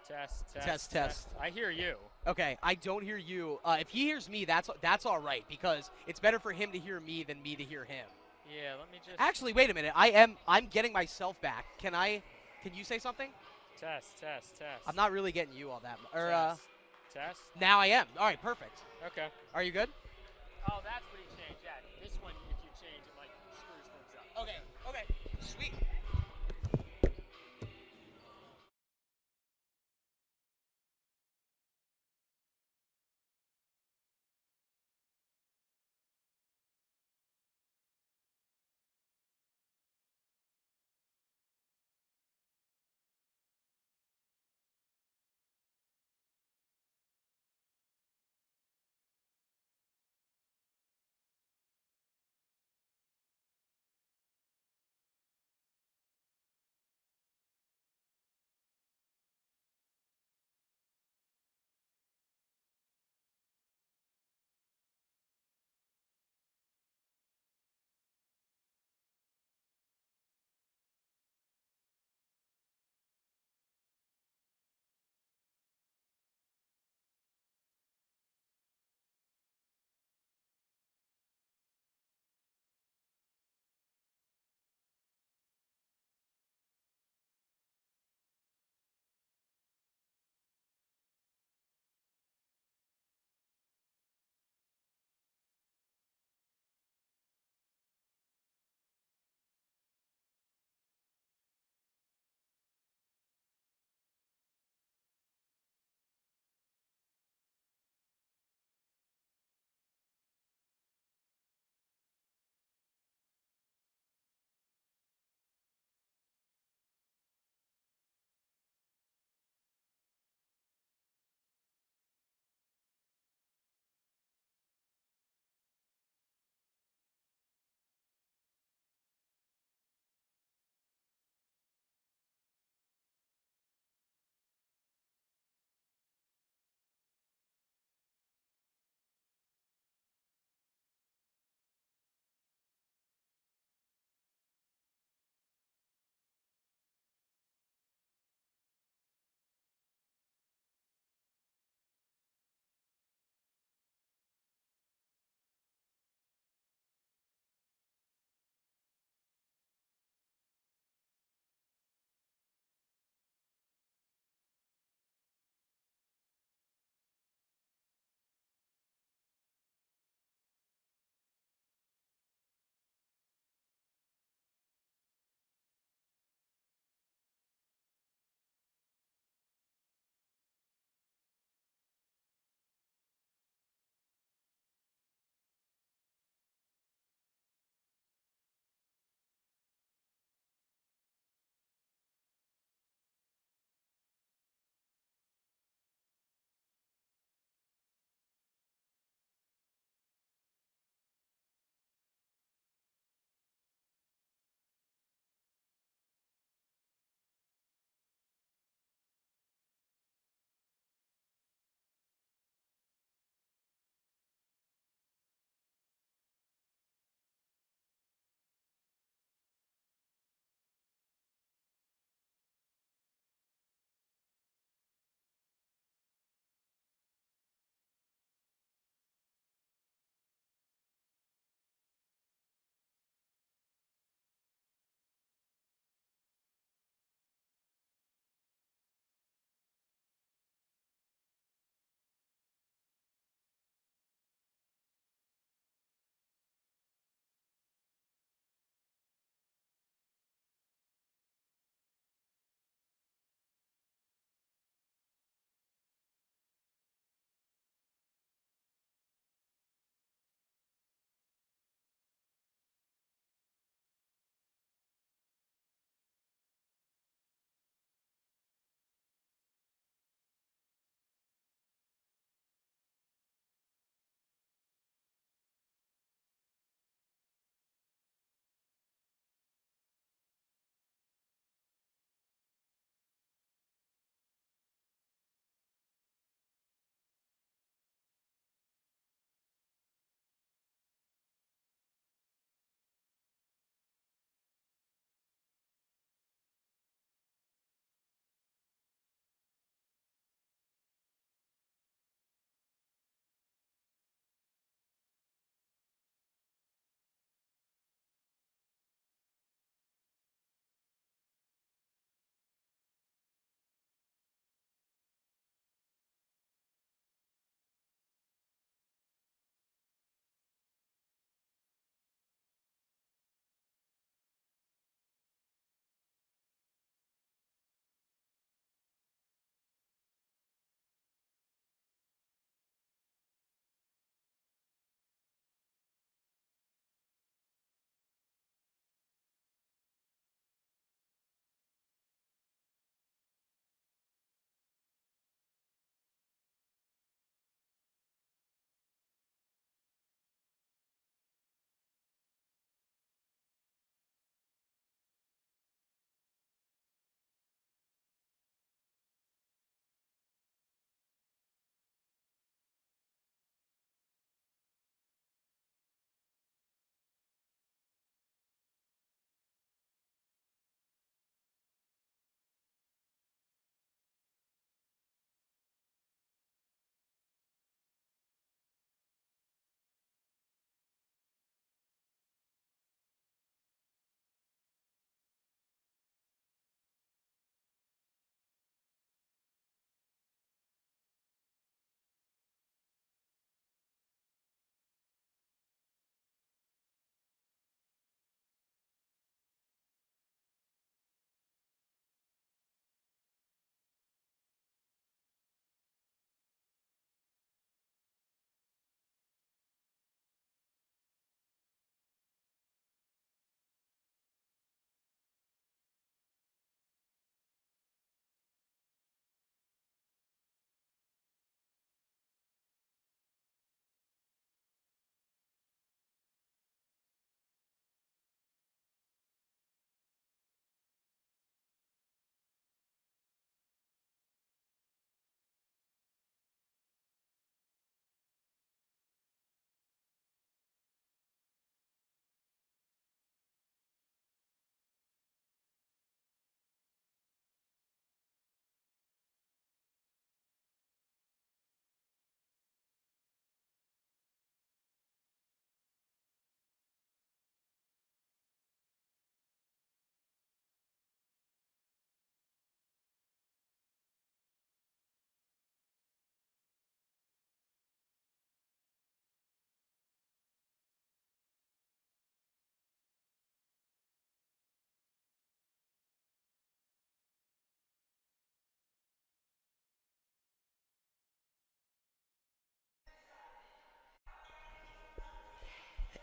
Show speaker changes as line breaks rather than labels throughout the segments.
Test.
I hear you.
Okay, I don't hear you. If he hears me, that's all right because it's better for him to hear me than me to hear him.
Yeah, let me just
Actually, wait a minute. I'm getting myself back. Can you say something?
test.
I'm not really getting you all that.
Test.
Now I am. All right, perfect.
Okay.
Are you good?
Oh, that's what he changed. Yeah, this one, if you change it, like screws things up.
Okay. Okay. Sweet.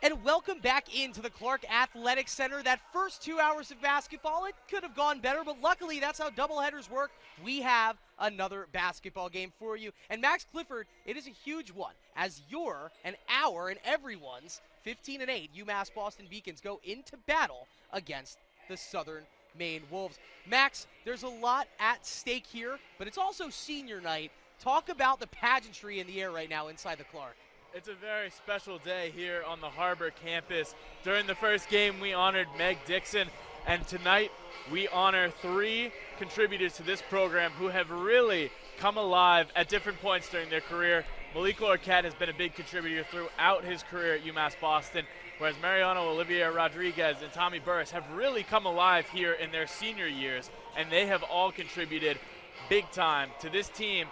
And welcome back into the Clark Athletic Center. That first 2 hours of basketball, it could have gone better, but luckily that's how doubleheaders work. We have another basketball game for you. And Max Clifford, it is a huge one as your and our and everyone's 15-8 UMass Boston Beacons go into battle against the Southern Maine Wolves. Max, there's a lot at stake here, but it's also senior night. Talk about the pageantry in the air right now inside the Clark.
It's a very special day here on the Harbor campus. During the first game, we honored Meg Dixon, and tonight we honor 3 contributors to this program who have really come alive at different points during their career. Malik Lorquette has been a big contributor throughout his career at UMass Boston, whereas Mariano Olivier Rodriguez and Tommy Burris have really come alive here in their senior years, and they have all contributed big time to this team.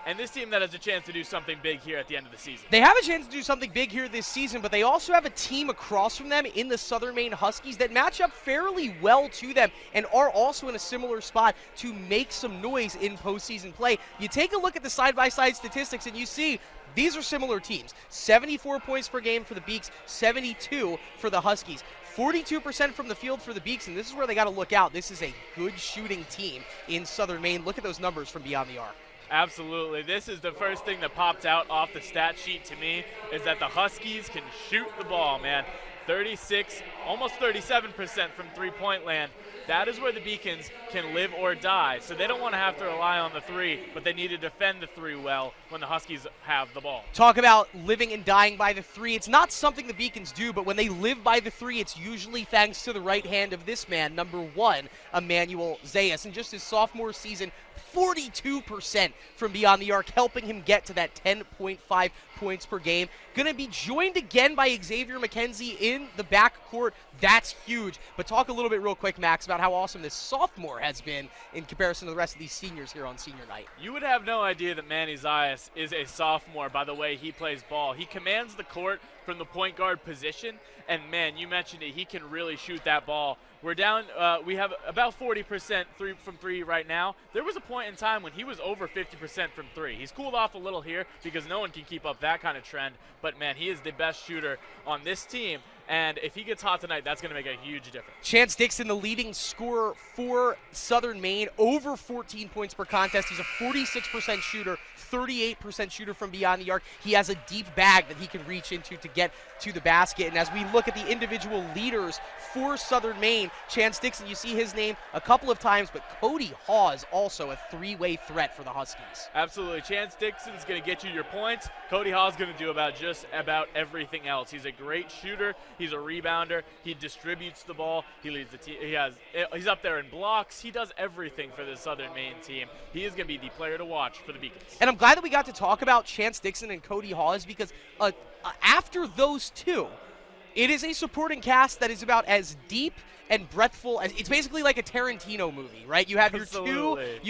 And this team that has a chance to do something big here at the end of the season.
They have a chance to do something big here this season, but they also have a team across from them in the Southern Maine Huskies that match up fairly well to them and are also in a similar spot to make some noise in postseason play. You take a look at the side-by-side statistics and you see these are similar teams. 74 points per game for the Beaks, 72 for the Huskies. 42% from the field for the Beaks, and this is where they got to look out. This is a good shooting team in Southern Maine. Look at those numbers from beyond the arc.
Absolutely. This is the first thing that popped out off the stat sheet to me, is that the Huskies can shoot the ball, man. 36, almost 37% from three-point land. That is where the Beacons can live or die. So they don't want to have to rely on the 3, but they need to defend the 3 well when the Huskies have the ball.
Talk about living and dying by the 3. It's not something the Beacons do, but when they live by the 3, it's usually thanks to the right hand of this man, number 1, Emmanuel Zayas. In just his sophomore season, 42% from beyond the arc, helping him get to that 10.5 points per game. Going to be joined again by Xavier McKenzie in the backcourt. That's huge. But talk a little bit real quick, Max, about how awesome this sophomore has been in comparison to the rest of these seniors here on senior night.
You would have no idea that Manny Zayas is a sophomore by the way he plays ball. He commands the court from the point guard position, and man, you mentioned it, he can really shoot that ball. We're down, we have about 40% from 3 right now. There was a point in time when he was over 50% from 3. He's cooled off a little here because no one can keep up that kind of trend, but man, he is the best shooter on this team. And if he gets hot tonight, that's going to make a huge difference.
Chance Dixon, the leading scorer for Southern Maine, over 14 points per contest. He's a 46% shooter, 38% shooter from beyond the arc. He has a deep bag that he can reach into to get to the basket. And as we look at the individual leaders for Southern Maine, Chance Dixon, you see his name a couple of times, but Cody Hawes also a 3-way threat for the Huskies.
Absolutely. Chance Dixon's going to get you your points. Cody Hawes going to do just about everything else. He's a great shooter. He's a rebounder. He distributes the ball. He leads the team. He's up there in blocks. He does everything for the Southern Maine team. He is going to be the player to watch for the Beacons.
And I'm glad that we got to talk about Chance Dixon and Cody Hawes because after those two, it is a supporting cast that is about as deep and breathful as it's basically like a Tarantino movie, right? You have your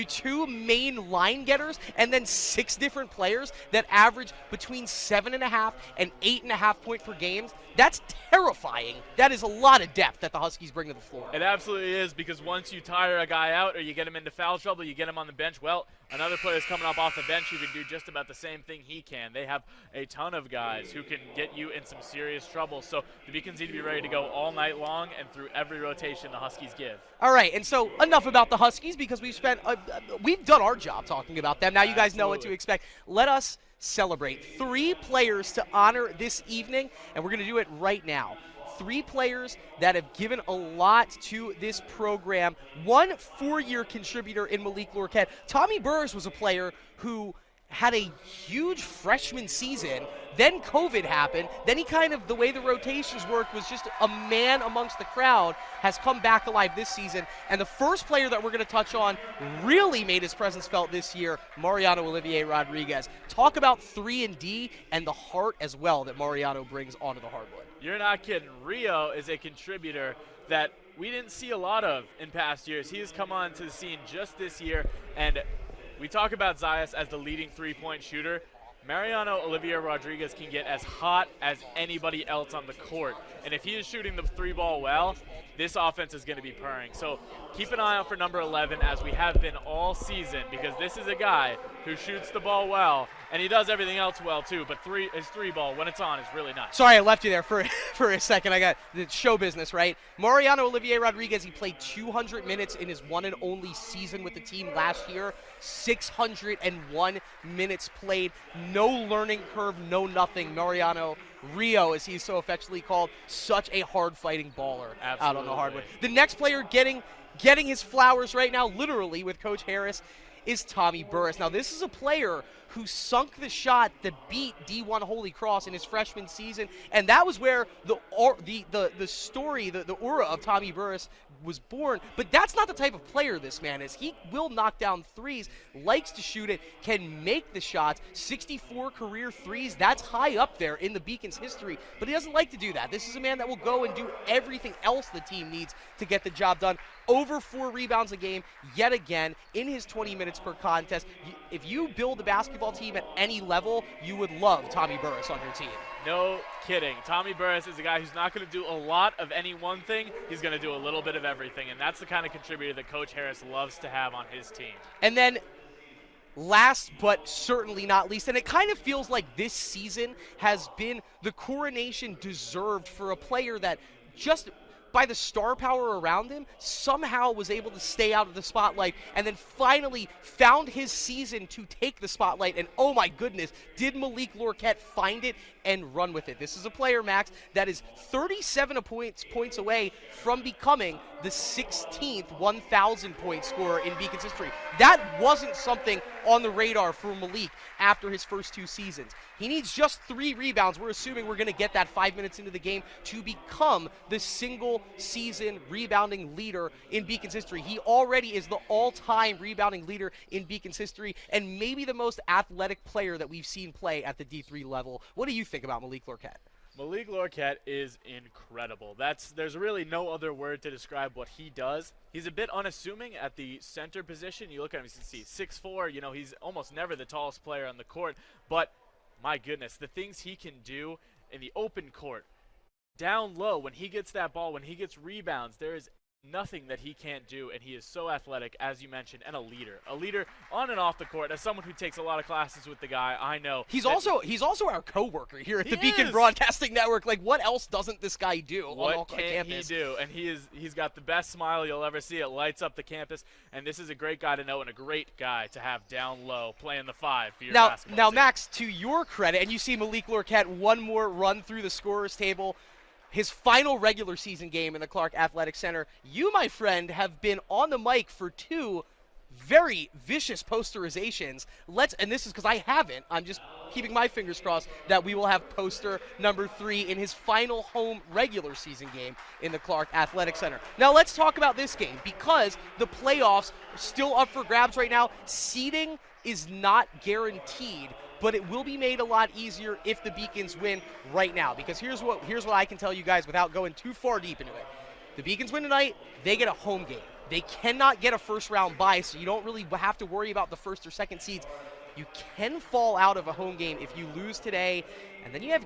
two main line getters and then 6 different players that average between 7.5 and 8.5 point per games. That's terrifying. That is a lot of depth that the Huskies bring to the floor.
It absolutely is, because once you tire a guy out or you get him into foul trouble, you get him on the bench, well, another player is coming up off the bench who can do just about the same thing he can. They have a ton of guys who can get you in some serious trouble. So the Beacons need to be ready to go all night long and through every rotation the Huskies give.
All right, and so enough about the Huskies because we've done our job talking about them. Now you guys know what to expect. Let us celebrate 3 players to honor this evening, and we're going to do it right now. 3 players that have given a lot to this program. 1 4-year contributor in Malik Lorquette. Tommy Burris was a player who had a huge freshman season. Then COVID happened. Then he the way the rotations worked was just a man amongst the crowd, has come back alive this season. And the first player that we're going to touch on really made his presence felt this year, Mariano Olivier Rodriguez. Talk about 3-and-D and the heart as well that Mariano brings onto the hardwood.
You're not kidding. Rio is a contributor that we didn't see a lot of in past years. He has come onto the scene just this year, and we talk about Zayas as the leading 3-point shooter. Mariano Olivier Rodriguez can get as hot as anybody else on the court. And if he is shooting the 3 ball well, this offense is going to be purring. So keep an eye out for number 11, as we have been all season, because this is a guy who shoots the ball well, and he does everything else well too, but his three ball, when it's on, is really nice.
Sorry, I left you there for for a second. I got the show business, right? Mariano Olivier Rodriguez, he played 200 minutes in his one and only season with the team last year. 601 minutes played. No learning curve, no nothing. Mariano Rio, as he's so affectionately called, such a hard-fighting baller out on the hardwood. The next player getting his flowers right now, literally, with Coach Harris, is Tommy Burris. Now, this is a player who sunk the shot that beat D1 Holy Cross in his freshman season, and that was where the story, the aura of Tommy Burris was born. But that's not the type of player this man is. He will knock down threes, likes to shoot it, can make the shots. 64 career threes, that's high up there in the Beacon's history, but he doesn't like to do that. This is a man that will go and do everything else the team needs to get the job done. Over 4 rebounds a game, yet again, in his 20 minutes per contest. If you build a basketball team at any level, you would love Tommy Burris on your team.
No kidding. Tommy Burris is a guy who's not going to do a lot of any one thing. He's going to do a little bit of everything, and that's the kind of contributor that Coach Harris loves to have on his team.
And then last but certainly not least, and it kind of feels like this season has been the coronation deserved for a player that just by the star power around him, somehow was able to stay out of the spotlight and then finally found his season to take the spotlight. And oh my goodness, did Malik Lorquette find it and run with it. This is a player, Max, that is 37 points away from becoming the 16th 1,000-point scorer in Beacon's history. That wasn't something on the radar for Malik after his first 2 seasons. He needs just 3 rebounds. We're assuming we're going to get that 5 minutes into the game to become the single-season rebounding leader in Beacon's history. He already is the all-time rebounding leader in Beacon's history and maybe the most athletic player that we've seen play at the D3 level. What do you think about Malik Lorquette?
Malik Lorquette is incredible. There's really no other word to describe what he does. He's a bit unassuming at the center position. You look at him, you can see 6'4", he's almost never the tallest player on the court, but my goodness, the things he can do in the open court, down low, when he gets that ball, when he gets rebounds, there is nothing that he can't do, and he is so athletic, as you mentioned, and a leader on and off the court. As someone who takes a lot of classes with the guy, I know
he's also our co-worker here at the Beacon Broadcasting Network. Like, what else doesn't this guy do on campus?
He do? And he's got the best smile you'll ever see. It lights up the campus, and this is a great guy to know and a great guy to have down low playing the 5 for your basketball
Now,
team.
Max, to your credit, and you see Malik Lorquette one more run through the scorer's table. His final regular season game in the Clark Athletic Center, you, my friend, have been on the mic for 2 very vicious posterizations. And this is because I haven't. I'm just keeping my fingers crossed that we will have poster number 3 in his final home regular season game in the Clark Athletic Center. Now let's talk about this game, because the playoffs are still up for grabs right now. Seeding is not guaranteed, but it will be made a lot easier if the Beacons win right now. Because here's what I can tell you guys without going too far deep into it. The Beacons win tonight, they get a home game. They cannot get a first-round bye, so you don't really have to worry about the first or second seeds. You can fall out of a home game if you lose today, and then you have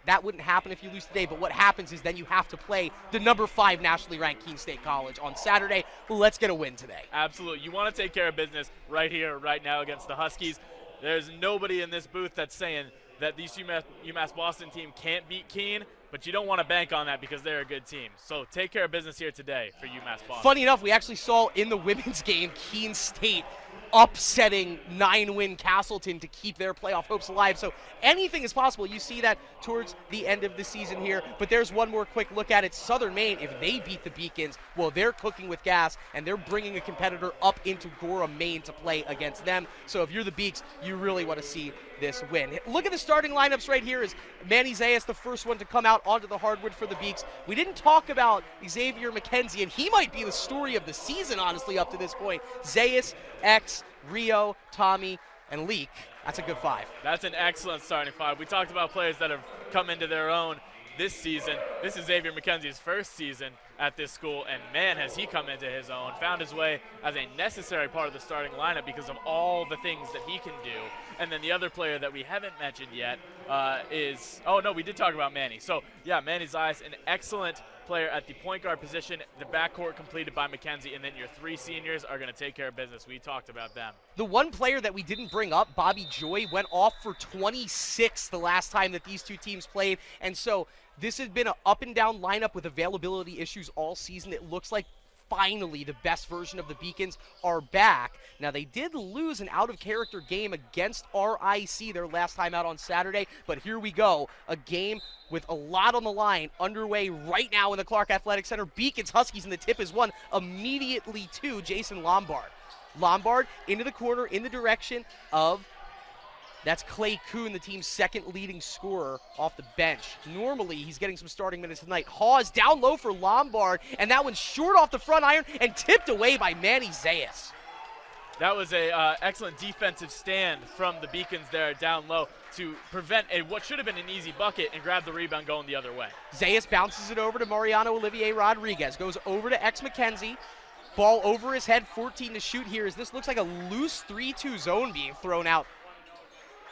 that wouldn't happen if you lose today, but what happens is then you have to play the number 5 nationally ranked Keene State College on Saturday. Let's get a win today.
Absolutely. You want to take care of business right here, right now against the Huskies. There's nobody in this booth that's saying that this UMass Boston team can't beat Keene, but you don't want to bank on that because they're a good team. So take care of business here today for UMass Boston.
Funny enough, we actually saw in the women's game Keene State upsetting 9-win Castleton to keep their playoff hopes alive. So anything is possible. You see that towards the end of the season here. But there's one more quick look at it. Southern Maine, if they beat the Beacons, well, they're cooking with gas, and they're bringing a competitor up into Gorham, Maine to play against them. So if you're the Beaks, you really want to see this win. Look at the starting lineups right here. Is Manny Zayas the first one to come out onto the hardwood for the Beaks? We didn't talk about Xavier McKenzie, and he might be the story of the season, honestly, up to this point. Zayas, X, Rio, Tommy, and Leak. That's a good 5.
That's an excellent starting 5. We talked about players that have come into their own this season. This is Xavier McKenzie's first season at this school, and man, has he come into his own, found his way as a necessary part of the starting lineup because of all the things that he can do. And then the other player that we haven't mentioned yet we did talk about Manny. So yeah, Manny Zayas, an excellent player at the point guard position, the backcourt completed by Mackenzie, and then your 3 seniors are going to take care of business. We talked about them.
The one player that we didn't bring up, Bobby Joy, went off for 26 the last time that these two teams played, and so this has been an up-and-down lineup with availability issues all season. It looks like finally the best version of the Beacons are back. Now, they did lose an out-of-character game against RIC their last time out on Saturday, but here we go. A game with a lot on the line underway right now in the Clark Athletic Center. Beacons Huskies, and the tip is won immediately to Jason Lombard. Lombard into the corner in the direction of, that's Clay Kuhn, the team's second leading scorer off the bench. Normally, he's getting some starting minutes tonight. Hawes down low for Lombard, and that one's short off the front iron and tipped away by Manny Zayas.
That was a excellent defensive stand from the Beacons there down low to prevent what should have been an easy bucket and grab the rebound going the other way.
Zayas bounces it over to Mariano Olivier Rodriguez, goes over to X McKenzie. Ball over his head, 14 to shoot here as this looks like a loose 3-2 zone being thrown out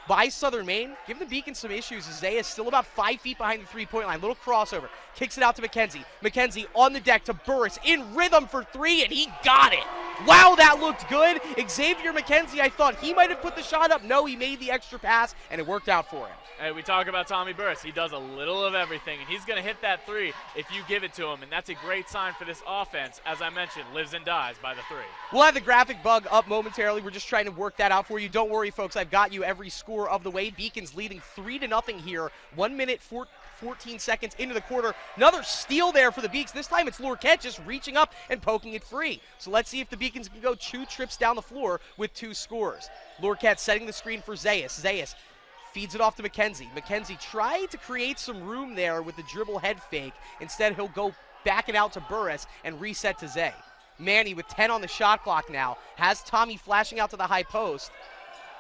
by Southern Maine. Give the Beacons some issues as Zayas still about 5 feet behind the three-point line. Little crossover. Kicks it out to McKenzie. McKenzie on the deck to Burris in rhythm for 3, and he got it. Wow, that looked good. Xavier McKenzie, I thought he might have put the shot up. No, he made the extra pass, and it worked out for him.
Hey, we talk about Tommy Burris. He does a little of everything, and he's going to hit that 3 if you give it to him, and that's a great sign for this offense. As I mentioned, lives and dies by the 3.
We'll have the graphic bug up momentarily. We're just trying to work that out for you. Don't worry, folks. I've got you every score of the way. Beacons leading 3-0 here. 1 minute, 14 seconds into the quarter. Another steal there for the Beaks. This time it's Lorquette just reaching up and poking it free. So let's see if the Beacons can go 2 trips down the floor with 2 scores. Lorquette setting the screen for Zayas. Zayas feeds it off to McKenzie. McKenzie tried to create some room there with the dribble head fake. Instead, he'll go back it out to Burris and reset to Zay. Manny with 10 on the shot clock now. Has Tommy flashing out to the high post.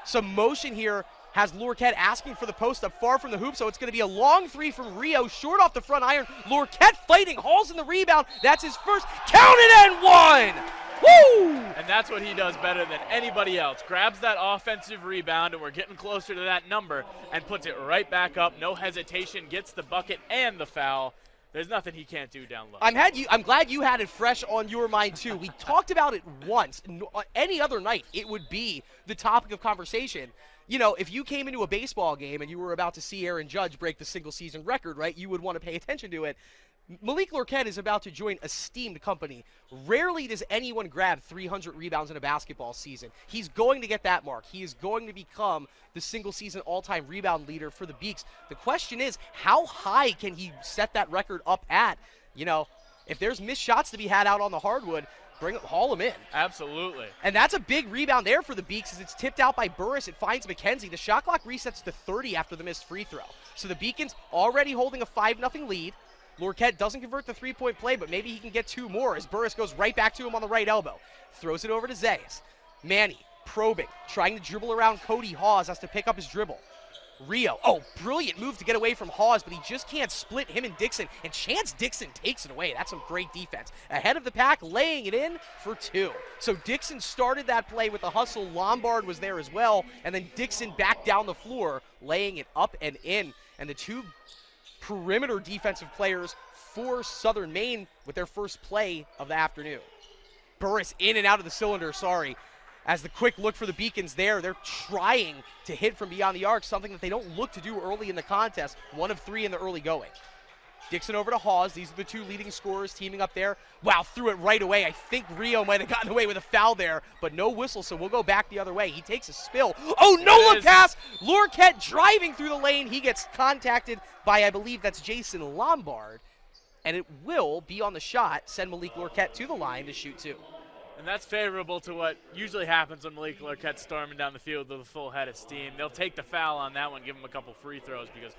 Some motion here. Has Lorquette asking for the post up far from the hoop, so it's going to be a long 3 from Rio, short off the front iron. Lorquette fighting, hauls in the rebound. That's his first. Count it and 1! Woo!
And that's what he does better than anybody else. Grabs that offensive rebound, and we're getting closer to that number, and puts it right back up. No hesitation, gets the bucket and the foul. There's nothing he can't do down low.
I'm glad you had it fresh on your mind, too. We talked about it once. Any other night, it would be the topic of conversation. You know, if you came into a baseball game and you were about to see Aaron Judge break the single-season record, right, you would want to pay attention to it. Malik Lorquette is about to join esteemed company. Rarely does anyone grab 300 rebounds in a basketball season. He's going to get that mark. He is going to become the single-season all-time rebound leader for the Beaks. The question is, how high can he set that record up at? You know, if there's missed shots to be had out on the hardwood, haul him in.
Absolutely.
And that's a big rebound there for the Beaks as it's tipped out by Burris. It finds McKenzie. The shot clock resets to 30 after the missed free throw. So the Beacons already holding a 5-0 lead. Lorquette doesn't convert the three-point play, but maybe he can get 2 more as Burris goes right back to him on the right elbow. Throws it over to Zayas. Manny probing, trying to dribble around Cody Hawes, has to pick up his dribble. Rio, brilliant move to get away from Hawes, but he just can't split him and Dixon, and Chance Dixon takes it away. That's some great defense. Ahead of the pack, laying it in for 2. So Dixon started that play with the hustle. Lombard was there as well, and then Dixon back down the floor, laying it up and in. And the 2 perimeter defensive players for Southern Maine with their first play of the afternoon. Burris in and out of the cylinder, As the quick look for the Beacons there, they're trying to hit from beyond the arc, something that they don't look to do early in the contest. 1 of 3 in the early going. Dixon over to Hawes. These are the 2 leading scorers teaming up there. Wow, threw it right away. I think Rio might have gotten away with a foul there, but no whistle, so we'll go back the other way. He takes a spill. No-look pass! Lorquette driving through the lane. He gets contacted by, I believe that's Jason Lombard, and it will be on the shot, send Malik Lorquette to the line to shoot 2.
And that's favorable to what usually happens when Malik Lorquette's storming down the field with a full head of steam. They'll take the foul on that one, give him a couple free throws, because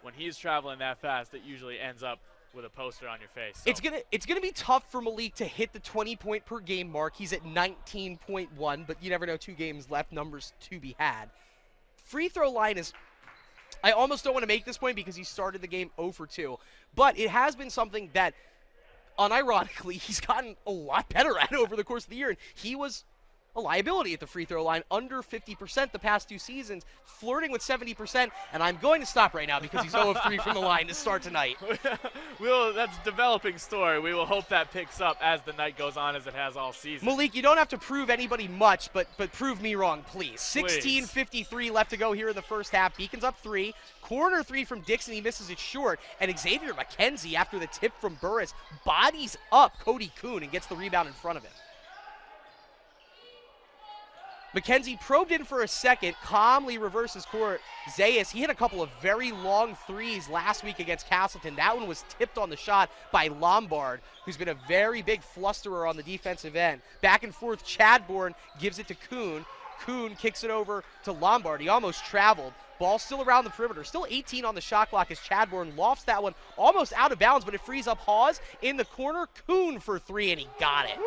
when he's traveling that fast, it usually ends up with a poster on your face. So.
It's gonna be tough for Malik to hit the 20-point per game mark. He's at 19.1, but you never know, 2 games left, numbers to be had. Free throw line is, I almost don't want to make this point because he started the game 0 for 2, but it has been something that, unironically, he's gotten a lot better at over the course of the year, and he was a liability at the free throw line, under 50% the past 2 seasons, flirting with 70%, and I'm going to stop right now because he's 0 of 3 from the line to start tonight.
That's a developing story. We will hope that picks up as the night goes on, as it has all season.
Malik, you don't have to prove anybody much, but prove me wrong, please. 16:53 left to go here in the first half. Beacons up 3. Corner 3 from Dixon. He misses it short. And Xavier McKenzie, after the tip from Burris, bodies up Cody Kuhn and gets the rebound in front of him. McKenzie probed in for a second, calmly reverses court. Zayas, he hit a couple of very long threes last week against Castleton. That one was tipped on the shot by Lombard, who's been a very big flusterer on the defensive end. Back and forth, Chadbourne gives it to Kuhn. Kuhn kicks it over to Lombard. He almost traveled. Ball still around the perimeter. Still 18 on the shot clock as Chadbourne lofts that one almost out of bounds, but it frees up Hawes in the corner. Kuhn for 3, and he got it.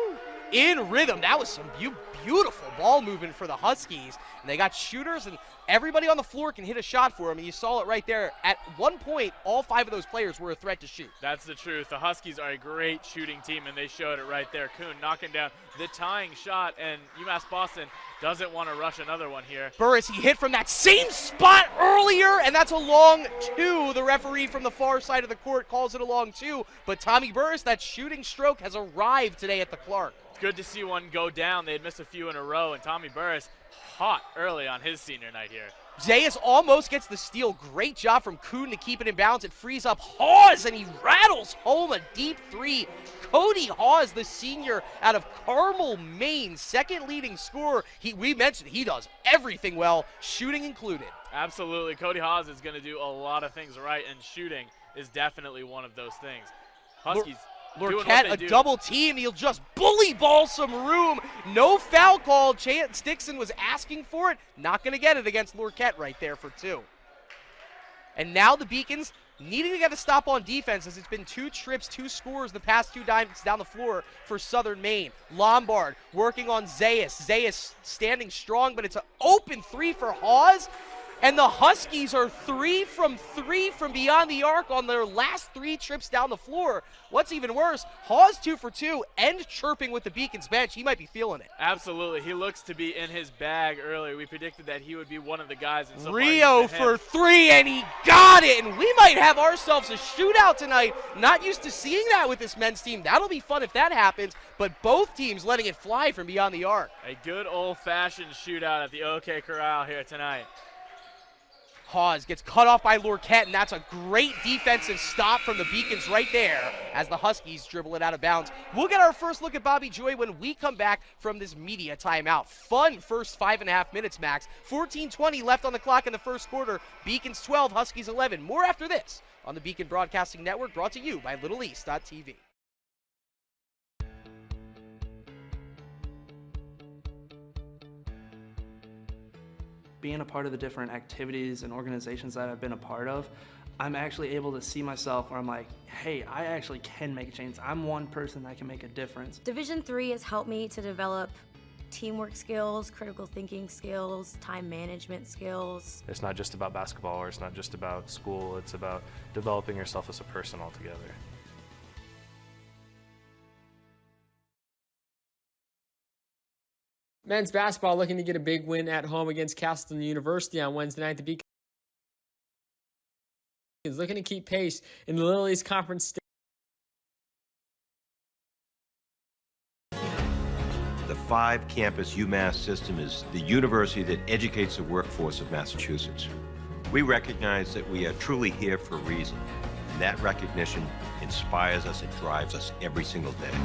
In rhythm. That was some beautiful ball movement for the Huskies. And they got shooters, and everybody on the floor can hit a shot for them. And you saw it right there. At one point, all 5 of those players were a threat to shoot.
That's the truth. The Huskies are a great shooting team, and they showed it right there. Kuhn knocking down the tying shot, and UMass Boston doesn't want to rush another one here.
Burris, he hit from that same spot earlier, and that's a long 2. The referee from the far side of the court calls it a long 2. But Tommy Burris, that shooting stroke has arrived today at the Clark.
Good to see one go down. They had missed a few in a row, and Tommy Burris hot early on his senior night here.
Zayas almost gets the steal. Great job from Kuhn to keep it in bounds. It frees up Hawes, and he rattles home a deep 3. Cody Hawes, the senior out of Carmel, Maine, second leading scorer. We mentioned he does everything well, shooting included.
Absolutely. Cody Hawes is going to do a lot of things right, and shooting is definitely one of those things. Huskies
Lorquette, a double team. He'll just bully ball some room. No foul call. Chance Dixon was asking for it. Not going to get it against Lorquette right there for 2. And now the Beacons needing to get a stop on defense, as it's been 2 trips, 2 scores the past 2 dimes down the floor for Southern Maine. Lombard working on Zayas. Zayas standing strong, but it's an open 3 for Hawes. And the Huskies are 3 from beyond the arc on their last 3 trips down the floor. What's even worse, Hawes 2 for 2 and chirping with the Beacons bench. He might be feeling it.
Absolutely. He looks to be in his bag earlier. We predicted that he would be one of the guys. And so
Rio for 3, and he got it. And we might have ourselves a shootout tonight. Not used to seeing that with this men's team. That'll be fun if that happens. But both teams letting it fly from beyond the arc.
A good old-fashioned shootout at the OK Corral here tonight.
Hawes gets cut off by Lorquette, and that's a great defensive stop from the Beacons right there as the Huskies dribble it out of bounds. We'll get our first look at Bobby Joy when we come back from this media timeout. Fun first 5.5 minutes, Max. 14:20 left on the clock in the first quarter. Beacons 12, Huskies 11. More after this on the Beacon Broadcasting Network, brought to you by LittleEast.tv.
Being a part of the different activities and organizations that I've been a part of, I'm actually able to see myself where I'm like, hey, I actually can make a change. I'm one person that can make a difference.
Division III has helped me to develop teamwork skills, critical thinking skills, time management skills.
It's not just about basketball, or it's not just about school, it's about developing yourself as a person altogether.
Men's basketball looking to get a big win at home against Castleton University on Wednesday night. The Beacons is looking to keep pace in the Little East Conference.
The 5-campus UMass system is the university that educates the workforce of Massachusetts. We recognize that we are truly here for a reason, and that recognition inspires us and drives us every single day.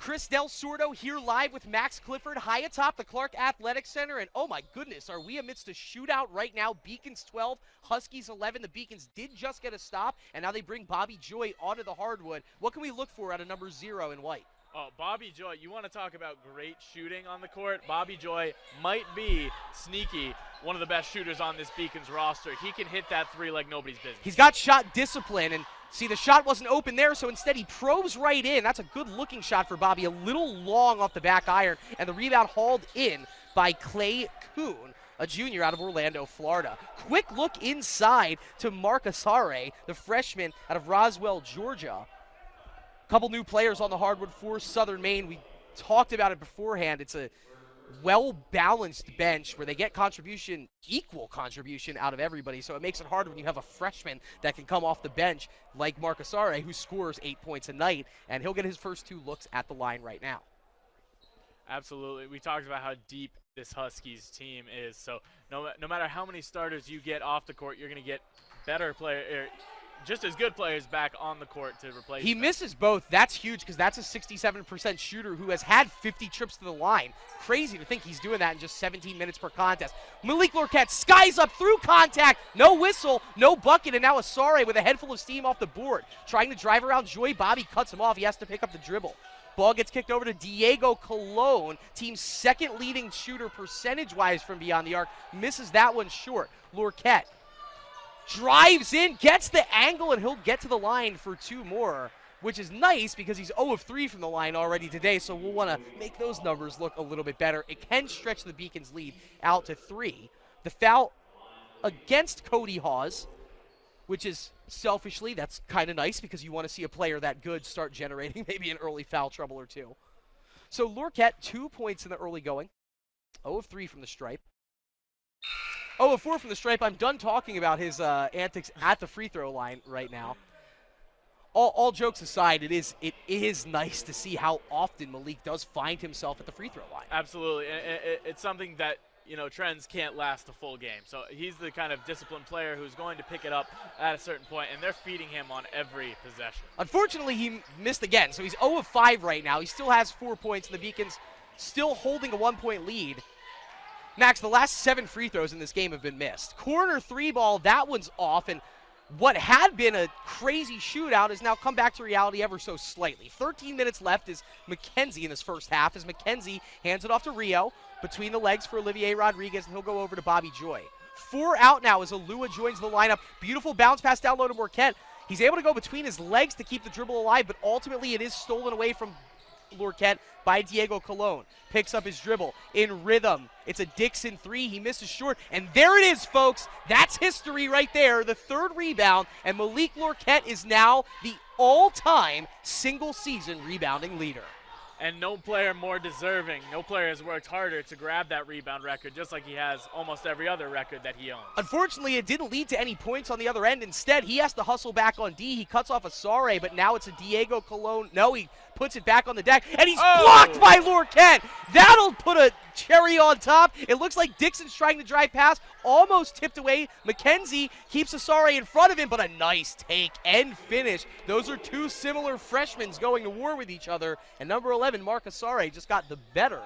Chris Del Sordo here live with Max Clifford high atop the Clark Athletic Center. And oh my goodness, are we amidst a shootout right now? Beacons 12, Huskies 11. The Beacons did just get a stop, and now they bring Bobby Joy onto the hardwood. What can we look for out of number 0 in white?
Oh, Bobby Joy, you want to talk about great shooting on the court? Bobby Joy might be sneaky one of the best shooters on this Beacons roster. He can hit that 3 like nobody's business.
He's got shot discipline, and see, the shot wasn't open there, so instead he probes right in. That's a good-looking shot for Bobby, a little long off the back iron, and the rebound hauled in by Clay Kuhn. a junior out of Orlando, Florida. Quick look inside to Mark Asare, the freshman out of Roswell, Georgia. Couple new players on the hardwood for Southern Maine. We talked about it beforehand. It's a well-balanced bench where they get equal contribution out of everybody, so it makes it hard when you have a freshman that can come off the bench like Mark Asare, who scores 8 points a night, and he'll get his first 2 looks at the line right now.
Absolutely. We talked about how deep this Huskies team is, so no matter how many starters you get off the court, you're going to get better just as good players back on the court to replace
He
them.
misses both. That's huge because that's a 67% shooter who has had 50 trips to the line. Crazy to think he's doing that in just 17 minutes per contest. Malik Lorquette skies up through contact. No whistle, no bucket, and now Asare with a head full of steam off the board. Trying to drive around Joy. Bobby cuts him off. He has to pick up the dribble. Ball gets kicked over to Diego Colon, team's second leading shooter percentage-wise from beyond the arc. Misses that one short. Lorquette drives in, gets the angle, and he'll get to the line for 2 more, which is nice because he's 0 of 3 from the line already today, so we'll want to make those numbers look a little bit better. It can stretch the Beacons' lead out to 3. The foul against Cody Hawes, which is selfishly, that's kind of nice because you want to see a player that good start generating maybe an early foul trouble or 2. So Lorquette, 2 points in the early going, 0 of 3 from the stripe. 0 of 4 from the stripe. I'm done talking about his antics at the free throw line right now. All jokes aside, it is nice to see how often Malik does find himself at the free throw line.
Absolutely. It's something that, trends can't last a full game. So he's the kind of disciplined player who's going to pick it up at a certain point, and they're feeding him on every possession.
Unfortunately, he missed again, so he's 0 of 5 right now. He still has 4 points, and the Beacons still holding a 1-point lead. Max, the last 7 free throws in this game have been missed. Corner 3 ball, that one's off, and what had been a crazy shootout has now come back to reality ever so slightly. 13 minutes left is McKenzie in this first half as McKenzie hands it off to Rio between the legs for Olivier Rodriguez, and he'll go over to Bobby Joy. 4 out now as Alua joins the lineup. Beautiful bounce pass down low to Marquette. He's able to go between his legs to keep the dribble alive, but ultimately it is stolen away from Lorquette by Diego Colon. Picks up his dribble in rhythm. It's a Dixon 3. He misses short. And there it is, folks. That's history right there. The 3rd rebound. And Malik Lorquette is now the all-time single-season rebounding leader.
And no player more deserving, no player has worked harder to grab that rebound record, just like he has almost every other record that he owns.
Unfortunately, it didn't lead to any points on the other end. Instead, he has to hustle back on D. He cuts off Asare, but now it's a Diego Colon. No, he puts it back on the deck, and he's blocked by Lorquette. That'll put a cherry on top. It looks like Dixon's trying to drive past, almost tipped away. McKenzie keeps Asare in front of him, but a nice take and finish. Those are 2 similar freshmen going to war with each other, and number 11, Mark Asare, just got the better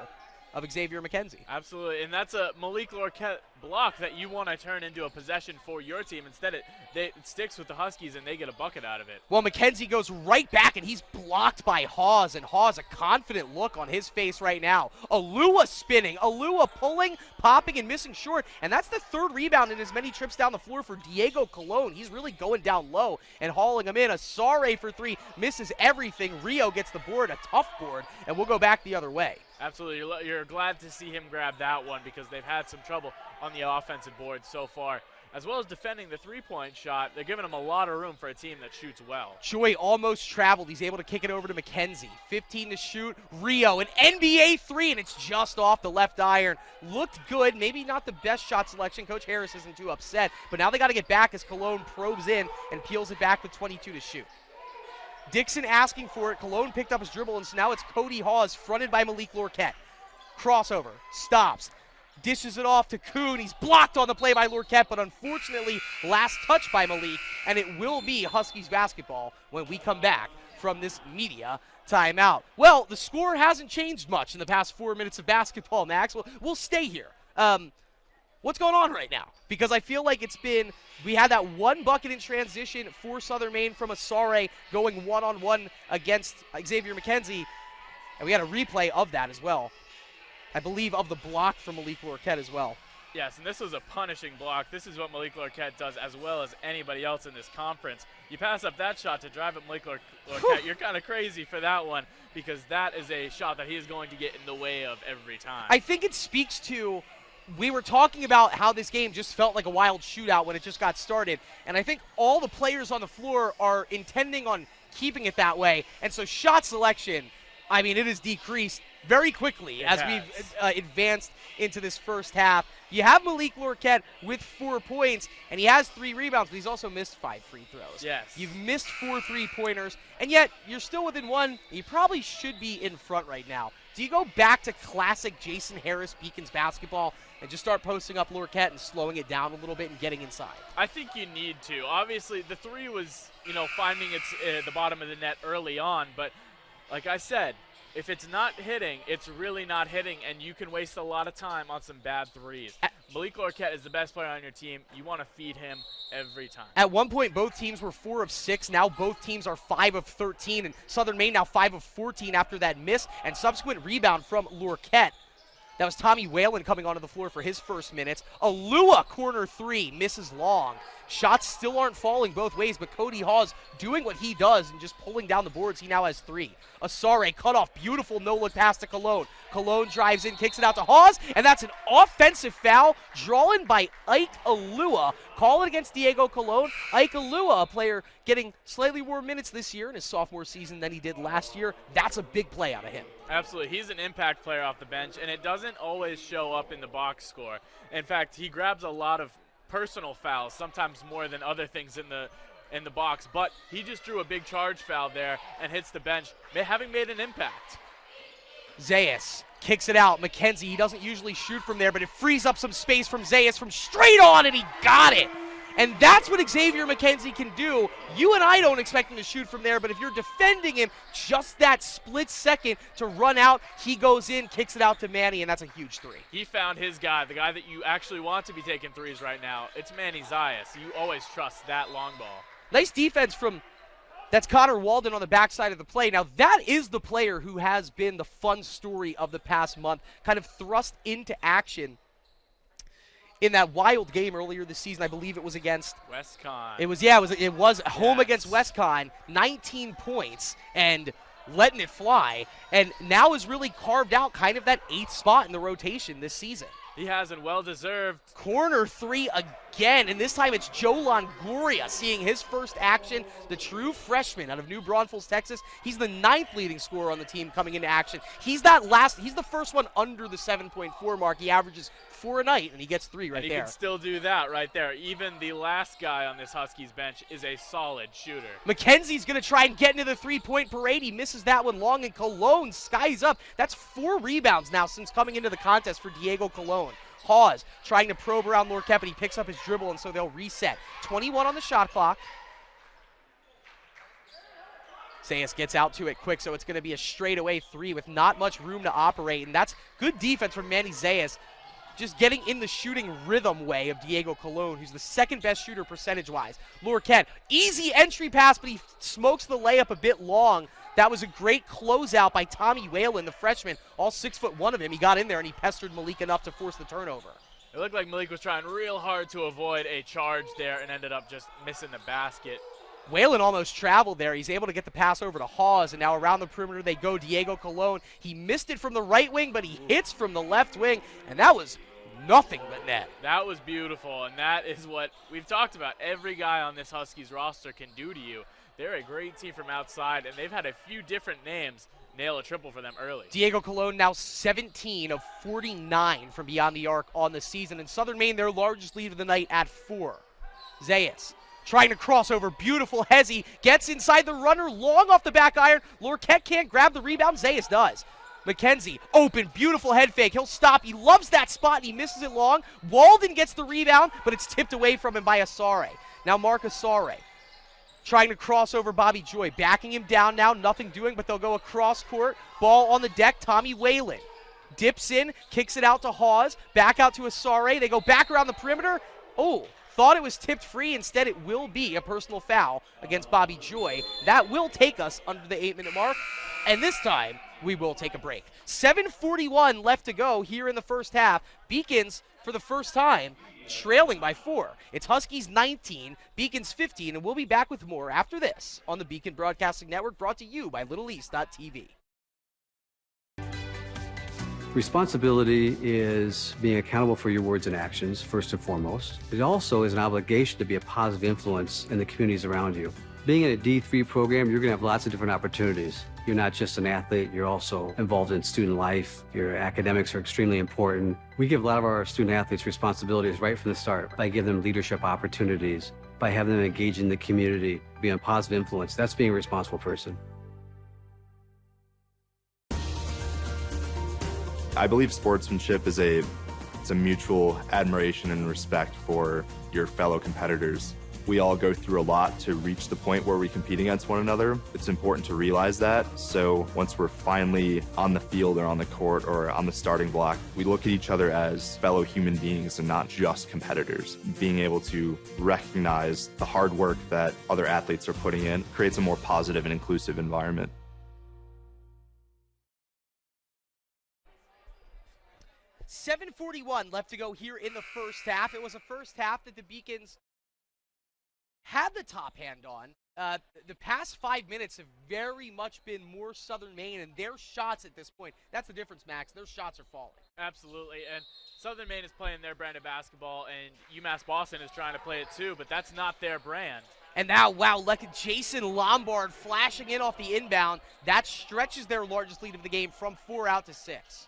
of Xavier McKenzie.
Absolutely, and that's a Malik Lorquette block that you want to turn into a possession for your team. Instead, it sticks with the Huskies, and they get a bucket out of it.
Well, McKenzie goes right back, and he's blocked by Hawes, and Hawes, a confident look on his face right now. Alua spinning, Alua pulling, popping, and missing short, and that's the 3rd rebound in as many trips down the floor for Diego Colon. He's really going down low and hauling him in. Asare for 3, misses everything. Rio gets the board, a tough board, and we'll go back the other way.
Absolutely. You're glad to see him grab that one because they've had some trouble on the offensive board so far, as well as defending the 3-point shot. They're giving him a lot of room for a team that shoots well.
Joy almost traveled. He's able to kick it over to McKenzie. 15 to shoot. Rio, an NBA 3, and it's just off the left iron. Looked good. Maybe not the best shot selection. Coach Harris isn't too upset, but now they got to get back as Colon probes in and peels it back with 22 to shoot. Dixon asking for it. Colon picked up his dribble, and so now it's Cody Hawes fronted by Malik Lorquette. Crossover. Stops. Dishes it off to Kuhn. He's blocked on the play by Lorquette, but unfortunately last touch by Malik, and it will be Huskies basketball when we come back from this media timeout. Well, the score hasn't changed much in the past 4 minutes of basketball, Max. We'll stay here. What's going on right now? Because I feel like we had that 1 bucket in transition for Southern Maine from Asare going one-on-one against Xavier McKenzie, and we had a replay of that as well. I believe of the block from Malik Lorquette as well.
Yes, and this was a punishing block. This is what Malik Lorquette does as well as anybody else in this conference. You pass up that shot to drive at Malik Lorquette, you're kind of crazy for that one because that is a shot that he is going to get in the way of every time.
I think it speaks to we were talking about how this game just felt like a wild shootout when it just got started, and I think all the players on the floor are intending on keeping it that way, and so shot selection, I mean, it has decreased very quickly as we've advanced into this first half. You have Malik Lorquette with 4 points, and he has 3 rebounds, but he's also missed 5 free throws.
Yes.
You've missed 4 3-pointers, and yet you're still within 1. You probably should be in front right now. Do you go back to classic Jason Harris Beacons basketball and just start posting up Lorquette and slowing it down a little bit and getting inside?
I think you need to. Obviously, the 3 was, finding its the bottom of the net early on, but like I said, if it's not hitting, it's really not hitting, and you can waste a lot of time on some bad threes. Malik Lorquette is the best player on your team. You want to feed him every time.
At one point, both teams were 4 of 6. Now both teams are 5 of 13, and Southern Maine now 5 of 14 after that miss and subsequent rebound from Lorquette. That was Tommy Whalen coming onto the floor for his first minutes. Alua, corner 3, misses long. Shots still aren't falling both ways, but Cody Hawes doing what he does and just pulling down the boards. He now has 3. Asare cut off, beautiful no-look pass to Cologne. Cologne drives in, kicks it out to Hawes, and that's an offensive foul drawn by Ike Alua. Call it against Diego Cologne. Ike Alua, a player getting slightly more minutes this year in his sophomore season than he did last year. That's a big play out of him.
Absolutely. He's an impact player off the bench, and it doesn't always show up in the box score. In fact, he grabs a lot of personal fouls, sometimes more than other things in the box, but he just drew a big charge foul there and hits the bench, having made an impact.
Zayas kicks it out. McKenzie, he doesn't usually shoot from there, but it frees up some space from Zayas from straight on, and he got it. And that's what Xavier McKenzie can do. You and I don't expect him to shoot from there, but if you're defending him, just that split second to run out, he goes in, kicks it out to Manny, and that's a huge 3.
He found his guy, the guy that you actually want to be taking threes right now. It's Manny Zayas. You always trust that long ball.
Nice defense that's Connor Walden on the backside of the play. Now, that is the player who has been the fun story of the past month, kind of thrust into action in that wild game earlier this season. I believe it was against
WestCon.
It was home against WestCon, 19 points and letting it fly, and now has really carved out kind of that 8th spot in the rotation this season.
He has, and well-deserved.
Corner 3 again, and this time it's Joe Longoria seeing his first action, the true freshman out of New Braunfels, Texas. He's the 9th leading scorer on the team coming into action. He's the first one under the 7.4 mark. He averages 4 a night, and he gets 3 right
and he
there.
can still do that right there. Even the last guy on this Huskies bench is a solid shooter.
McKenzie's going to try and get into the 3-point parade. He misses that one long, and Cologne skies up. That's 4 rebounds now since coming into the contest for Diego Cologne. Hawes trying to probe around Lorquette, but he picks up his dribble, and so they'll reset. 21 on the shot clock. Zayas gets out to it quick, so it's going to be a straightaway 3 with not much room to operate, and that's good defense from Manny Zayas, just getting in the shooting rhythm way of Diego Cologne, who's the 2nd best shooter percentage-wise. Lorquette, easy entry pass, but he smokes the layup a bit long. That was a great closeout by Tommy Whalen, the freshman, all 6'1" of him. He got in there, and he pestered Malik enough to force the turnover.
It looked like Malik was trying real hard to avoid a charge there and ended up just missing the basket.
Whalen almost traveled there. He's able to get the pass over to Hawes, and now around the perimeter they go. Diego Cologne, he missed it from the right wing, but he hits from the left wing, and that was nothing but net.
That was beautiful, and that is what we've talked about. Every guy on this Huskies roster can do to you. They're a great team from outside, and they've had a few different names nail a triple for them early.
Diego Cologne now 17 of 49 from beyond the arc on the season, and Southern Maine their largest lead of the night at 4. Zayas trying to cross over, beautiful Hezzy, gets inside the runner, long off the back iron. Lorquette can't grab the rebound, Zayas does. McKenzie, open, beautiful head fake. He'll stop. He loves that spot, and he misses it long. Walden gets the rebound, but it's tipped away from him by Asare. Now Mark Asare trying to cross over Bobby Joy, backing him down now, nothing doing, but they'll go across court. Ball on the deck, Tommy Whalen dips in, kicks it out to Hawes, back out to Asare. They go back around the perimeter. Oh, thought it was tipped free. Instead, it will be a personal foul against Bobby Joy. That will take us under the 8-minute mark, and this time we will take a break. 7:41 left to go here in the first half. Beacons, for the first time, trailing by 4. It's Huskies 19, Beacons 15, and we'll be back with more after this on the Beacon Broadcasting Network, brought to you by LittleEast.tv.
Responsibility is being accountable for your words and actions, first and foremost. It also is an obligation to be a positive influence in the communities around you. Being in a D3 program, you're going to have lots of different opportunities. You're not just an athlete, you're also involved in student life. Your academics are extremely important. We give a lot of our student athletes responsibilities right from the start by giving them leadership opportunities, by having them engage in the community, be a positive influence. That's being a responsible person.
I believe sportsmanship is a mutual admiration and respect for your fellow competitors. We all go through a lot to reach the point where we compete against one another. It's important to realize that. So once we're finally on the field or on the court or on the starting block, we look at each other as fellow human beings and not just competitors. Being able to recognize the hard work that other athletes are putting in creates a more positive and inclusive environment.
.741 left to go here in the first half. It was a first half that the Beacons had the top hand on. The past 5 minutes have very much been more Southern Maine, and their shots at this point, that's the difference, Max. Their shots are falling.
Absolutely, and Southern Maine is playing their brand of basketball, and UMass Boston is trying to play it too, but that's not their brand.
And now, wow, like Jason Lombard flashing in off the inbound. That stretches their largest lead of the game from 4 out to 6.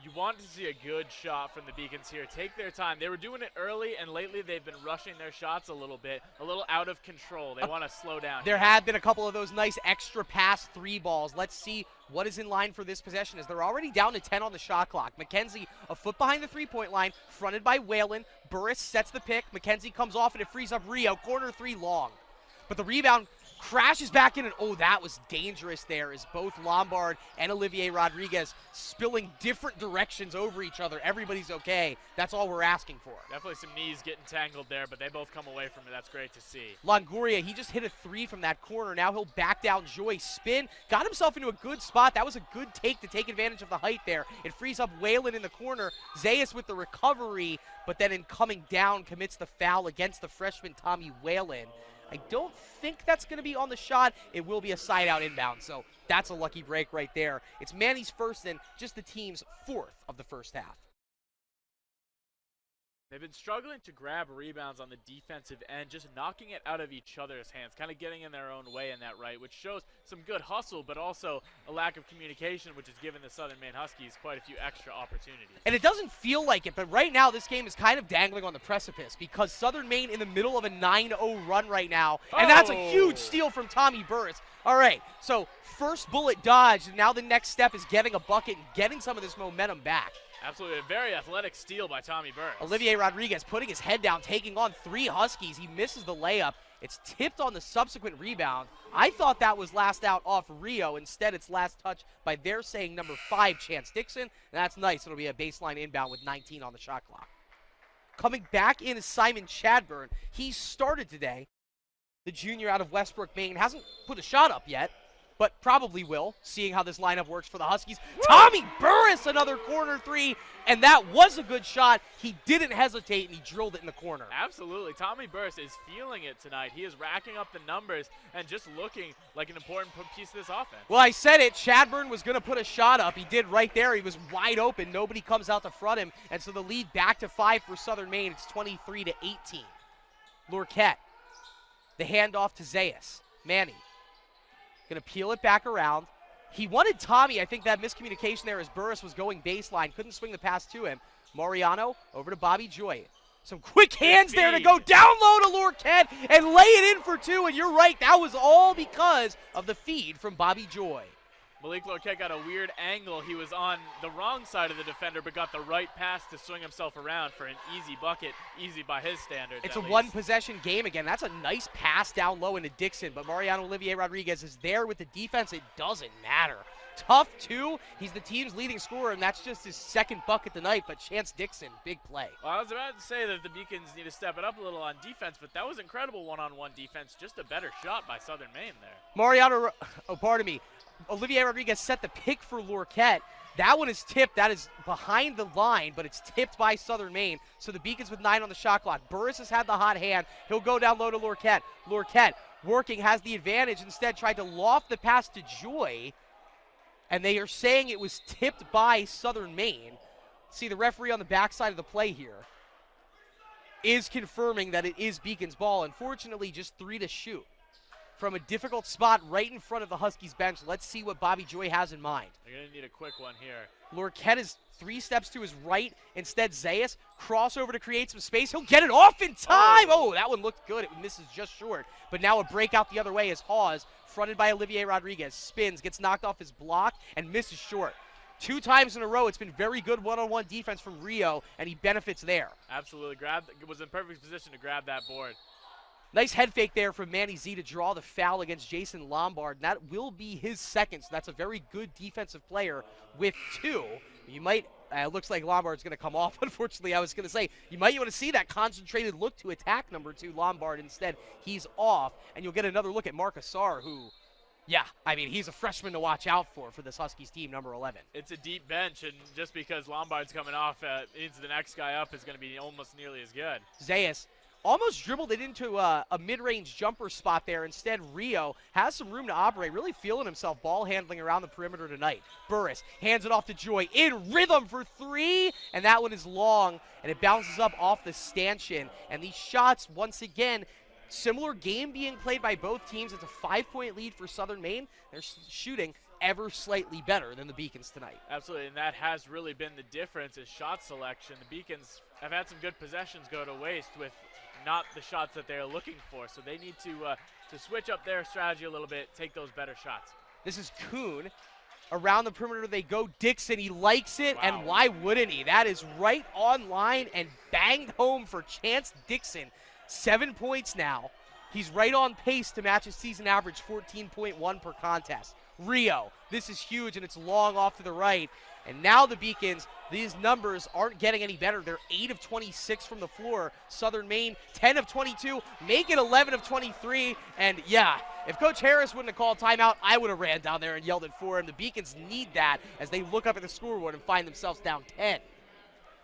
You want to see a good shot from the Beacons here. Take their time. They were doing it early, and lately they've been rushing their shots a little bit, a little out of control. They want to slow down.
There have been a couple of those nice extra pass 3 balls. Let's see what is in line for this possession, as they're already down to 10 on the shot clock. McKenzie, a foot behind the 3-point line, fronted by Whalen. Burris sets the pick. McKenzie comes off, and it frees up Rio. Corner 3 long. But the rebound crashes back in, and oh, that was dangerous there, as both Lombard and Olivier Rodriguez spilling different directions over each other. Everybody's okay. That's all we're asking for.
Definitely some knees getting tangled there, but they both come away from it. That's great to see.
Longoria, he just hit a 3 from that corner. Now he'll back down Joy, spin, got himself into a good spot. That was a good take to take advantage of the height there. It frees up Whalen in the corner. Zayas with the recovery, but then in coming down commits the foul against the freshman Tommy Whalen. I don't think that's going to be on the shot. It will be a side-out inbound, so that's a lucky break right there. It's Manny's first and just the team's 4th of the first half.
They've been struggling to grab rebounds on the defensive end, just knocking it out of each other's hands, kind of getting in their own way in that right, which shows some good hustle, but also a lack of communication, which has given the Southern Maine Huskies quite a few extra opportunities.
And it doesn't feel like it, but right now this game is kind of dangling on the precipice, because Southern Maine in the middle of a 9-0 run right now, and that's a huge steal from Tommy Burris. All right, so first bullet dodged, and now the next step is getting a bucket and getting some of this momentum back.
Absolutely, a very athletic steal by Tommy Burris.
Olivier Rodriguez putting his head down, taking on 3 Huskies. He misses the layup. It's tipped on the subsequent rebound. I thought that was last out off Rio. Instead, it's last touch by their saying number 5, Chance Dixon. And that's nice. It'll be a baseline inbound with 19 on the shot clock. Coming back in is Simon Chadburn. He started today. The junior out of Westbrook, Maine, hasn't put a shot up yet, but probably will, seeing how this lineup works for the Huskies. Tommy Burris, another corner 3, and that was a good shot. He didn't hesitate, and he drilled it in the corner.
Absolutely. Tommy Burris is feeling it tonight. He is racking up the numbers and just looking like an important piece of this offense.
Well, I said it. Chadburn was going to put a shot up. He did right there. He was wide open. Nobody comes out to front him, and so the lead back to 5 for Southern Maine. It's 23-18. Lorquette, the handoff to Zayas. Manny. Going to peel it back around. He wanted Tommy. I think that miscommunication there as Burris was going baseline. Couldn't swing the pass to him. Mariano over to Bobby Joy. Some quick hands there to go down low to Lorquette and lay it in for 2. And you're right, that was all because of the feed from Bobby Joy.
Malik Lorquette got a weird angle. He was on the wrong side of the defender, but got the right pass to swing himself around for an easy bucket, easy by his standards.
It's a one-possession game again. That's a nice pass down low into Dixon, but Mariano Olivier Rodriguez is there with the defense. It doesn't matter. Tough 2. He's the team's leading scorer, and that's just his 2nd bucket tonight, but Chance Dixon, big play.
Well, I was about to say that the Beacons need to step it up a little on defense, but that was incredible one-on-one defense. Just a better shot by Southern Maine there.
Mariano, oh, pardon me. Olivier Rodriguez set the pick for Lorquette. That one is tipped. That is behind the line, but it's tipped by Southern Maine. So the Beacons with 9 on the shot clock. Burris has had the hot hand. He'll go down low to Lorquette. Lorquette working, has the advantage. Instead tried to loft the pass to Joy. And they are saying it was tipped by Southern Maine. See, the referee on the backside of the play here is confirming that it is Beacon's ball. Unfortunately, just 3 to shoot from a difficult spot right in front of the Huskies bench. Let's see what Bobby Joy has in mind.
They're going to need a quick one here.
Lorquette is 3 steps to his right. Instead, Zayas crossover to create some space. He'll get it off in time. Oh, that one looked good. It misses just short. But now a breakout the other way as Hawes, fronted by Olivier Rodriguez, spins, gets knocked off his block, and misses short. 2 times in a row, it's been very good one-on-one defense from Rio, and he benefits there.
Absolutely. Was in perfect position to grab that board.
Nice head fake there from Manny Z to draw the foul against Jason Lombard, and that will be his second, so that's a very good defensive player with 2. You might, looks like Lombard's going to come off, unfortunately. I was going to say, you might want to see that concentrated look to attack number 2, Lombard. Instead, he's off, and you'll get another look at Mark Assar, who, yeah, I mean, he's a freshman to watch out for this Huskies team, number 11.
It's a deep bench, and just because Lombard's coming off, means the next guy up is going to be almost nearly as good.
Zayas almost dribbled it into a mid-range jumper spot there. Instead, Rio has some room to operate, really feeling himself ball handling around the perimeter tonight. Burris hands it off to Joy in rhythm for 3, and that one is long, and it bounces up off the stanchion. And these shots, once again, similar game being played by both teams. It's a 5-point lead for Southern Maine. They're shooting ever slightly better than the Beacons tonight.
Absolutely, and that has really been the difference is shot selection. The Beacons have had some good possessions go to waste with not the shots that they're looking for, so they need to switch up their strategy a little bit, take those better shots.
This is Kuhn. Around the perimeter they go. Dixon, he likes it,
Wow.
and why wouldn't he? That is right on line and banged home for Chance Dixon. 7 points now. He's right on pace to match his season average, 14.1 per contest. Rio, this is huge, and it's long off to the right. And now the Beacons, these numbers aren't getting any better. They're 8 of 26 from the floor. Southern Maine, 10 of 22, make it 11 of 23. And yeah, if Coach Harris wouldn't have called timeout, I would have ran down there and yelled it for him. The Beacons need that as they look up at the scoreboard and find themselves down 10.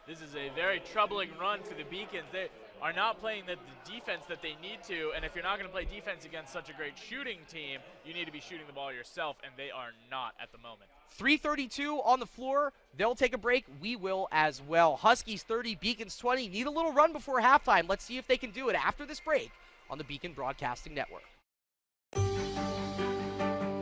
This is a very troubling run for the Beacons. They are not playing the defense that they need to, and if you're not going to play defense against such a great shooting team, you need to be shooting the ball yourself, and they are not at the moment.
3:32 on the floor. They'll take a break. We will as well. Huskies 30, Beacons 20. Need a little run before halftime. Let's see if they can do it after this break on the Beacon Broadcasting Network.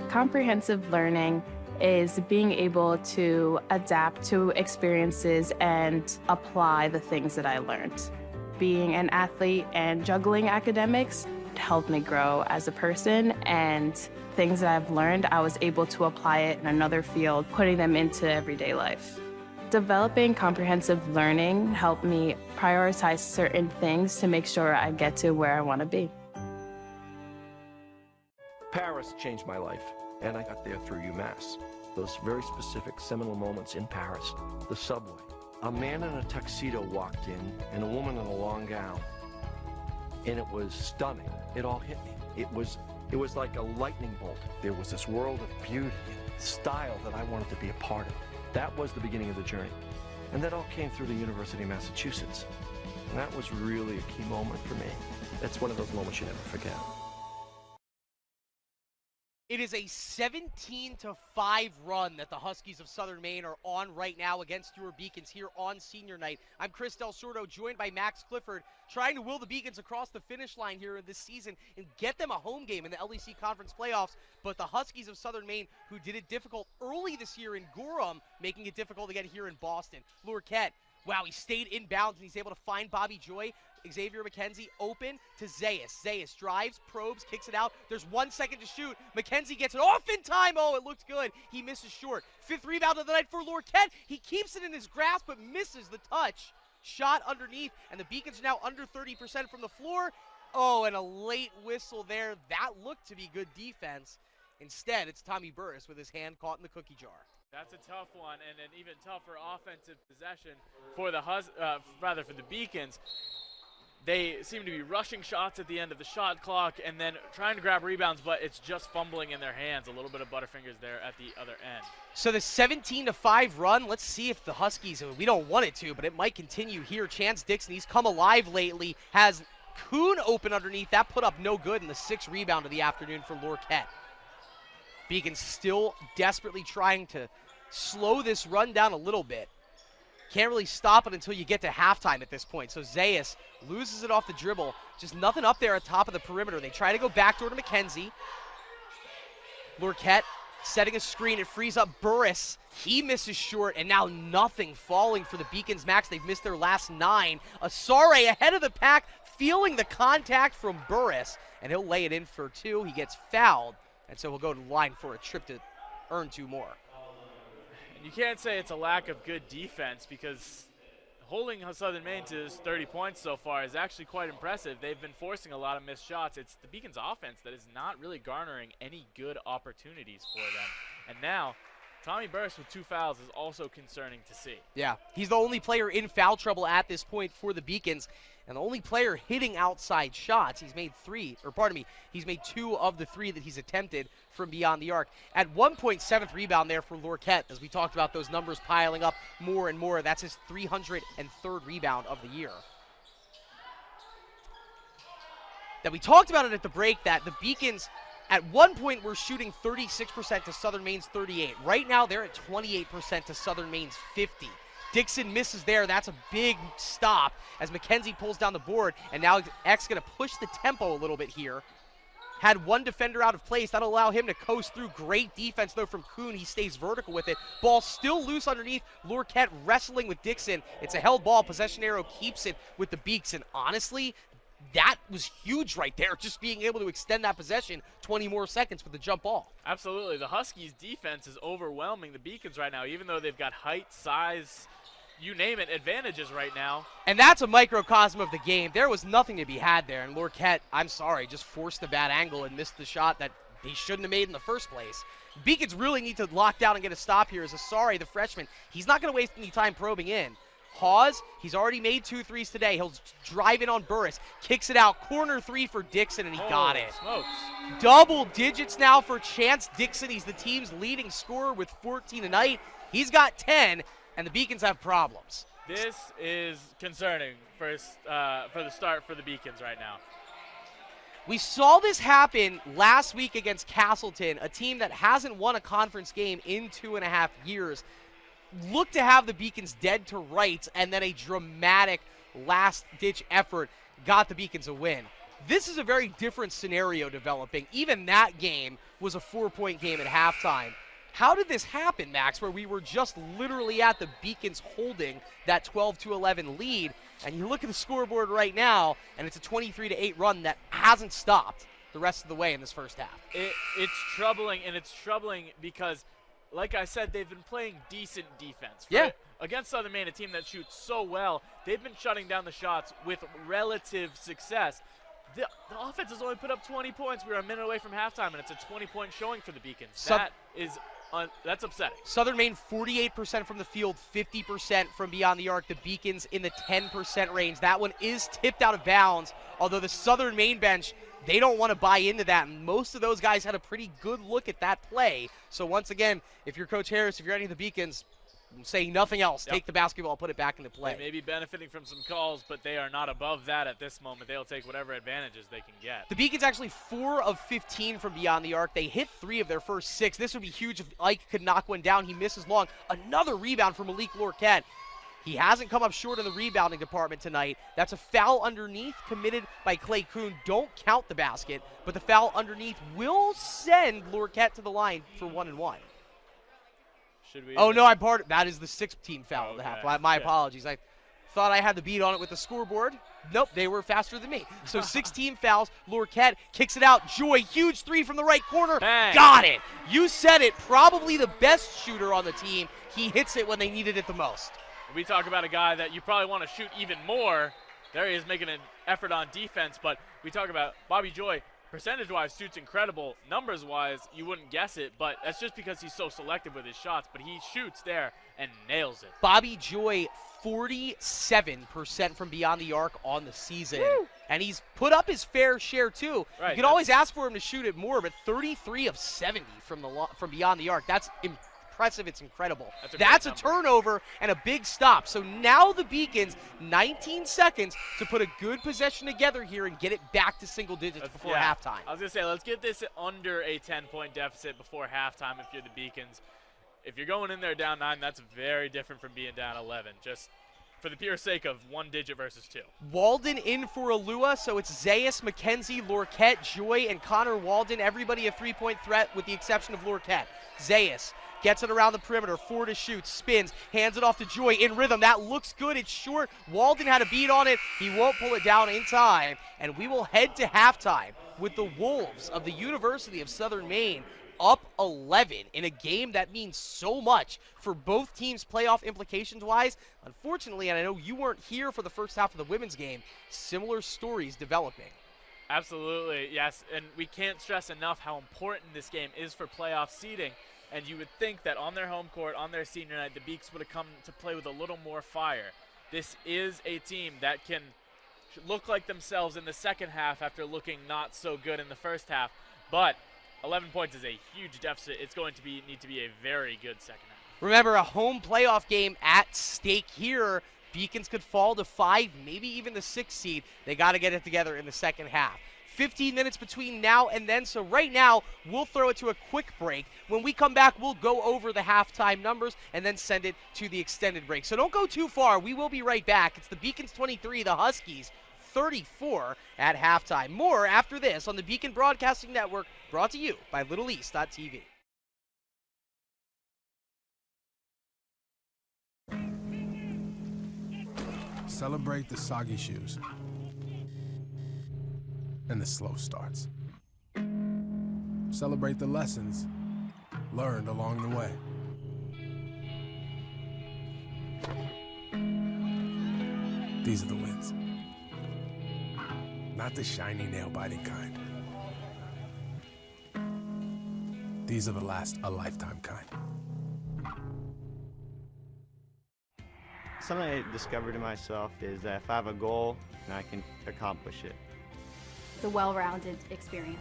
Comprehensive learning is being able to adapt to experiences and apply the things that I learned. Being an athlete and juggling academics helped me grow as a person, and things that I've learned, I was able to apply it in another field, putting them into everyday life. Developing comprehensive learning helped me prioritize certain things to make sure I get to where I want to be.
Paris changed my life, and I got there through UMass. Those very specific seminal moments in Paris, the subway. A man in a tuxedo walked in, and a woman in a long gown. And it was stunning. It all hit me. It was like a lightning bolt. There was this world of beauty and style that I wanted to be a part of. That was the beginning of the journey. And that all came through the University of Massachusetts. And that was really a key moment for me. That's one of those moments you never forget.
It is a 17-5 run that the Huskies of Southern Maine are on right now against your Beacons here on senior night. I'm Chris Del Sordo, joined by Max Clifford, trying to will the Beacons across the finish line here in this season and get them a home game in the LEC Conference playoffs. But the Huskies of Southern Maine, who did it difficult early this year in Gorham, making it difficult again here in Boston. Lorquette, wow, he stayed inbounds and he's able to find Bobby Joy. Xavier McKenzie open to Zayas. Zayas drives, probes, kicks it out. There's 1 second to shoot. McKenzie gets it off in time. Oh, it looked good. He misses short. 5th rebound of the night for Lorquette. He keeps it in his grasp but misses the touch. Shot underneath, and the Beacons are now under 30% from the floor. Oh, and a late whistle there. That looked to be good defense. Instead, it's Tommy Burris with his hand caught in the cookie jar.
That's a tough one, and an even tougher offensive possession for the Beacons. They seem to be rushing shots at the end of the shot clock and then trying to grab rebounds, but it's just fumbling in their hands. A little bit of Butterfingers there at the other end.
So the 17-5 run, let's see if the Huskies, we don't want it to, but it might continue here. Chance Dixon, he's come alive lately, has Kuhn open underneath. That put up no good in the 6th rebound of the afternoon for Lorquette. Beacons still desperately trying to slow this run down a little bit. Can't really stop it until you get to halftime at this point. So Zayas loses it off the dribble. Just nothing up there at top of the perimeter. They try to go backdoor to McKenzie. Lorquette setting a screen. It frees up Burris. He misses short, and now nothing falling for the Beacons Max. They've missed their last 9. Asare ahead of the pack, feeling the contact from Burris, and he'll lay it in for 2. He gets fouled, and so he'll go to the line for a trip to earn 2 more.
And you can't say it's a lack of good defense, because holding Southern Maine to 30 points so far is actually quite impressive. They've been forcing a lot of missed shots. It's the Beacons offense that is not really garnering any good opportunities for them. And now, Tommy Burris with 2 fouls is also concerning to see.
Yeah, he's the only player in foul trouble at this point for the Beacons, and the only player hitting outside shots. He's made 2 of the 3 that he's attempted from beyond the arc. At 1 point, 7th rebound there for Lorquette, as we talked about those numbers piling up more and more. That's his 303rd rebound of the year. That we talked about it at the break, that the Beacons at one point were shooting 36% to Southern Maine's 38. Right now they're at 28% to Southern Maine's 50. Dixon misses there. That's a big stop as McKenzie pulls down the board, and now X going to push the tempo a little bit here. Had one defender out of place. That'll allow him to coast through. Great defense, though, from Kuhn. He stays vertical with it. Ball still loose underneath. Lorquette wrestling with Dixon. It's a held ball. Possession arrow keeps it with the Beaks, and honestly, that was huge right there, just being able to extend that possession 20 more seconds with the jump ball.
Absolutely. The Huskies' defense is overwhelming the Beacons right now, even though they've got height, size, you name it, advantages right now.
And that's a microcosm of the game. There was nothing to be had there, and Lorquette, I'm sorry, just forced a bad angle and missed the shot that he shouldn't have made in the first place. Beacons really need to lock down and get a stop here as Asare, the freshman. He's not going to waste any time probing in. Hawes, he's already made 2 threes today. He'll drive in on Burris, kicks it out, corner 3 for Dixon, and he got it.
Smokes.
Double digits now for Chance Dixon. He's the team's leading scorer with 14 tonight. He's got 10, and the Beacons have problems.
This is concerning for the start for the Beacons right now.
We saw this happen last week against Castleton, a team that hasn't won a conference game in 2.5 years. Look to have the Beacons dead to rights, and then a dramatic last-ditch effort got the Beacons a win. This is a very different scenario developing. Even that game was a 4-point game at halftime. How did this happen, Max, where we were just literally at the Beacons holding that 12-11 lead, and you look at the scoreboard right now, and it's a 23-8 run that hasn't stopped the rest of the way in this first half?
It's troubling, and it's troubling because, like I said, they've been playing decent defense.
Yeah.
Against Southern Maine, a team that shoots so well, they've been shutting down the shots with relative success. The offense has only put up 20 points. We're a minute away from halftime, and it's a 20-point showing for the Beacons. That's upsetting.
Southern Maine, 48% from the field, 50% from beyond the arc. The Beacons in the 10% range. That one is tipped out of bounds, although the Southern Maine bench, they don't want to buy into that. And most of those guys had a pretty good look at that play. So once again, if you're Coach Harris, if you're any of the Beacons, saying nothing else, take the basketball, put it back into play.
They may be benefiting from some calls, but they are not above that at this moment. They'll take whatever advantages they can get.
The Beacons actually 4 of 15 from beyond the arc. They hit 3 of their first 6. This would be huge if Ike could knock one down. He misses long. Another rebound from Malik Lorquette. He hasn't come up short in the rebounding department tonight. That's a foul underneath committed by Clay Kuhn. Don't count the basket, but the foul underneath will send Lorquette to the line for 1-1. That is the 6th team foul of the half. My apologies. I thought I had the beat on it with the scoreboard. Nope, they were faster than me. So 16 fouls. Lorquette kicks it out. Joy, huge 3 from the right corner.
Bang.
Got it. You said it. Probably the best shooter on the team. He hits it when they needed it the most.
We talk about a guy that you probably want to shoot even more. There he is making an effort on defense, but we talk about Bobby Joy. Percentage-wise, shoots incredible. Numbers-wise, you wouldn't guess it, but that's just because he's so selective with his shots. But he shoots there and nails it.
Bobby Joy, 47% from beyond the arc on the season. Woo. And he's put up his fair share, too.
Right,
you can always ask for him to shoot it more, but 33 of 70 from beyond the arc. That's impressive, it's incredible.
That's
a turnover and a big stop. So now the Beacons, 19 seconds to put a good possession together here and get it back to single digits before halftime.
I was going to say, let's get this under a 10-point deficit before halftime if you're the Beacons. If you're going in there down 9, that's very different from being down 11, just for the pure sake of 1 digit versus 2.
Walden in for Alua, so it's Zayas, McKenzie, Lorquette, Joy, and Connor Walden. Everybody a three-point threat with the exception of Lorquette. Zayas gets it around the perimeter, 4 to shoot, spins, hands it off to Joy in rhythm. That looks good, it's short. Walden had a beat on it. He won't pull it down in time, and we will head to halftime with the Wolves of the University of Southern Maine up 11 in a game that means so much for both teams playoff implications-wise. Unfortunately, and I know you weren't here for the first half of the women's game, similar stories developing.
Absolutely, yes, and we can't stress enough how important this game is for playoff seeding. And you would think that on their home court, on their senior night, the Beaks would have come to play with a little more fire. This is a team that can look like themselves in the second half after looking not so good in the first half, but 11 points is a huge deficit. It's going to need to be a very good second half.
Remember, a home playoff game at stake here. Beacons could fall to 5, maybe even the 6th seed. They got to get it together in the second half. 15 minutes between now and then, so right now we'll throw it to a quick break. When we come back, we'll go over the halftime numbers and then send it to the extended break. So don't go too far. We will be right back. It's the Beacons 23, the Huskies 34 at halftime. More after this on the Beacon Broadcasting Network, brought to you by LittleEast.tv.
Celebrate the soggy shoes and the slow starts. Celebrate the lessons learned along the way. These are the wins. Not the shiny, nail-biting kind. These are the last a lifetime kind.
Something I discovered in myself is that if I have a goal, then I can accomplish it.
It's a well-rounded experience.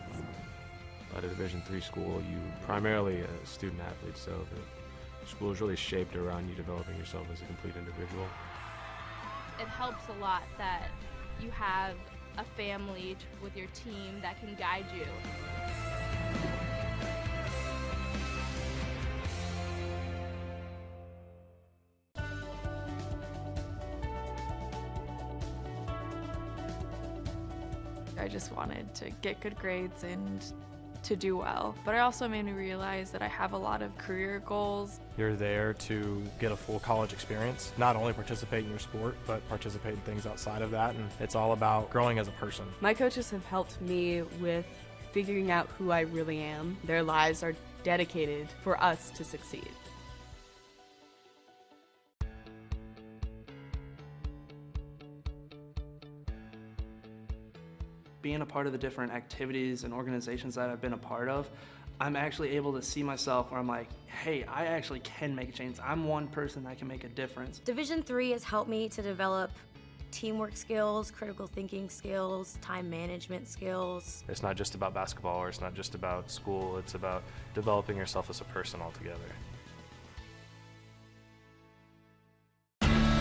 At a Division III school, you're primarily a student athlete, so the school is really shaped around you developing yourself as a complete individual.
It helps a lot that you have a family with your team that can guide you.
I just wanted to get good grades and to do well. But it also made me realize that I have a lot of career goals.
You're there to get a full college experience, not only participate in your sport, but participate in things outside of that, and it's all about growing as a person.
My coaches have helped me with figuring out who I really am. Their lives are dedicated for us to succeed.
Being a part of the different activities and organizations that I've been a part of, I'm actually able to see myself where I'm like, hey, I actually can make a change. I'm one person that can make a difference.
Division III has helped me to develop teamwork skills, critical thinking skills, time management skills.
It's not just about basketball, or it's not just about school, it's about developing yourself as a person altogether.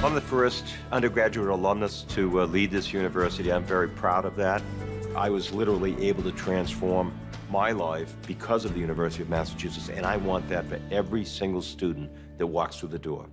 I'm the first undergraduate alumnus to lead this university. I'm very proud of that. I was literally able to transform my life because of the University of Massachusetts, and I want that for every single student that walks through the door.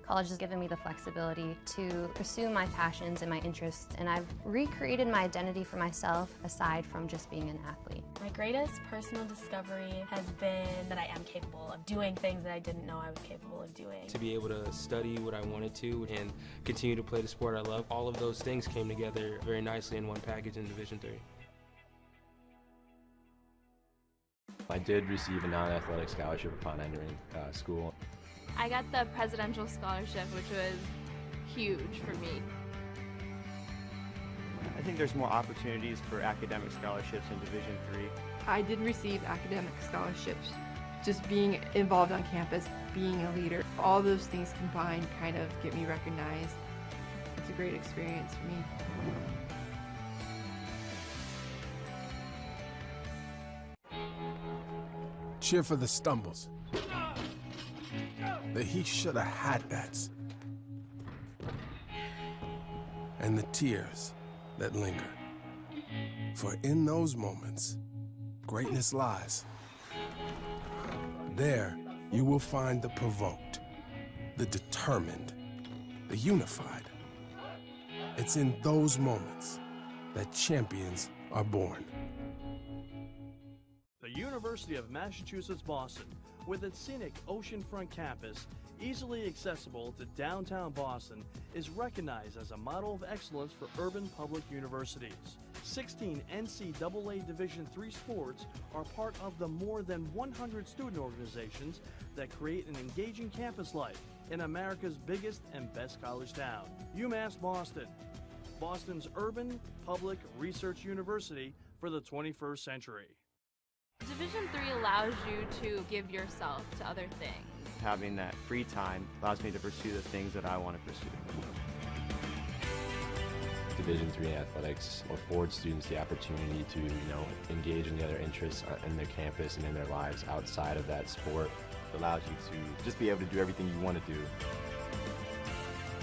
College has given me the flexibility to pursue my passions and my interests, and I've recreated my identity for myself aside from just being an athlete.
My greatest personal discovery has been that I am capable of doing things that I didn't know I was capable of doing.
To be able to study what I wanted to and continue to play the sport I love, all of those things came together very nicely in one package in Division III.
I did receive a non-athletic scholarship upon entering school.
I got the presidential scholarship, which was huge for me.
I think there's more opportunities for academic scholarships in Division III.
I did receive academic scholarships. Just being involved on campus, being a leader, all those things combined kind of get me recognized. It's a great experience for me.
cheer for the stumbles, the he shoulda had that's, and the tears that linger. For in those moments, greatness lies. There, you will find the provoked, the determined, the unified. It's in those moments that champions are born.
The University of Massachusetts Boston, with its scenic oceanfront campus, easily accessible to downtown Boston, is recognized as a model of excellence for urban public universities. 16 NCAA Division III sports are part of the more than 100 student organizations that create an engaging campus life in America's biggest and best college town. UMass Boston, Boston's urban public research university for the 21st century.
Division III allows you to give yourself to other things.
Having that free time allows me to pursue the things that I want to pursue.
Division III athletics affords students the opportunity to, engage in the other interests in their campus and in their lives outside of that sport.
It allows you to just be able to do everything you want to do.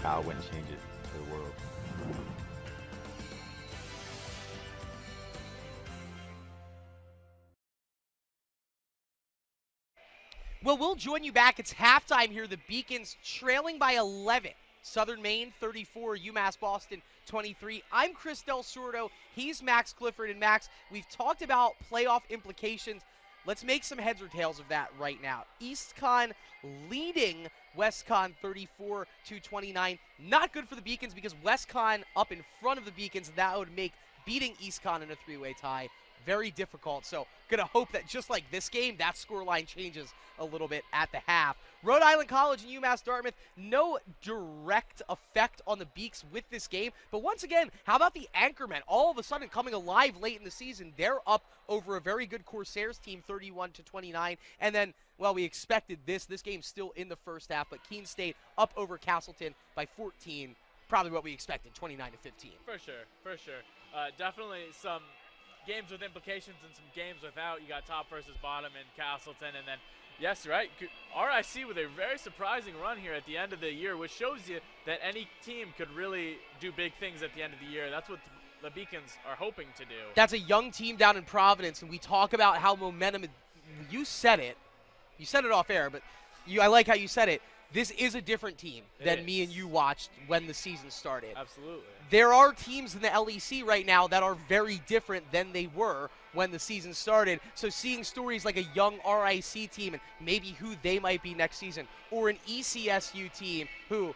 I wouldn't change it for the world.
Well, we'll join you back. It's halftime here. The Beacons trailing by 11. Southern Maine 34, UMass Boston 23. I'm Chris Del Sordo. He's Max Clifford. And Max, we've talked about playoff implications. Let's make some heads or tails of that right now. EastCon leading WestCon 34-29. Not good for the Beacons because WestCon up in front of the Beacons, and that would make beating EastCon in a three-way tie very difficult. So going to hope that just like this game, that scoreline changes a little bit at the half. Rhode Island College and UMass Dartmouth, no direct effect on the Beaks with this game. But once again, how about the Anchormen all of a sudden coming alive late in the season? They're up over a very good Corsairs team, 31-29. And then, well, we expected this. This game's still in the first half, but Keene State up over Castleton by 14. Probably what we expected, 29-15.
For sure. Definitely some games with implications and some games without. You got top versus bottom in Castleton, and then, yes, right, RIC with a very surprising run here at the end of the year, which shows you that any team could really do big things at the end of the year. That's what the Beacons are hoping to do.
That's a young team down in Providence, and we talk about how momentum, you said it off air, but I like how you said it. This is a different team than me and you watched when the season started.
Absolutely.
There are teams in the LEC right now that are very different than they were when the season started. So seeing stories like a young RIC team and maybe who they might be next season, or an ECSU team who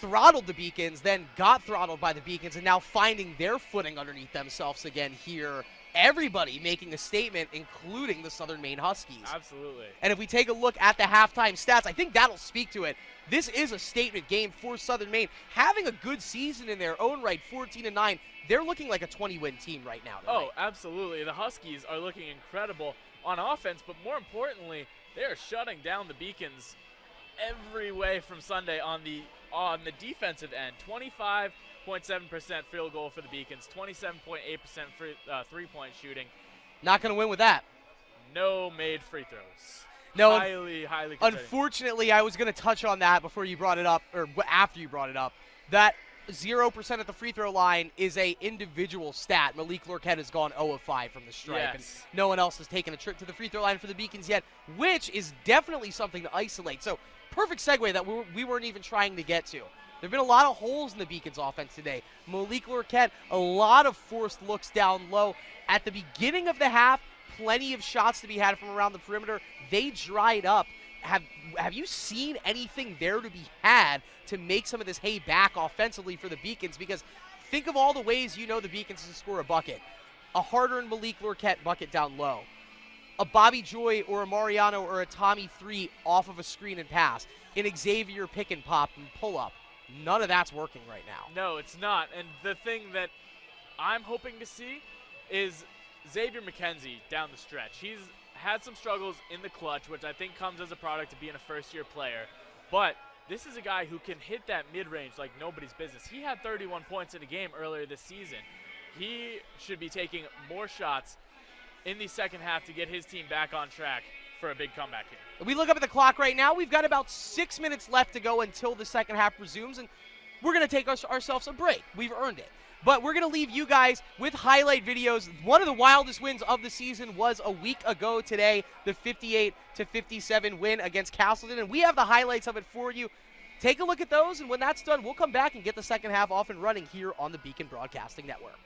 throttled the Beacons, then got throttled by the Beacons, and now finding their footing underneath themselves again here. Everybody making a statement, including the Southern Maine Huskies.
Absolutely.
And if we take a look at the halftime stats, I think that'll speak to it. This is a statement game for Southern Maine. Having a good season in their own right, 14-9, they're looking like a 20-win team right now.
Oh, absolutely. The Huskies are looking incredible on offense, but more importantly, they are shutting down the Beacons every way from Sunday on the defensive end. 25.7% field goal for the Beacons, 27.8% for three-point shooting.
Not going to win with that.
No made free throws.
No,
highly concerning.
Unfortunately, I was going to touch on that before you brought it up, or after you brought it up. That 0% at the free throw line is a individual stat. Malik Lorquette has gone 0 of 5 from the stripe,
yes.
And no one else has taken a trip to the free throw line for the Beacons yet, which is definitely something to isolate. So, perfect segue that we weren't even trying to get to. There have been a lot of holes in the Beacons offense today. Malik Lorquette, a lot of forced looks down low. At the beginning of the half, plenty of shots to be had from around the perimeter. They dried up. Have you seen anything there to be had to make some of this hay back offensively for the Beacons? Because think of all the ways you know the Beacons can score a bucket. A hard-earned Malik Lorquette bucket down low. A Bobby Joy or a Mariano or a Tommy 3 off of a screen and pass. An Xavier pick and pop and pull up. None of that's working right now.
No, it's not. And the thing that I'm hoping to see is Xavier McKenzie down the stretch. He's had some struggles in the clutch, which I think comes as a product of being a first-year player. But this is a guy who can hit that mid-range like nobody's business. He had 31 points in a game earlier this season. He should be taking more shots in the second half to get his team back on track for a big comeback here.
We look up at the clock right now. We've got about 6 minutes left to go until the second half resumes, and we're going to take ourselves a break. We've earned it. But we're going to leave you guys with highlight videos. One of the wildest wins of the season was a week ago today, the 58-57 win against Castleton, and we have the highlights of it for you. Take a look at those, and when that's done, we'll come back and get the second half off and running here on the Beacon Broadcasting Network.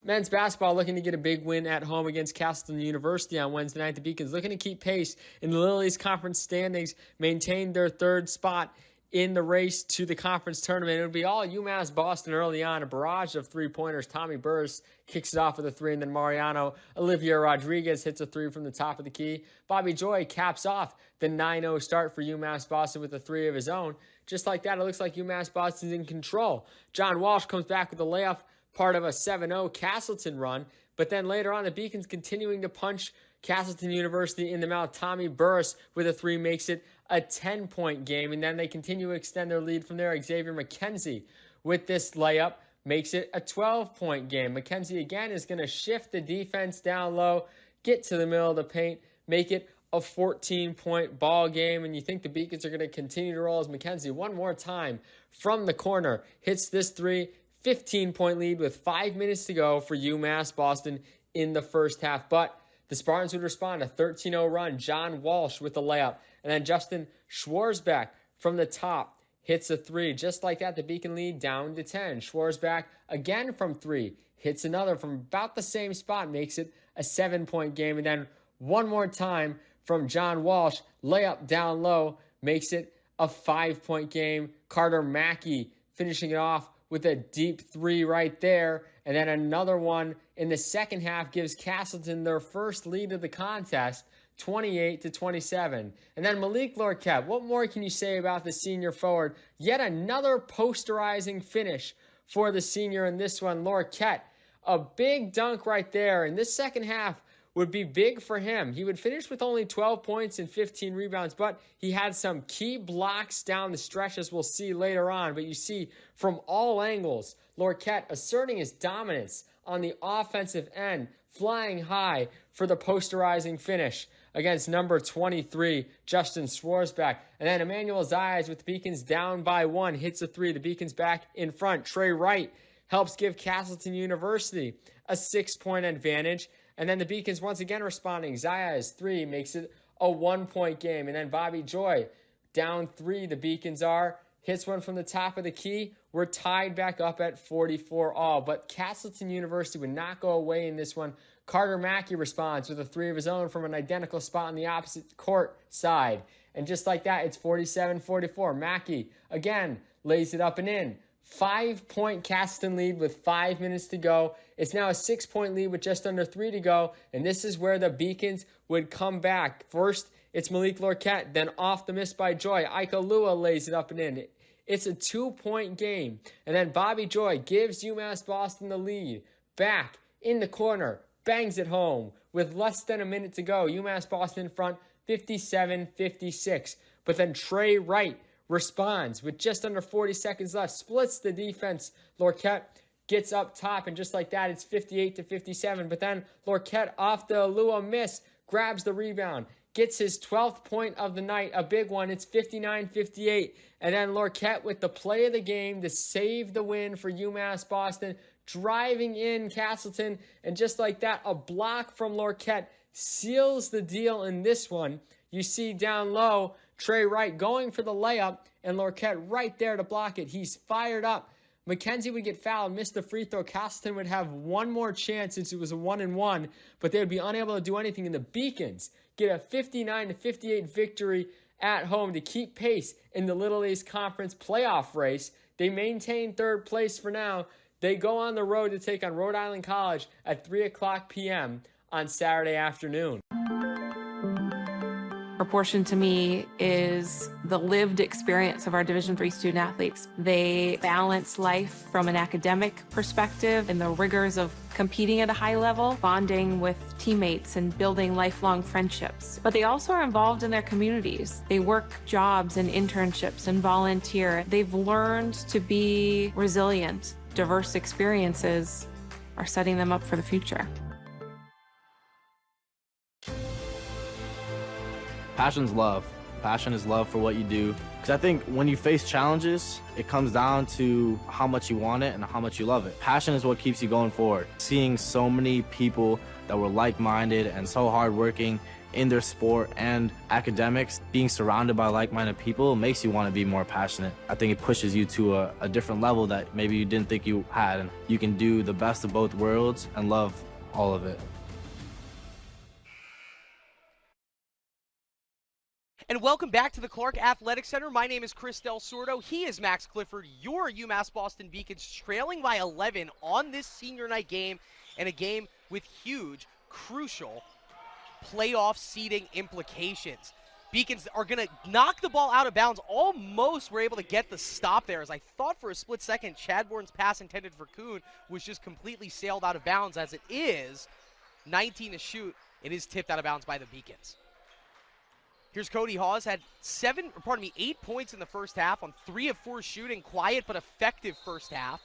Men's basketball looking to get a big win at home against Castleton University on Wednesday night. The Beacons looking to keep pace in the Little East Conference standings, maintain their third spot in the race to the conference tournament. It would be all UMass Boston early on, a barrage of three-pointers. Tommy Burris kicks it off with a three, and then Mariano Olivia Rodriguez hits a three from the top of the key. Bobby Joy caps off the 9-0 start for UMass Boston with a three of his own. Just like that, it looks like UMass Boston's in control. John Walsh comes back with a layup, part of a 7-0 Castleton run, but then later on the Beacons continuing to punch Castleton University in the mouth. Tommy Burris with a three makes it a 10-point game, and then they continue to extend their lead from there. Xavier McKenzie with this layup makes it a 12-point game. McKenzie again is going to shift the defense down low, get to the middle of the paint, make it a 14-point ball game, and you think the Beacons are going to continue to roll as McKenzie one more time from the corner hits this three. 15-point lead with 5 minutes to go for UMass Boston in the first half. But the Spartans would respond, a 13-0 run. John Walsh with the layup. And then Justin Schwarzbach from the top hits a three. Just like that, the Beacon lead down to 10. Schwarzbach again from three. Hits another from about the same spot. Makes it a 7-point game. And then one more time from John Walsh. Layup down low. Makes it a 5-point game. Carter Mackey finishing it off with a deep three right there. And then another one in the second half gives Castleton their first lead of the contest, 28-27. And then Malik Lorquette, what more can you say about the senior forward? Yet another posterizing finish for the senior in this one. Lorquette, a big dunk right there. And this second half would be big for him. He would finish with only 12 points and 15 rebounds, but he had some key blocks down the stretch, as we'll see later on. But you see from all angles, Lorquette asserting his dominance on the offensive end, flying high for the posterizing finish against number 23, Justin Schwarzbach. And then Emmanuel Zayas with the Beacons down by one, hits a three. The Beacons back in front. Trey Wright helps give Castleton University a 6-point advantage. And then the Beacons once again responding. Zayas three makes it a 1-point game. And then Bobby Joy down three. The Beacons are. Hits one from the top of the key. We're tied back up at 44 all. But Castleton University would not go away in this one. Carter Mackey responds with a three of his own from an identical spot on the opposite court side. And just like that, it's 47-44. Mackey, again, lays it up and in. 5-point Castleton lead with 5 minutes to go. It's now a 6-point lead with just under 3 to go. And this is where the Beacons would come back. First, it's Malik Lorquette. Then off the miss by Joy. Ika Lua lays it up and in. It's a 2-point game. And then Bobby Joy gives UMass Boston the lead. Back in the corner. Bangs it home with less than a minute to go. UMass Boston in front, 57-56. But then Trey Wright responds with just under 40 seconds left, splits the defense. Lorquette gets up top, and just like that, it's 58-57. But then Lorquette off the Lua miss, grabs the rebound, gets his 12th point of the night, a big one. It's 59-58. And then Lorquette with the play of the game to save the win for UMass Boston, driving in Castleton. And just like that, a block from Lorquette seals the deal in this one. You see down low, Trey Wright going for the layup, and Lorquette right there to block it. He's fired up. McKenzie would get fouled, miss the free throw. Castleton would have one more chance since it was a 1-1, but they would be unable to do anything. And the Beacons get a 59-58 victory at home to keep pace in the Little East Conference playoff race. They maintain third place for now. They go on the road to take on Rhode Island College at 3 o'clock p.m. on Saturday afternoon.
Our
portion to me is the lived experience of our Division III student athletes. They balance life from an academic perspective and the rigors of competing at a high level, bonding with teammates and building lifelong friendships. But they also are involved in their communities. They work jobs and internships and volunteer. They've learned to be resilient. Diverse experiences are setting them up for the future.
Passion's love. Passion is love for what you do. Because I think when you face challenges, it comes down to how much you want it and how much you love it. Passion is what keeps you going forward. Seeing so many people that were like-minded and so hardworking in their sport and academics, being surrounded by like-minded people makes you want to be more passionate. I think it pushes you to a different level that maybe you didn't think you had. And you can do the best of both worlds and love all of it.
And welcome back to the Clark Athletic Center. My name is Chris Del Sordo. He is Max Clifford. Your UMass Boston Beacons trailing by 11 on this senior night game, and a game with huge, crucial playoff seeding implications. Beacons are going to knock the ball out of bounds. Almost were able to get the stop there, as I thought for a split second Chadbourne's pass intended for Kuhn was just completely sailed out of bounds. As it is 19 to shoot, it is tipped out of bounds by the Beacons. Here's Cody Hawes, had 8 points in the first half on 3 of 4 shooting. Quiet but effective first half.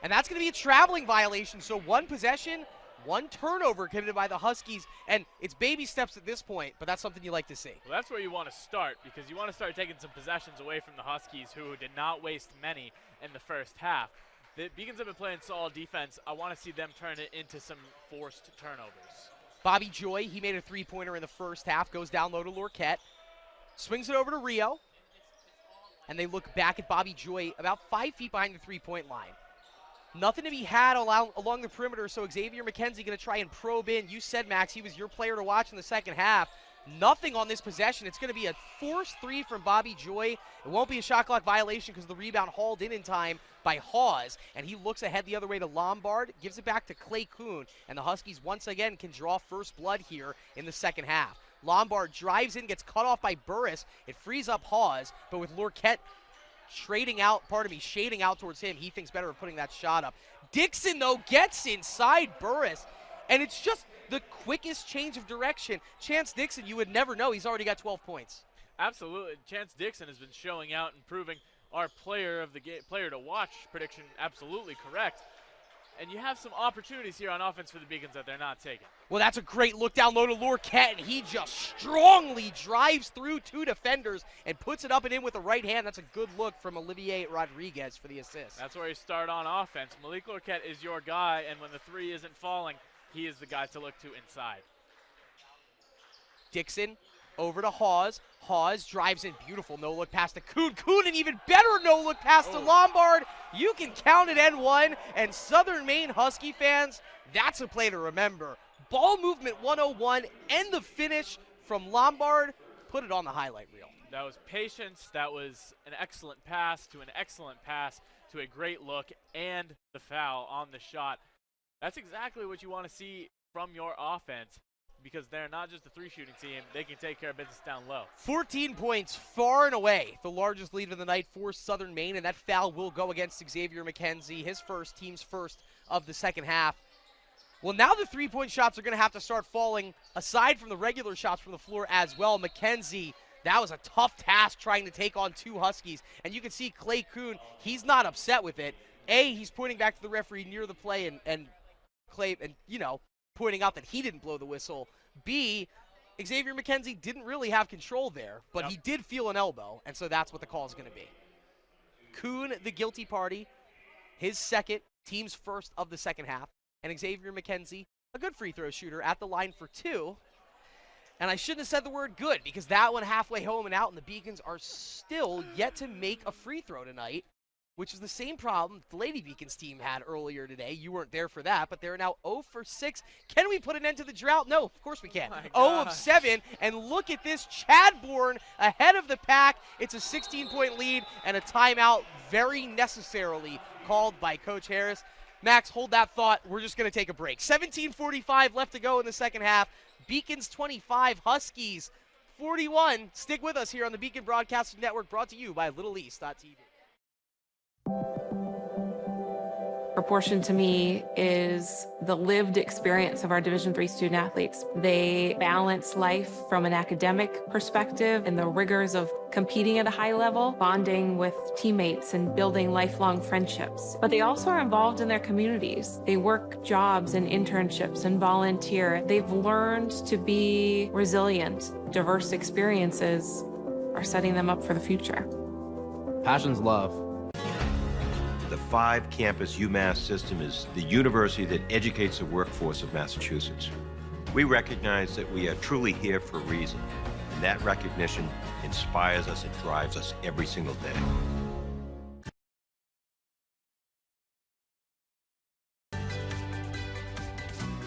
And that's going to be a traveling violation, so 1 possession, 1 turnover committed by the Huskies, and it's baby steps at this point, but that's something you like to see.
Well, that's where you want to start, because you want to start taking some possessions away from the Huskies, who did not waste many in the first half. The Beacons have been playing solid defense. I want to see them turn it into some forced turnovers.
Bobby Joy, he made a 3-pointer in the first half, goes down low to Lorquette, swings it over to Rio, and they look back at Bobby Joy about 5 feet behind the 3-point line. Nothing to be had along the perimeter, so Xavier McKenzie going to try and probe in. You said, Max, he was your player to watch in the second half. Nothing on this possession. It's going to be a forced 3 from Bobby Joy. It won't be a shot clock violation because the rebound hauled in time by Hawes, and he looks ahead the other way to Lombard, gives it back to Clay Kuhn, and the Huskies once again can draw first blood here in the second half. Lombard drives in, gets cut off by Burris. It frees up Hawes, but with Lorquette shading out towards him, he thinks better of putting that shot up. Dixon, though, gets inside Burris, and it's just the quickest change of direction. Chance Dixon, you would never know, he's already got 12 points.
Absolutely. Chance Dixon has been showing out and proving our player of the game, player to watch prediction absolutely correct. And you have some opportunities here on offense for the Beacons that they're not taking.
Well, that's a great look down low to Lorquette, and he just strongly drives through 2 defenders and puts it up and in with the right hand. That's a good look from Olivier Rodriguez for the assist.
That's where you start on offense. Malik Lorquette is your guy, and when the 3 isn't falling, he is the guy to look to inside.
Dixon over to Hawes. Hawes drives in, beautiful no-look pass to Kuhn. Kuhn, an even better no-look pass to Lombard. You can count it N1, and Southern Maine Husky fans, that's a play to remember. Ball movement 101, and the finish from Lombard. Put it on the highlight reel.
That was patience. That was an excellent pass to an excellent pass to a great look, and the foul on the shot. That's exactly what you want to see from your offense, because they're not just a 3-shooting team. They can take care of business down low.
14 points, far and away the largest lead of the night for Southern Maine, and that foul will go against Xavier McKenzie, his first, team's first of the second half. Well, now the 3-point shots are going to have to start falling, aside from the regular shots from the floor as well. McKenzie, that was a tough task trying to take on 2 Huskies, and you can see Clay Kuhn, he's not upset with it. He's pointing back to the referee near the play and Clay, and, pointing out that he didn't blow the whistle. B, Xavier McKenzie didn't really have control there, but he did feel an elbow, and so that's what the call is going to be. Kuhn, the guilty party, his second, team's first of the second half, and Xavier McKenzie, a good free throw shooter, at the line for 2. And I shouldn't have said the word good, because that one halfway home and out, and the Beacons are still yet to make a free throw tonight, which is the same problem the Lady Beacons team had earlier today. You weren't there for that, but they're now 0 for 6. Can we put an end to the drought? No, of course we can. 0 of 7, and look at this. Chadbourne ahead of the pack. It's a 16-point lead and a timeout very necessarily called by Coach Harris. Max, hold that thought. We're just going to take a break. 17:45 left to go in the second half. Beacons 25, Huskies 41. Stick with us here on the Beacon Broadcasting Network, brought to you by LittleEast.tv.
Proportion to me is the lived experience of our Division III student athletes. They balance life from an academic perspective and the rigors of competing at a high level, bonding with teammates and building lifelong friendships. But they also are involved in their communities. They work jobs and internships and volunteer. They've learned to be resilient. Diverse experiences are setting them up for the future.
Passion's love.
The 5-campus UMass system is the university that educates the workforce of Massachusetts. We recognize that we are truly here for a reason, and that recognition inspires us and drives us every single day.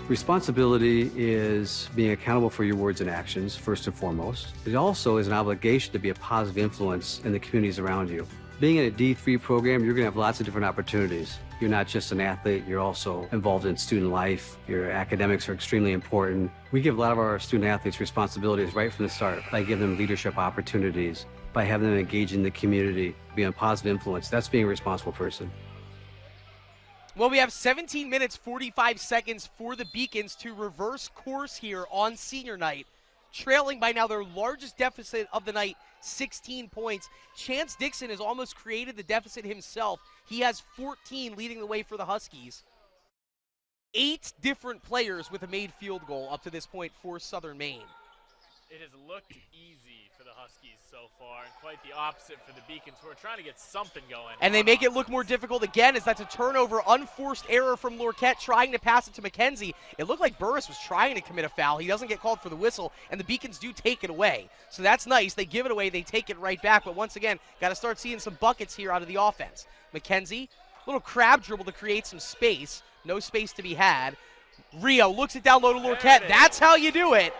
Responsibility is being accountable for your words and actions, first and foremost. It also is an obligation to be a positive influence in the communities around you. Being in a D3 program, you're going to have lots of different opportunities. You're not just an athlete, you're also involved in student life. Your academics are extremely important. We give a lot of our student athletes responsibilities right from the start by giving them leadership opportunities, by having them engage in the community, be a positive influence. That's being a responsible person.
Well, we have 17 minutes, 45 seconds for the Beacons to reverse course here on senior night, trailing by now their largest deficit of the night, 16 points. Chance Dixon has almost created the deficit himself. He has 14 leading the way for the Huskies. 8 different players with a made field goal up to this point for Southern Maine.
It has looked easy for the Huskies so far, and quite the opposite for the Beacons, who are trying to get something going.
And they make it look more difficult again, as that's a turnover, unforced error from Lorquette trying to pass it to McKenzie. It looked like Burris was trying to commit a foul. He doesn't get called for the whistle, and the Beacons do take it away. So that's nice. They give it away. They take it right back. But once again, got to start seeing some buckets here out of the offense. McKenzie, little crab dribble to create some space. No space to be had. Rio looks it down low to Lorquette. That's how you do it.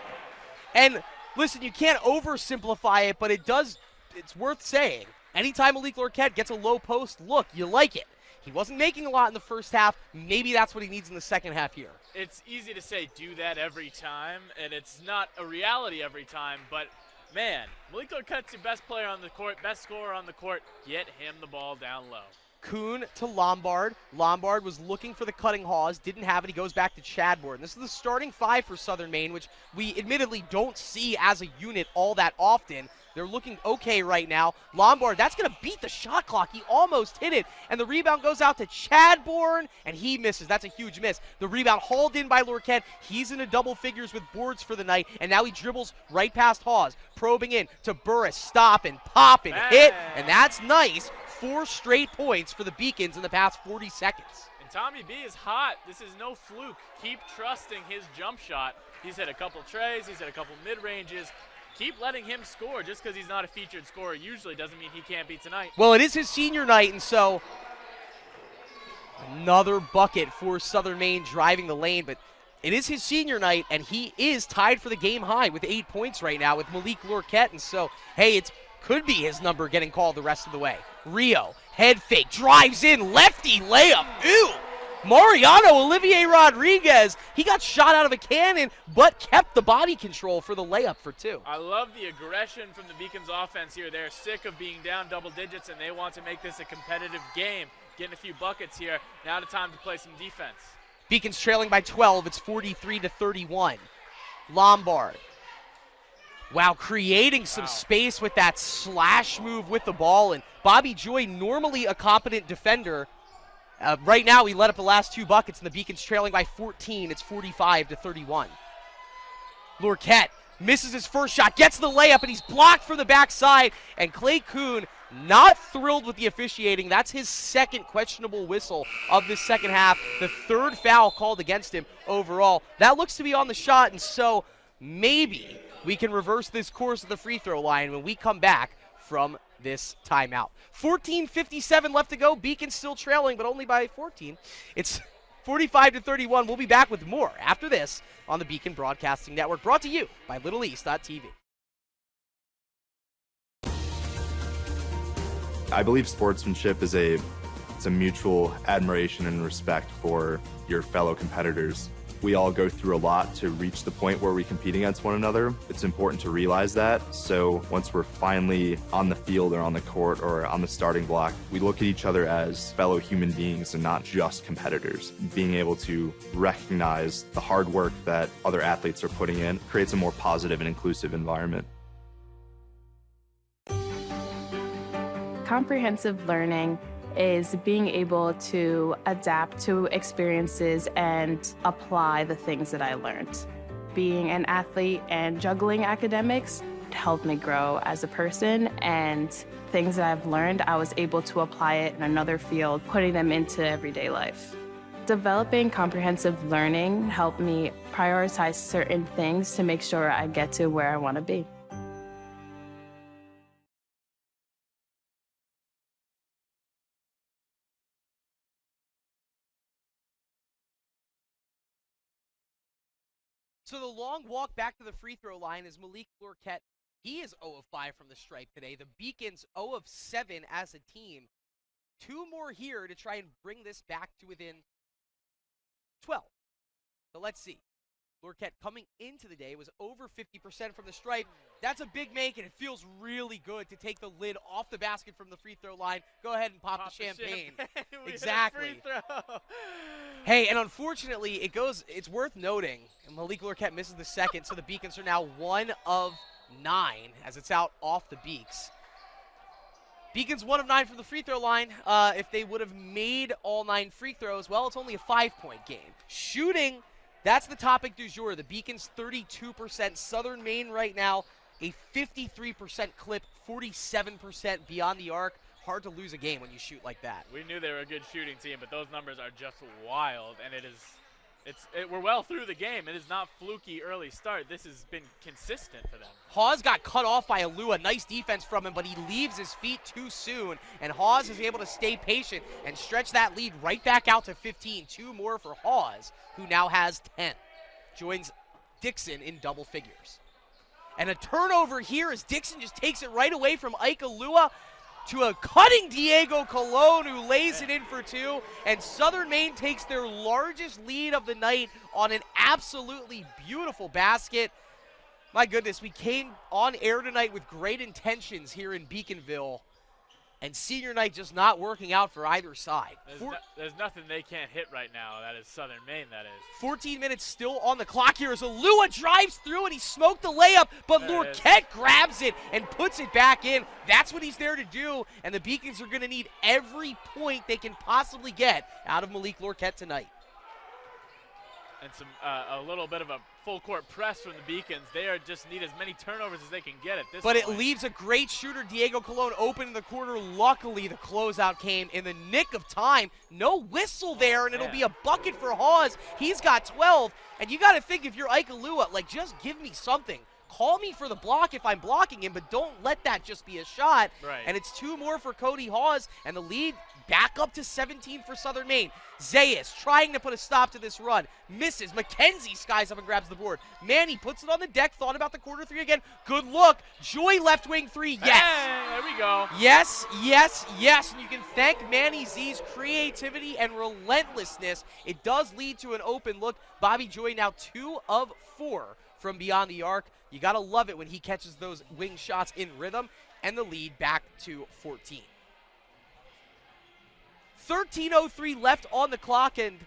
And listen, you can't oversimplify it, but it's worth saying. Anytime Malik Lorquette gets a low post look, you like it. He wasn't making a lot in the first half. Maybe that's what he needs in the second half here.
It's easy to say do that every time, and it's not a reality every time, but man, Malik Lorquette's your best player on the court, best scorer on the court. Get him the ball down low.
Kuhn to Lombard. Lombard was looking for the cutting Hawes, didn't have it. He goes back to Chadbourne. This is the starting 5 for Southern Maine, which we admittedly don't see as a unit all that often. They're looking okay right now. Lombard, that's going to beat the shot clock. He almost hit it, and the rebound goes out to Chadbourne, and he misses. That's a huge miss. The rebound hauled in by Lorquette. He's into double figures with boards for the night, and now he dribbles right past Hawes, probing in to Burris, stop and pop and hit, and that's nice. 4 straight points for the Beacons in the past 40 seconds.
And Tommy B is hot. This is no fluke. Keep trusting his jump shot. He's hit a couple trays. He's hit a couple mid-ranges. Keep letting him score. Just because he's not a featured scorer usually doesn't mean he can't be tonight.
Well, it is his senior night, and so another bucket for Southern Maine driving the lane, but it is his senior night, and he is tied for the game high with 8 points right now with Malik Lorquette, and so, hey, it could be his number getting called the rest of the way. Rio, head fake, drives in, lefty layup, ooh! Mariano Olivier Rodriguez, he got shot out of a cannon, but kept the body control for the layup for 2.
I love the aggression from the Beacons offense here. They're sick of being down double digits, and they want to make this a competitive game. Getting a few buckets here. Now the time to play some defense.
Beacons trailing by 12. It's 43-31. Lombard. Wow, creating some space with that slash move with the ball. And Bobby Joy, normally a competent defender. Right now, he let up the last 2 buckets, and the Beacons trailing by 14. It's 45-31. Lorquette misses his first shot, gets the layup, and he's blocked from the backside. And Clay Kuhn not thrilled with the officiating. That's his second questionable whistle of this second half. The 3rd foul called against him overall. That looks to be on the shot, and so maybe we can reverse this course of the free throw line when we come back from this timeout. 14:57 left to go. Beacon still trailing, but only by 14. It's 45-31. We'll be back with more after this on the Beacon Broadcasting Network, brought to you by LittleEast.tv.
I believe sportsmanship is it's a mutual admiration and respect for your fellow competitors. We all go through a lot to reach the point where we compete against one another. It's important to realize that. So once we're finally on the field or on the court or on the starting block, we look at each other as fellow human beings and not just competitors. Being able to recognize the hard work that other athletes are putting in creates a more positive and inclusive environment.
Comprehensive learning is being able to adapt to experiences and apply the things that I learned. Being an athlete and juggling academics helped me grow as a person, and things that I've learned, I was able to apply it in another field, putting them into everyday life. Developing comprehensive learning helped me prioritize certain things to make sure I get to where I want to be.
So the long walk back to the free throw line is Malik Lorquette. He is 0 of 5 from the stripe today. The Beacons 0 of 7 as a team. 2 more here to try and bring this back to within 12. So let's see. Lorquette coming into the day was over 50% from the stripe. That's a big make, and it feels really good to take the lid off the basket from the free throw line. Go ahead and pop the champagne. Exactly. Hey, and unfortunately, it's worth noting, Malik Lorquette misses the second, so the Beacons are now 1 of 9 as it's out off the Beaks. Beacons 1 of 9 from the free throw line. If they would have made all 9 free throws, well, it's only a 5-point game. Shooting, that's the topic du jour. The Beacons 32%. Southern Maine right now, a 53% clip, 47% beyond the arc. Hard to lose a game when you shoot like that.
We knew they were a good shooting team, but those numbers are just wild, and we're well through the game. It is not fluky early start. This has been consistent for them.
Hawes got cut off by Alua. Nice defense from him, but he leaves his feet too soon, and Hawes is able to stay patient and stretch that lead right back out to 15. 2 more for Hawes, who now has 10. Joins Dixon in double figures. And a turnover here as Dixon just takes it right away from Ike Alua to a cutting Diego Colon, who lays it in for 2, and Southern Maine takes their largest lead of the night on an absolutely beautiful basket. My goodness, we came on air tonight with great intentions here in Beaconville, and senior night just not working out for either side.
There's nothing they can't hit right now. That is Southern Maine, that is.
14 minutes still on the clock here as Alua drives through and he smoked the layup, but Lorquette grabs it and puts it back in. That's what he's there to do, and the Beacons are going to need every point they can possibly get out of Malik Lorquette tonight.
And a little bit of a full court press from the Beacons. They just need as many turnovers as they can get at this point.
But it leaves a great shooter, Diego Colon, open in the corner. Luckily, the closeout came in the nick of time. No whistle there, and it'll be a bucket for Hawes. He's got 12, and you got to think if you're Ike Alua, like, just give me something. Call me for the block if I'm blocking him, but don't let that just be a shot.
Right.
And it's 2 more for Cody Hawes, and the lead back up to 17 for Southern Maine. Zayas trying to put a stop to this run. Misses. McKenzie skies up and grabs the board. Manny puts it on the deck, thought about the corner 3 again. Good look. Joy left wing 3. Yes.
Hey, there we go.
Yes, yes, yes. And you can thank Manny Z's creativity and relentlessness. It does lead to an open look. Bobby Joy now 2 of 4 from beyond the arc. You got to love it when he catches those wing shots in rhythm, and the lead back to 14. 13:03 left on the clock, and I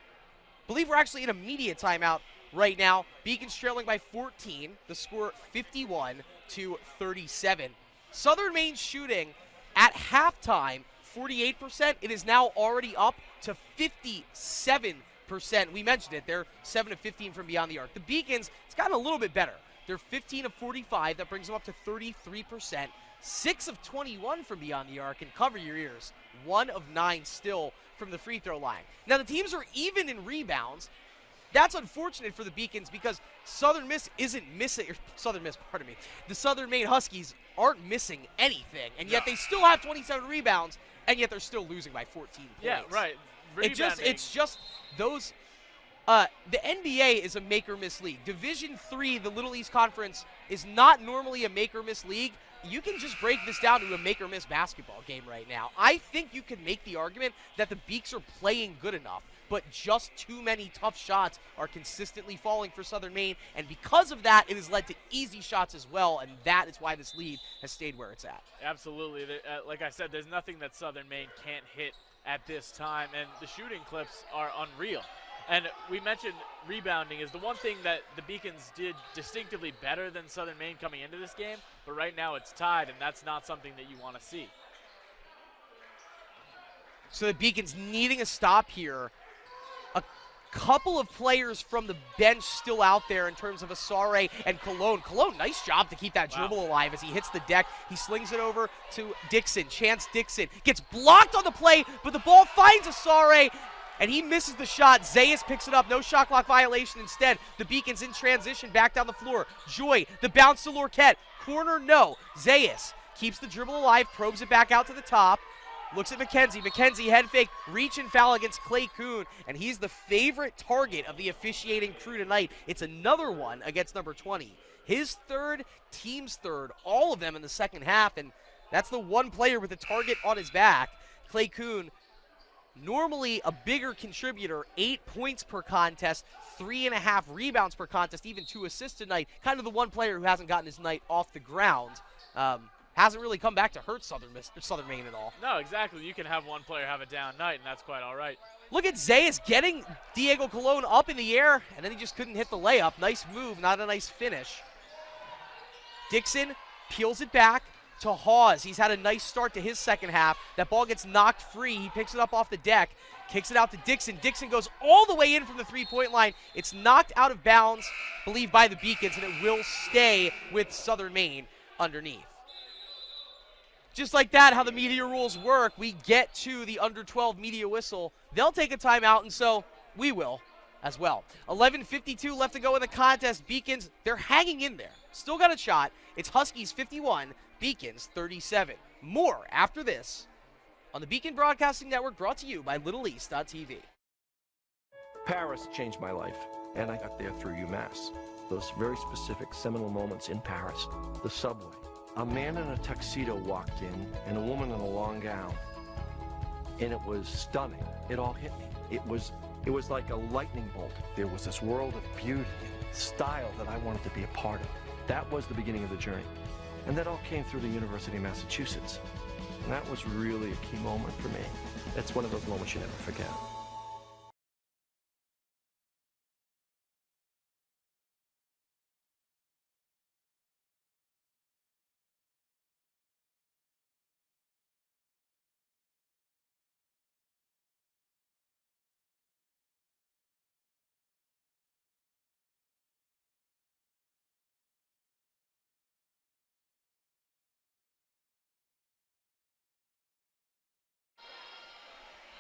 believe we're actually in a media timeout right now. Beacons trailing by 14. The score 51-37. Southern Maine shooting at halftime 48%. It is now already up to 57%. We mentioned it. They're 7 of 15 from beyond the arc. The Beacons, it's gotten a little bit better. They're 15 of 45. That brings them up to 33%. 6 of 21 from beyond the arc, and cover your ears, 1 of 9 still from the free throw line. Now the teams are even in rebounds. That's unfortunate for the Beacons because Southern Miss isn't missing, the Southern Maine Huskies aren't missing anything, and yet they still have 27 rebounds, and yet they're still losing by 14 points.
Yeah, right.
It's just those. The NBA is a make-or-miss league. Division III, the Little East Conference, is not normally a make-or-miss league, you can just break this down to a make-or-miss basketball game right now. I think you can make the argument that the Beaks are playing good enough, but just too many tough shots are consistently falling for Southern Maine, and because of that, it has led to easy shots as well, and that is why this lead has stayed where it's at.
Absolutely. Like I said, there's nothing that Southern Maine can't hit at this time, and the shooting clips are unreal. And we mentioned rebounding is the one thing that the Beacons did distinctively better than Southern Maine coming into this game, but right now it's tied, and that's not something that you want to see.
So the Beacons needing a stop here. A couple of players from the bench still out there in terms of Asare and Cologne. Cologne, nice job to keep that dribble alive as he hits the deck. He slings it over to Dixon. Chance Dixon gets blocked on the play, but the ball finds Asare, and he misses the shot. Zayas picks it up. No shot clock violation. Instead, the Beacons in transition back down the floor. Joy, the bounce to Lorquette. Corner, no. Zayas keeps the dribble alive, probes it back out to the top. Looks at McKenzie. McKenzie head fake, reach and foul against Clay Kuhn, and he's the favorite target of the officiating crew tonight. It's another one against number 20. His third, team's third, all of them in the second half, and that's the one player with a target on his back. Clay Kuhn, normally a bigger contributor, 8 points per contest, 3.5 rebounds per contest, even 2 assists tonight. Kind of the one player who hasn't gotten his night off the ground. Hasn't really come back to hurt Southern Maine at all.
No, exactly. You can have one player have a down night, and that's quite all right.
Look at Zayas getting Diego Colon up in the air, and then he just couldn't hit the layup. Nice move, not a nice finish. Dixon peels it back to Hawes. He's had a nice start to his second half. That ball gets knocked free. He picks it up off the deck, kicks it out to Dixon. Dixon goes all the way in from the three-point line. It's knocked out of bounds, believed by the Beacons, and it will stay with Southern Maine underneath. Just like that, how the media rules work, we get to the under 12 media whistle. They'll take a timeout, and so we will as well. 11:52 left to go in the contest. Beacons, they're hanging in there. Still got a shot. It's Huskies 51, Beacons 37. More after this on the Beacon Broadcasting Network, brought to you by LittleEast.tv.
Paris changed my life, and I got there through UMass. Those very specific seminal moments in Paris. The subway. A man in a tuxedo walked in, and a woman in a long gown. And it was stunning. It all hit me. It was like a lightning bolt. There was this world of beauty and style that I wanted to be a part of. That was the beginning of the journey. And that all came through the University of Massachusetts. And that was really a key moment for me. It's one of those moments you never forget.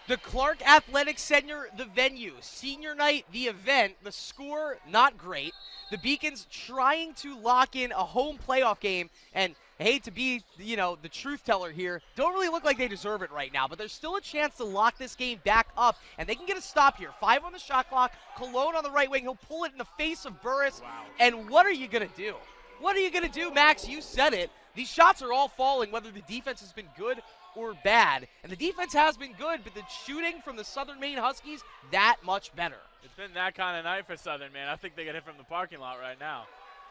The Clark Athletic Center, the venue. Senior night, the event. The score, not great. The Beacons trying to lock in a home playoff game. And I hate to be, the truth teller here. Don't really look like they deserve it right now. But there's still a chance to lock this game back up. And they can get a stop here. 5 on the shot clock. Cologne on the right wing. He'll pull it in the face of Burris. Wow. And what are you going to do? What are you going to do, Max? You said it. These shots are all falling, whether the defense has been good or bad. And the defense has been good, but the shooting from the Southern Maine Huskies, that much better.
It's been that kind of night for Southern Maine. I think they get hit from the parking lot right now.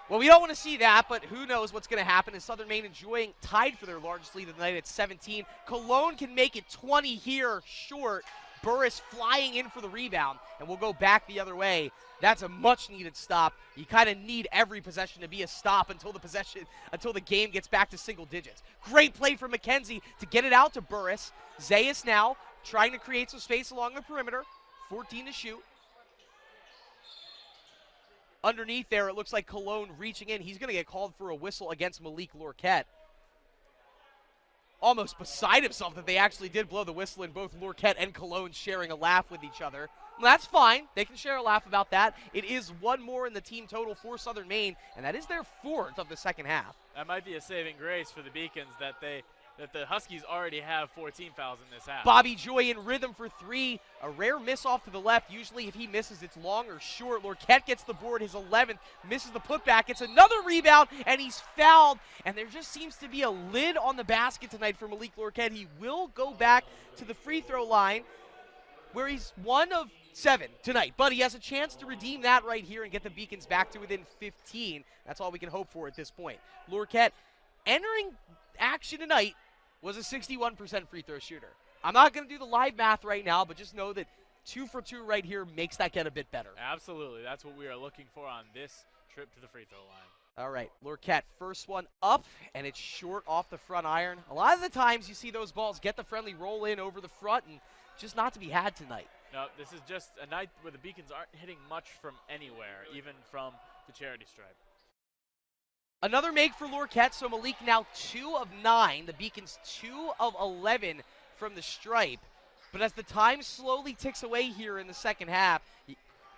Well, we don't want to see that, but who knows what's going to happen. Is Southern Maine enjoying tied for their largest lead of the night at 17. Cologne can make it 20 here short. Burris flying in for the rebound, and we'll go back the other way. That's a much-needed stop. You kind of need every possession to be a stop until the game gets back to single digits. Great play from McKenzie to get it out to Burris. Zayas now trying to create some space along the perimeter. 14 to shoot. Underneath there, it looks like Cologne reaching in. He's going to get called for a whistle against Malik Lorquette. Almost beside himself that they actually did blow the whistle, and both Lorquette and Cologne sharing a laugh with each other. Well, that's fine. They can share a laugh about that. It is one more in the team total for Southern Maine, and that is their 4th of the second half.
That might be a saving grace for the Beacons that they that the Huskies already have 14 fouls in this half.
Bobby Joy in rhythm for three. A rare miss off to the left. Usually if he misses, it's long or short. Lorquette gets the board, his 11th, misses the putback. It's another rebound, and he's fouled. And there just seems to be a lid on the basket tonight for Malik Lorquette. He will go back to the free throw line, where he's 1 of 7 tonight. But he has a chance to redeem that right here and get the Beacons back to within 15. That's all we can hope for at this point. Lorquette entering action tonight was a 61% free throw shooter. I'm not going to do the live math right now, but just know that 2 for 2 right here makes that get a bit better.
Absolutely. That's what we are looking for on this trip to the free throw line.
All right, Lorquette, first one up, and it's short off the front iron. A lot of the times you see those balls get the friendly roll in over the front, and just not to be had tonight.
No, this is just a night where the Beacons aren't hitting much from anywhere, even from the charity stripe.
Another make for Lorquette, so Malik now 2 of 9. The Beacons 2 of 11 from the stripe. But as the time slowly ticks away here in the second half,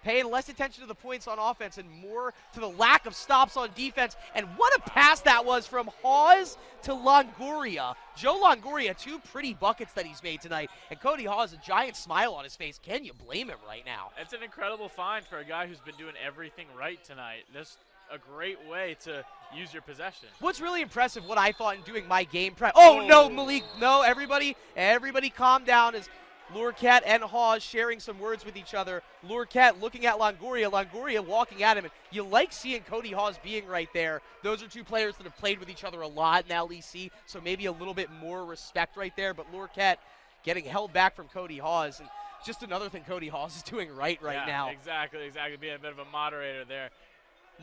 paying less attention to the points on offense and more to the lack of stops on defense. And what a pass that was from Hawes to Longoria. Joe Longoria, 2 pretty buckets that he's made tonight. And Cody Hawes, a giant smile on his face. Can you blame him right now?
It's an incredible find for a guy who's been doing everything right tonight. This a great way to use your possession.
What's really impressive, what I thought in doing my game prep. Oh, no, Malik. No, everybody calm down as Lorquette and Hawes sharing some words with each other. Lorquette looking at Longoria. Longoria walking at him. And you like seeing Cody Hawes being right there. Those are 2 players that have played with each other a lot in LEC, so maybe a little bit more respect right there. But Lorquette getting held back from Cody Hawes. And just another thing Cody Hawes is doing right now.
Exactly. Being a bit of a moderator there.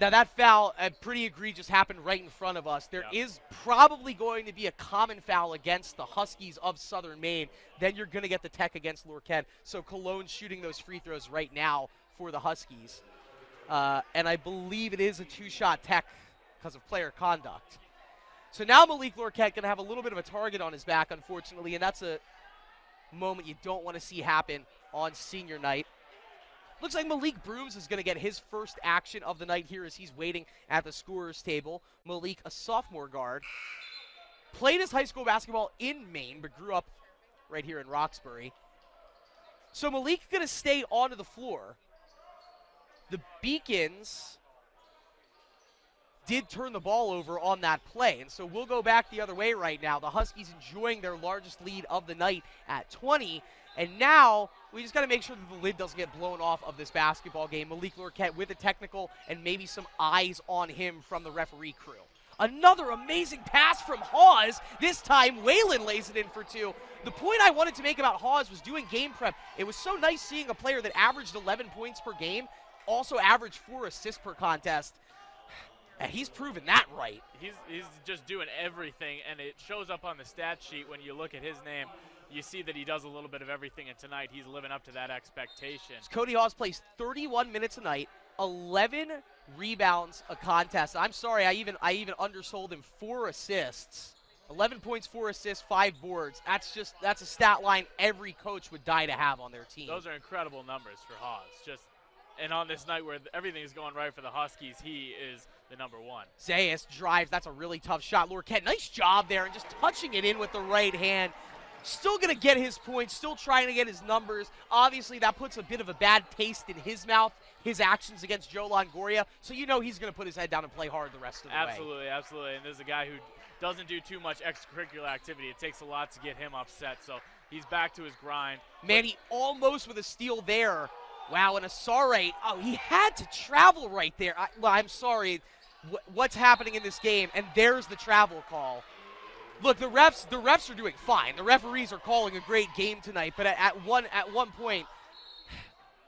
Now, that foul, pretty egregious, happened right in front of us. There is probably going to be a common foul against the Huskies of Southern Maine. Then you're going to get the tech against Lorquette. So Cologne's shooting those free throws right now for the Huskies. And I believe it is a 2-shot tech because of player conduct. So now Malik Lorquette going to have a little bit of a target on his back, unfortunately, and that's a moment you don't want to see happen on senior night. Looks like Malik Brooms is going to get his first action of the night here as he's waiting at the scorer's table. Malik, a sophomore guard, played his high school basketball in Maine, but grew up right here in Roxbury. So Malik's going to stay onto the floor. The Beacons did turn the ball over on that play, and so we'll go back the other way right now. The Huskies enjoying their largest lead of the night at 20. And now we just got to make sure that the lid doesn't get blown off of this basketball game. Malik Lorquette with a technical and maybe some eyes on him from the referee crew. Another amazing pass from Hawes. This time, Waylon lays it in for 2. The point I wanted to make about Hawes was doing game prep. It was so nice seeing a player that averaged 11 points per game, also averaged 4 assists per contest. And he's proven that right.
He's just doing everything, and it shows up on the stat sheet when you look at his name. You see that he does a little bit of everything, and tonight he's living up to that expectation.
Cody Hawes plays 31 minutes a night, 11 rebounds a contest. I'm sorry, I even undersold him. 4 assists, 11 points, 4 assists, 5 boards. That's a stat line every coach would die to have on their team.
Those are incredible numbers for Hawes. And on this night where everything is going right for the Huskies, he is the number 1.
Zayas drives. That's a really tough shot. Lorquette, nice job there, and just touching it in with the right hand. Still going to get his points, still trying to get his numbers. Obviously, that puts a bit of a bad taste in his mouth, his actions against Joe Longoria. So you know he's going to put his head down and play hard the rest of the way.
Absolutely. And there's a guy who doesn't do too much extracurricular activity. It takes a lot to get him upset. So he's back to his grind.
Man, he almost with a steal there. Wow, and Asare, he had to travel right there. I'm sorry, what's happening in this game? And there's the travel call. Look, the refs are doing fine. The referees are calling a great game tonight, but at one point,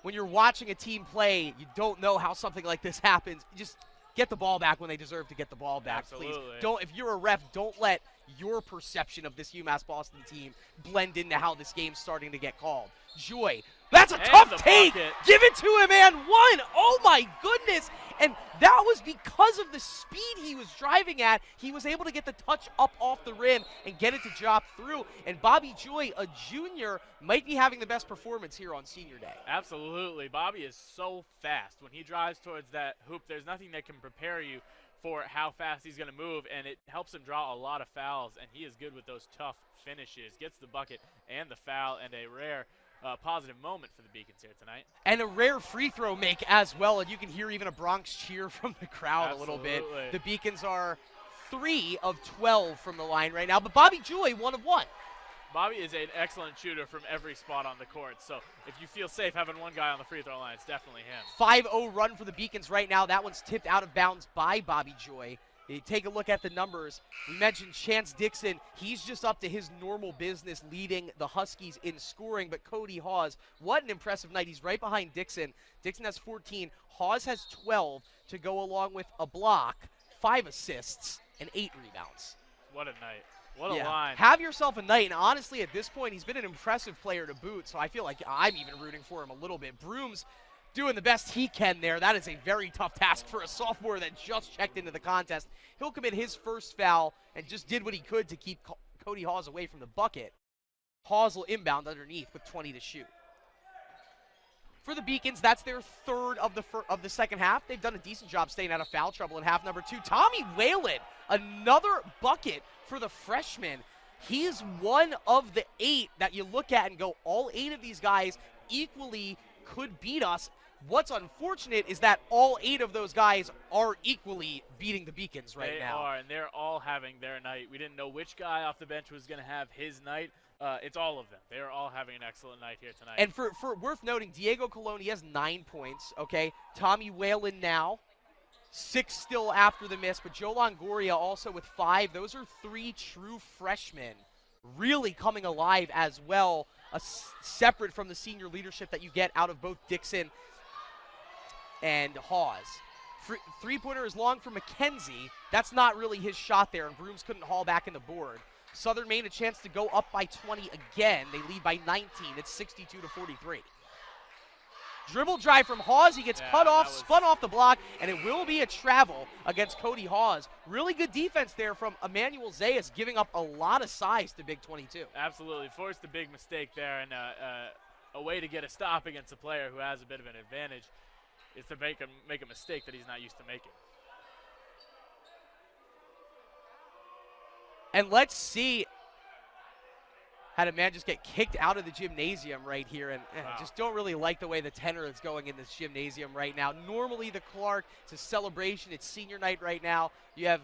when you're watching a team play, you don't know how something like this happens. Just get the ball back when they deserve to get the ball back, please. If you're a ref, don't let your perception of this UMass Boston team blend into how this game's starting to get called. Joy, that's a tough take. Give it to him, man. 1. Oh, my goodness. And that was because of the speed he was driving at. He was able to get the touch up off the rim and get it to drop through. And Bobby Joy, a junior, might be having the best performance here on senior day.
Absolutely. Bobby is so fast. When he drives towards that hoop, there's nothing that can prepare you for how fast he's going to move, and it helps him draw a lot of fouls, and he is good with those tough finishes. Gets the bucket and the foul, and a rare positive moment for the Beacons here tonight.
And a rare free throw make as well, and you can hear even a Bronx cheer from the crowd a little bit. The Beacons are 3 of 12 from the line right now, but Bobby Joy 1 of 1.
Bobby is an excellent shooter from every spot on the court, so if you feel safe having one guy on the free throw line, it's definitely him.
5-0 run for the Beacons right now. That one's tipped out of bounds by Bobby Joy. You take a look at the numbers. We mentioned Chance Dixon. He's just up to his normal business leading the Huskies in scoring, but Cody Hawes, what an impressive night. He's right behind Dixon. Dixon has 14. Hawes has 12 to go along with a block, 5 assists, and 8 rebounds.
What a night. What a line.
Have yourself a night, and honestly, at this point, he's been an impressive player to boot, so I feel like I'm even rooting for him a little bit. Brooms doing the best he can there. That is a very tough task for a sophomore that just checked into the contest. He'll commit his first foul and just did what he could to keep Cody Hawes away from the bucket. Hawes will inbound underneath with 20 to shoot. For the Beacons, that's their third of the second half. They've done a decent job staying out of foul trouble in half number 2. Tommy Whalen, another bucket for the freshman. He is one of the 8 that you look at and go, all 8 of these guys equally could beat us. What's unfortunate is that all 8 of those guys are equally beating the Beacons right now.
They are, and they're all having their night. We didn't know which guy off the bench was going to have his night. It's all of them. They are all having an excellent night here tonight.
And for worth noting, Diego Colon, he has 9 points, okay? Tommy Whalen now, 6 still after the miss, but Joe Longoria also with 5. Those are 3 true freshmen really coming alive as well, separate from the senior leadership that you get out of both Dixon and Hawes. Three-pointer is long for McKenzie. That's not really his shot there, and Brooms couldn't haul back in the board. Southern Maine a chance to go up by 20 again. They lead by 19. It's 62-43. Dribble drive from Hawes. He gets cut off, spun off the block, and it will be a travel against Cody Hawes. Really good defense there from Emmanuel Zayas, giving up a lot of size to Big 22.
Absolutely. Forced a big mistake there, and a way to get a stop against a player who has a bit of an advantage is to make a mistake that he's not used to making.
And let's see, had a man just get kicked out of the gymnasium right here, and just don't really like the way the tenor is going in this gymnasium right now. Normally the Clark, it's a celebration, it's senior night right now. You have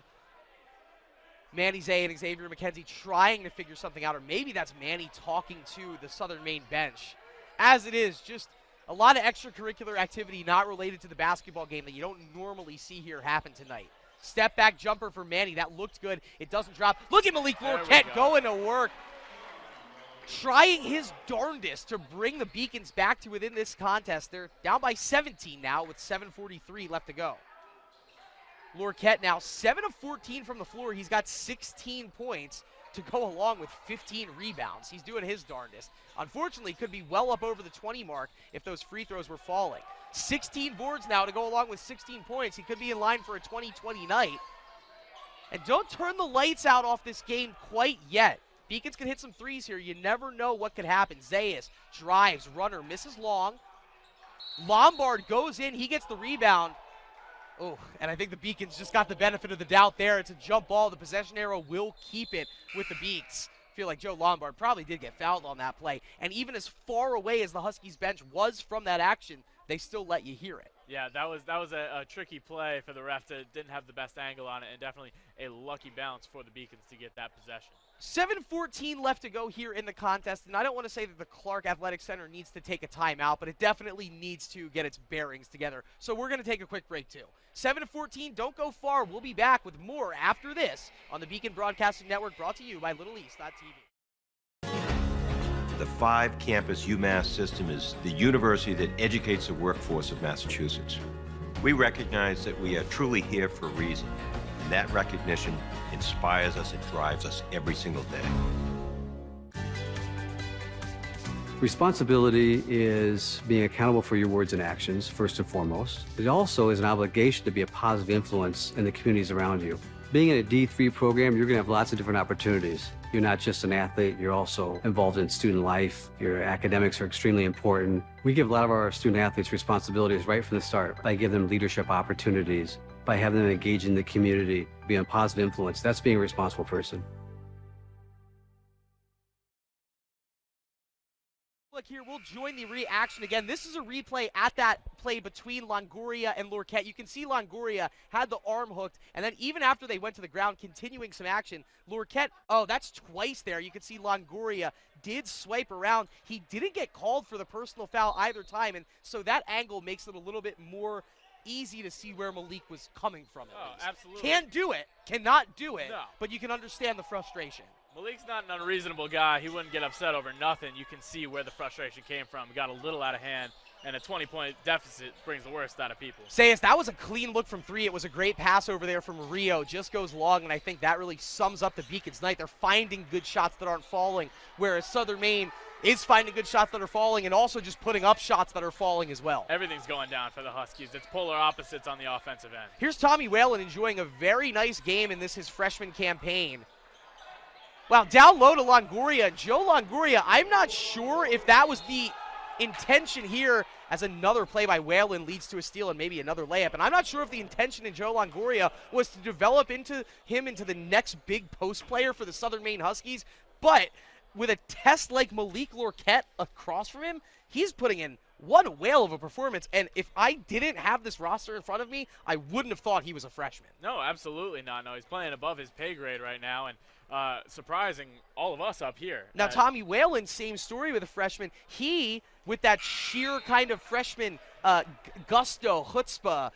Manny Zay and Xavier McKenzie trying to figure something out, or maybe that's Manny talking to the Southern Maine bench. As it is, just a lot of extracurricular activity not related to the basketball game that you don't normally see here happen tonight. Step back jumper for Manny. That looked good. It doesn't drop. Look at Malik Lorquette going to work. Trying his darndest to bring the Beacons back to within this contest. They're down by 17 now with 7:43 left to go. Lorquette now 7 of 14 from the floor. He's got 16 points to go along with 15 rebounds. He's doing his darndest. Unfortunately, could be well up over the 20 mark if those free throws were falling. 16 boards now to go along with 16 points. He could be in line for a 20-20 night. And don't turn the lights out off this game quite yet. Beacons can hit some threes here. You never know what could happen. Zayas drives, runner, misses long. Lombard goes in. He gets the rebound. Oh, and I think the Beacons just got the benefit of the doubt there. It's a jump ball. The possession arrow will keep it with the Beaks. I feel like Joe Lombard probably did get fouled on that play. And even as far away as the Huskies bench was from that action, they still let you hear it.
Yeah, that was a tricky play for the ref. Didn't have the best angle on it, and definitely a lucky bounce for the Beacons to get that possession.
7:14 left to go here in the contest, and I don't want to say that the Clark Athletic Center needs to take a timeout, but it definitely needs to get its bearings together. So we're going to take a quick break, too. 7:14, don't go far. We'll be back with more after this on the Beacon Broadcasting Network, brought to you by LittleEast.tv.
The 5-campus UMass system is the university that educates the workforce of Massachusetts. We recognize that we are truly here for a reason, and that recognition inspires us and drives us every single day.
Responsibility is being accountable for your words and actions, first and foremost. It also is an obligation to be a positive influence in the communities around you. Being in a D3 program, you're going to have lots of different opportunities. You're not just an athlete, you're also involved in student life. Your academics are extremely important. We give a lot of our student athletes responsibilities right from the start. I give them leadership opportunities. by having them engage in the community, being a positive influence. That's being a responsible person.
Look here, we'll join the reaction again. This is a replay at that play between Longoria and Lorquette. You can see Longoria had the arm hooked, and then even after they went to the ground, continuing some action, Lorquette, oh, that's twice there. You can see Longoria did swipe around. He didn't get called for the personal foul either time, and so that angle makes it a little bit more easy to see where Malik was coming from.
Oh, absolutely.
Can't do it, cannot do it,
No.
but you can understand the frustration.
Malik's not an unreasonable guy. He wouldn't get upset over nothing. You can see where the frustration came from. Got a little out of hand, and a 20-point deficit brings the worst out of people.
Sayas, that was a clean look from three. It was a great pass over there from Rio. Just goes long, and I think that really sums up the Beacons' night. They're finding good shots that aren't falling, whereas Southern Maine is finding good shots that are falling and also just putting up shots that are falling as well.
Everything's going down for the Huskies. It's polar opposites on the offensive end.
Here's Tommy Whalen enjoying a very nice game in his freshman campaign. Wow, down low to Longoria. Joe Longoria, I'm not sure if that was the intention here, as another play by Whalen leads to a steal and maybe another layup. And I'm not sure if the intention in Joe Longoria was to develop into the next big post player for the Southern Maine Huskies. But with a test like Malik Lorquette across from him, he's putting in one whale of a performance. And if I didn't have this roster in front of me, I wouldn't have thought he was a freshman.
No, absolutely not. No, he's playing above his pay grade right now, and surprising all of us up here.
Now, Tommy Whalen, same story with a freshman. He, with that sheer kind of freshman gusto, chutzpah,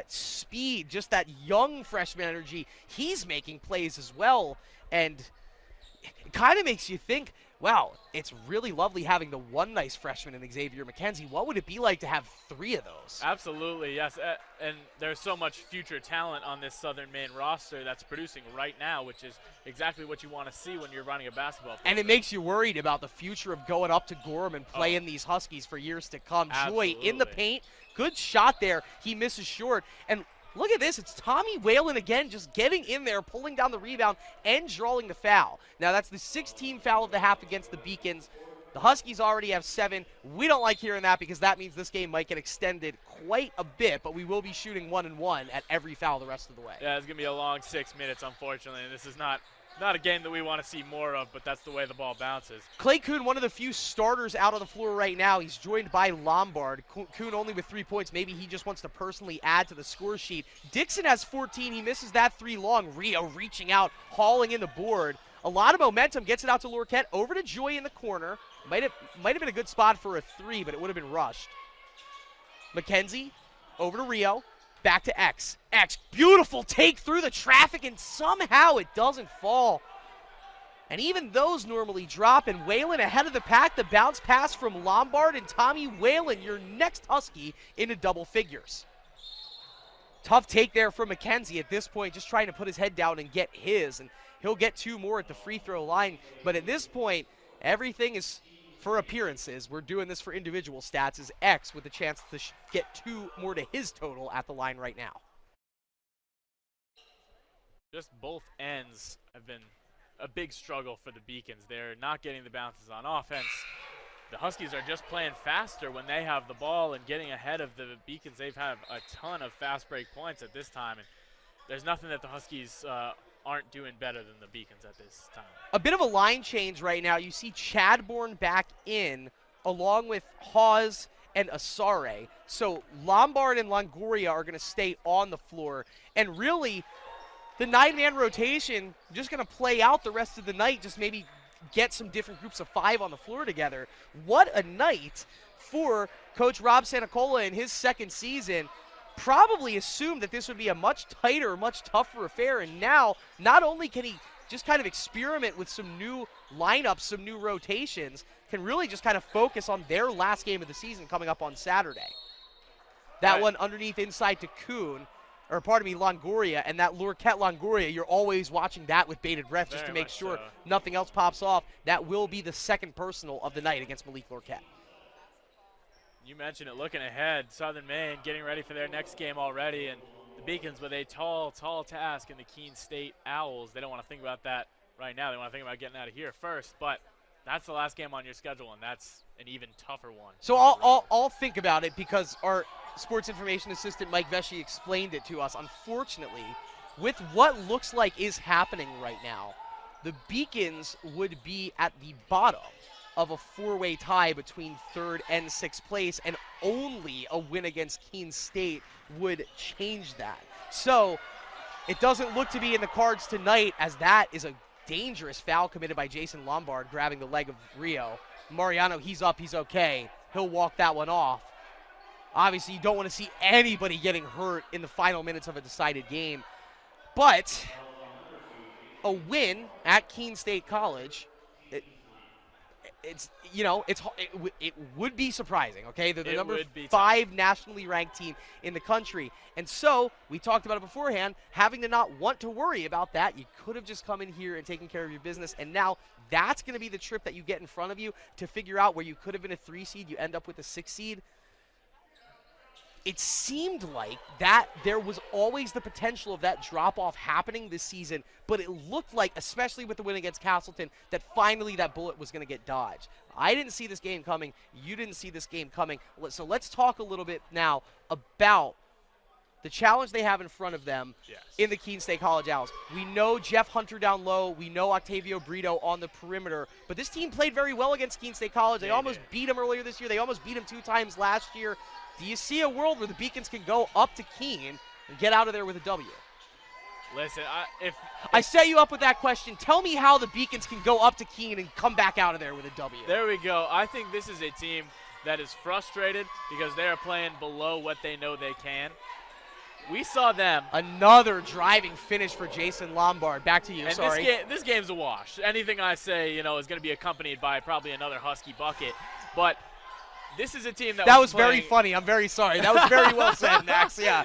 speed, just that young freshman energy, he's making plays as well. And it kind of makes you think, wow, it's really lovely having the one nice freshman in Xavier McKenzie. What would it be like to have three of those?
Absolutely, yes. And there's so much future talent on this Southern Maine roster that's producing right now, which is exactly what you want to see when you're running a basketball program.
And it makes you worried about the future of going up to Gorham and playing these Huskies for years to come.
Absolutely.
Joy in the paint. Good shot there. He misses short. And look at this. It's Tommy Whalen again, just getting in there, pulling down the rebound, and drawing the foul. Now, that's the 16th foul of the half against the Beacons. The Huskies already have 7. We don't like hearing that because that means this game might get extended quite a bit, but we will be shooting 1-and-1 at every foul the rest of the way.
Yeah, it's going to be a long 6 minutes, unfortunately, and this is not a game that we want to see more of, but that's the way the ball bounces.
Clay Kuhn, one of the few starters out on the floor right now. He's joined by Lombard. Kuhn only with 3 points. Maybe he just wants to personally add to the score sheet. Dixon has 14. He misses that 3 long. Rio reaching out, hauling in the board. A lot of momentum, gets it out to Lorquette, over to Joy in the corner. Might have been a good spot for a 3, but it would have been rushed. McKenzie, over to Rio. Back to X. X, beautiful take through the traffic, and somehow it doesn't fall. And even those normally drop, and Whalen ahead of the pack. The bounce pass from Lombard, and Tommy Whalen, your next Husky, into double figures. Tough take there from McKenzie at this point, just trying to put his head down and get his. And he'll get 2 more at the free throw line. But at this point, everything is for appearances. We're doing this for individual stats. Is X with a chance to get 2 more to his total at the line right now.
Just both ends have been a big struggle for the Beacons. They're not getting the bounces on offense. The Huskies are just playing faster when they have the ball and getting ahead of the Beacons. They've had a ton of fast break points at this time, and there's nothing that the Huskies aren't doing better than the Beacons at this time.
A bit of a line change right now. You see Chadbourne back in along with Hawes and Asare. So Lombard and Longoria are going to stay on the floor. And really, the 9-man rotation just going to play out the rest of the night, just maybe get some different groups of 5 on the floor together. What a night for Coach Rob Santacola in his second season. Probably assumed that this would be a much tighter, much tougher affair, and now not only can he just kind of experiment with some new lineups, some new rotations, can really just kind of focus on their last game of the season coming up on Saturday. That one underneath inside to Kuhn, or pardon me, Longoria, and that Lorquette Longoria, you're always watching that with bated breath just to make sure nothing else pops off. That will be the second personal of the night against Malik Lorquette.
You mentioned it, looking ahead, Southern Maine getting ready for their next game already, and the Beacons with a tall, tall task in the Keene State Owls. They don't want to think about that right now. They want to think about getting out of here first, but that's the last game on your schedule, and that's an even tougher one.
So I'll think about it because our sports information assistant Mike Vesci explained it to us. Unfortunately, with what looks like is happening right now, the Beacons would be at the bottom of a four-way tie between 3rd and 6th place, and only a win against Keene State would change that. So it doesn't look to be in the cards tonight, as that is a dangerous foul committed by Jason Lombard, grabbing the leg of Rio. Mariano, he's up, he's okay. He'll walk that one off. Obviously, you don't want to see anybody getting hurt in the final minutes of a decided game. But a win at Keene State College, it would be surprising, okay? They're the number 5 nationally ranked team in the country. And so, we talked about it beforehand, having to not want to worry about that, you could have just come in here and taken care of your business, and now that's going to be the trip that you get in front of you to figure out where you could have been a 3 seed, you end up with a 6 seed. It seemed like that there was always the potential of that drop-off happening this season, but it looked like, especially with the win against Castleton, that finally that bullet was going to get dodged. I didn't see this game coming. You didn't see this game coming. So let's talk a little bit now about the challenge they have in front of them in the Keene State College Owls. We know Jeff Hunter down low. We know Octavio Brito on the perimeter. But this team played very well against Keene State College. They almost beat them earlier this year. They almost beat them 2 times last year. Do you see a world where the Beacons can go up to Keene and get out of there with a W?
Listen, if
I set you up with that question, tell me how the Beacons can go up to Keene and come back out of there with a W.
There we go. I think this is a team that is frustrated because they are playing below what they know they can. We saw them.
Another driving finish for Jason Lombard. Back to you,
and
sorry.
This game's a wash. Anything I say, is going to be accompanied by probably another Husky bucket. But this is a team that
was very funny. I'm very sorry. That was very well said, Max. Yeah.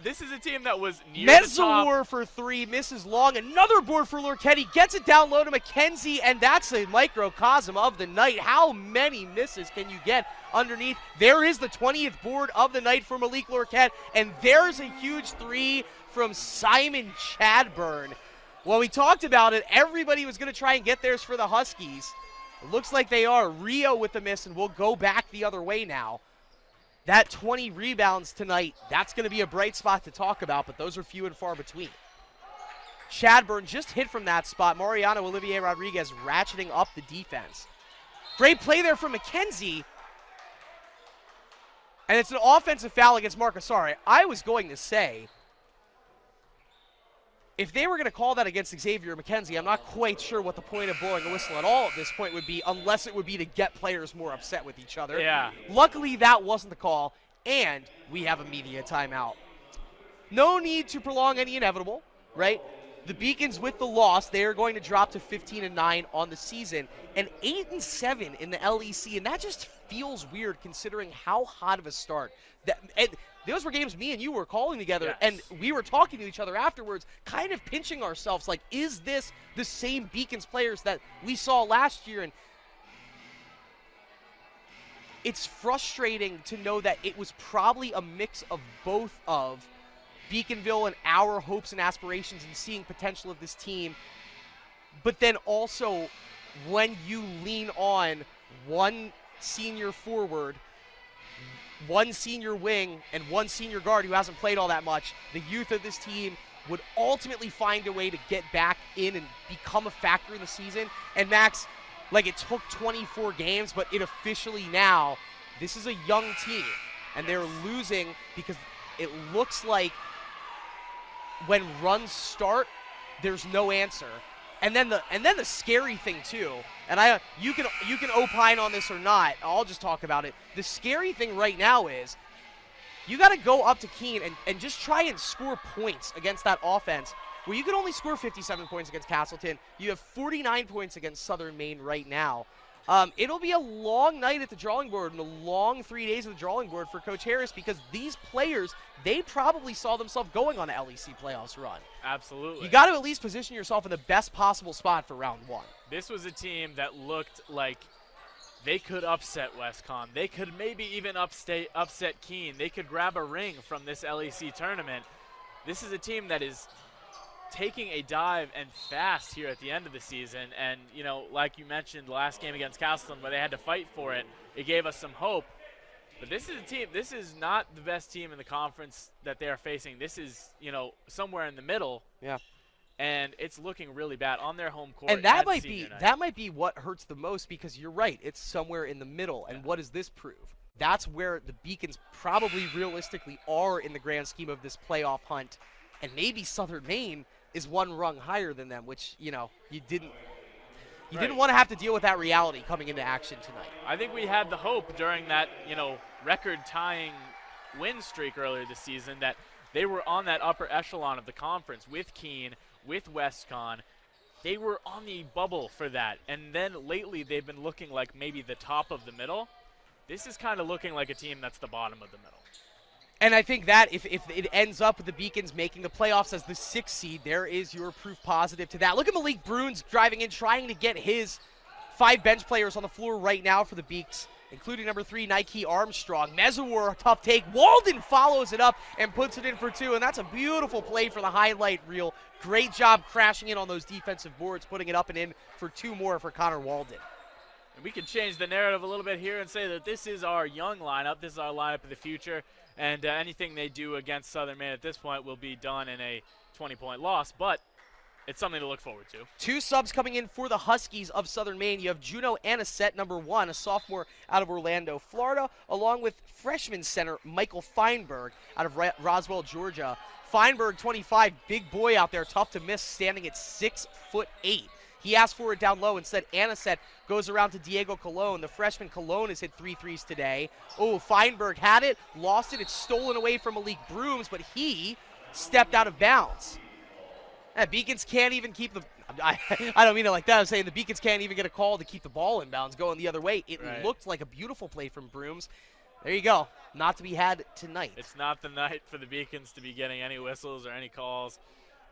This is a team that was near the top.
Mezzawar for 3, misses long. Another board for Lorchetti. Gets it down low to McKenzie, and that's a microcosm of the night. How many misses can you get underneath? There is the 20th board of the night for Malik Lorquette, and there's a huge 3 from Simon Chadburn. Well, we talked about it. Everybody was going to try and get theirs for the Huskies. It looks like they are. Rio with the miss, and we'll go back the other way now. That 20 rebounds tonight, that's going to be a bright spot to talk about, but those are few and far between. Chadburn just hit from that spot. Mariano Olivier Rodriguez ratcheting up the defense. Great play there from McKenzie. And it's an offensive foul against Marcus Asari. I was going to say, if they were going to call that against Xavier McKenzie, I'm not quite sure what the point of blowing a whistle at all at this point would be, unless it would be to get players more upset with each other.
Yeah.
Luckily, that wasn't the call, and we have a media timeout. No need to prolong any inevitable, right? The Beacons, with the loss, they are going to drop to 15-9 on the season, and 8-7 in the LEC, and that just feels weird considering how hot of a start. Those were games me and you were calling together, and we were talking to each other afterwards, kind of pinching ourselves, like, is this the same Beacons players that we saw last year? And it's frustrating to know that it was probably a mix of both of Beaconville and our hopes and aspirations and seeing potential of this team, but then also when you lean on one senior forward, one senior wing, and one senior guard who hasn't played all that much, the youth of this team would ultimately find a way to get back in and become a factor in the season. And Max, like, it took 24 games, but it officially now, this is a young team, and they're losing because it looks like when runs start, there's no answer. And then the scary thing too, and you can opine on this or not, I'll just talk about it. The scary thing right now is you got to go up to Keene and just try and score points against that offense where you can only score 57 points against Castleton. You have 49 points against Southern Maine right now. It'll be a long night at the drawing board and a long 3 days at the drawing board for Coach Harris, because these players, they probably saw themselves going on an LEC playoffs run.
Absolutely.
You got to at least position yourself in the best possible spot for round 1.
This was a team that looked like they could upset WestCon. They could maybe even upset Keene. They could grab a ring from this LEC tournament. This is a team that is taking a dive and fast here at the end of the season. And, like you mentioned, the last game against Castleton where they had to fight for it, it gave us some hope. But this is a team, this is not the best team in the conference that they are facing. This is, you know, somewhere in the middle.
Yeah.
And it's looking really bad on their home court.
And that might
senior night.
that might be what hurts the most, because you're right, it's somewhere in the middle. And what does this prove? That's where the Beacons probably realistically are in the grand scheme of this playoff hunt. And maybe Southern Maine is one rung higher than them, which, you know, you didn't want to have to deal with that reality coming into action tonight.
I think we had the hope during that, you know, record-tying win streak earlier this season that they were on that upper echelon of the conference with Keene, with WestCon. They were on the bubble for that. And then lately they've been looking like maybe the top of the middle. This is kind of looking like a team that's the bottom of the middle.
And I think that if it ends up with the Beacons making the playoffs as the 6th seed, there is your proof positive to that. Look at Malik Bruins driving in, trying to get his 5 bench players on the floor right now for the Beaks, including number 3, Nike Armstrong. Mezawar, a tough take. Walden follows it up and puts it in for 2, and that's a beautiful play for the highlight reel. Great job crashing in on those defensive boards, putting it up and in for 2 more for Connor Walden.
And we can change the narrative a little bit here and say that this is our young lineup. This is our lineup of the future. And anything they do against Southern Maine at this point will be done in a 20-point loss. But it's something to look forward to.
2 subs coming in for the Huskies of Southern Maine. You have Juno Anisette, number 1, a sophomore out of Orlando, Florida, along with freshman center Michael Feinberg out of Roswell, Georgia. Feinberg, 25, big boy out there, tough to miss, standing at 6'8". He asked for it down low. Instead, Anisette goes around to Diego Colon. The freshman Colon has hit 3 threes today. Oh, Feinberg had it, lost it. It's stolen away from Malik Brooms, but he stepped out of bounds. Beacons can't even keep the – I don't mean it like that. I'm saying the Beacons can't even get a call to keep the ball in bounds going the other way. It looked like a beautiful play from Brooms. There you go. Not to be had tonight.
It's not the night for the Beacons to be getting any whistles or any calls.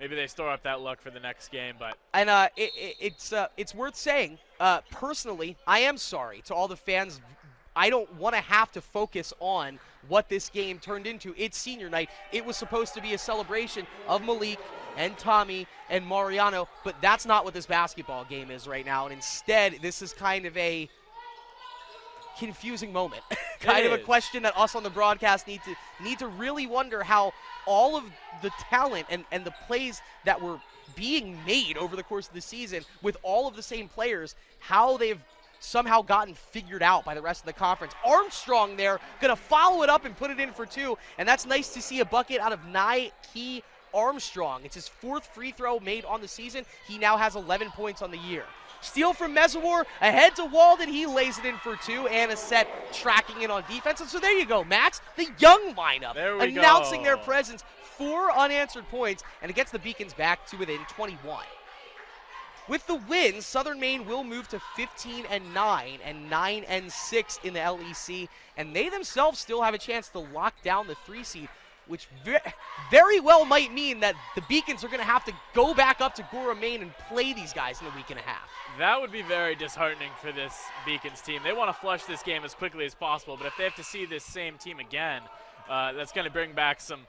Maybe they store up that luck for the next game, but
and it's worth saying. Personally, I am sorry to all the fans. I don't want to have to focus on what this game turned into. It's senior night. It was supposed to be a celebration of Malik and Tommy and Mariano, but that's not what this basketball game is right now. And instead, this is kind of a confusing moment. Kind of a question that us on the broadcast need to really wonder how all of the talent and the plays that were being made over the course of the season with all of the same players, how they've somehow gotten figured out by the rest of the conference. Armstrong there, going to follow it up and put it in for 2, and that's nice to see a bucket out of Nike Armstrong. It's his 4th free throw made on the season. He now has 11 points on the year. Steal from Mezawar, ahead to Walden. He lays it in for 2. Anisette tracking in on defense. And so there you go, Max. The young lineup announcing their presence. 4 unanswered points, and it gets the Beacons back to within 21. With the win, Southern Maine will move to 15-9 and 9-6 in the LEC, and they themselves still have a chance to lock down the 3 seed, which very well might mean that the Beacons are going to have to go back up to Gorham, Maine and play these guys in a week and a half.
That would be very disheartening for this Beacons team. They want to flush this game as quickly as possible, but if they have to see this same team again, that's going to bring back some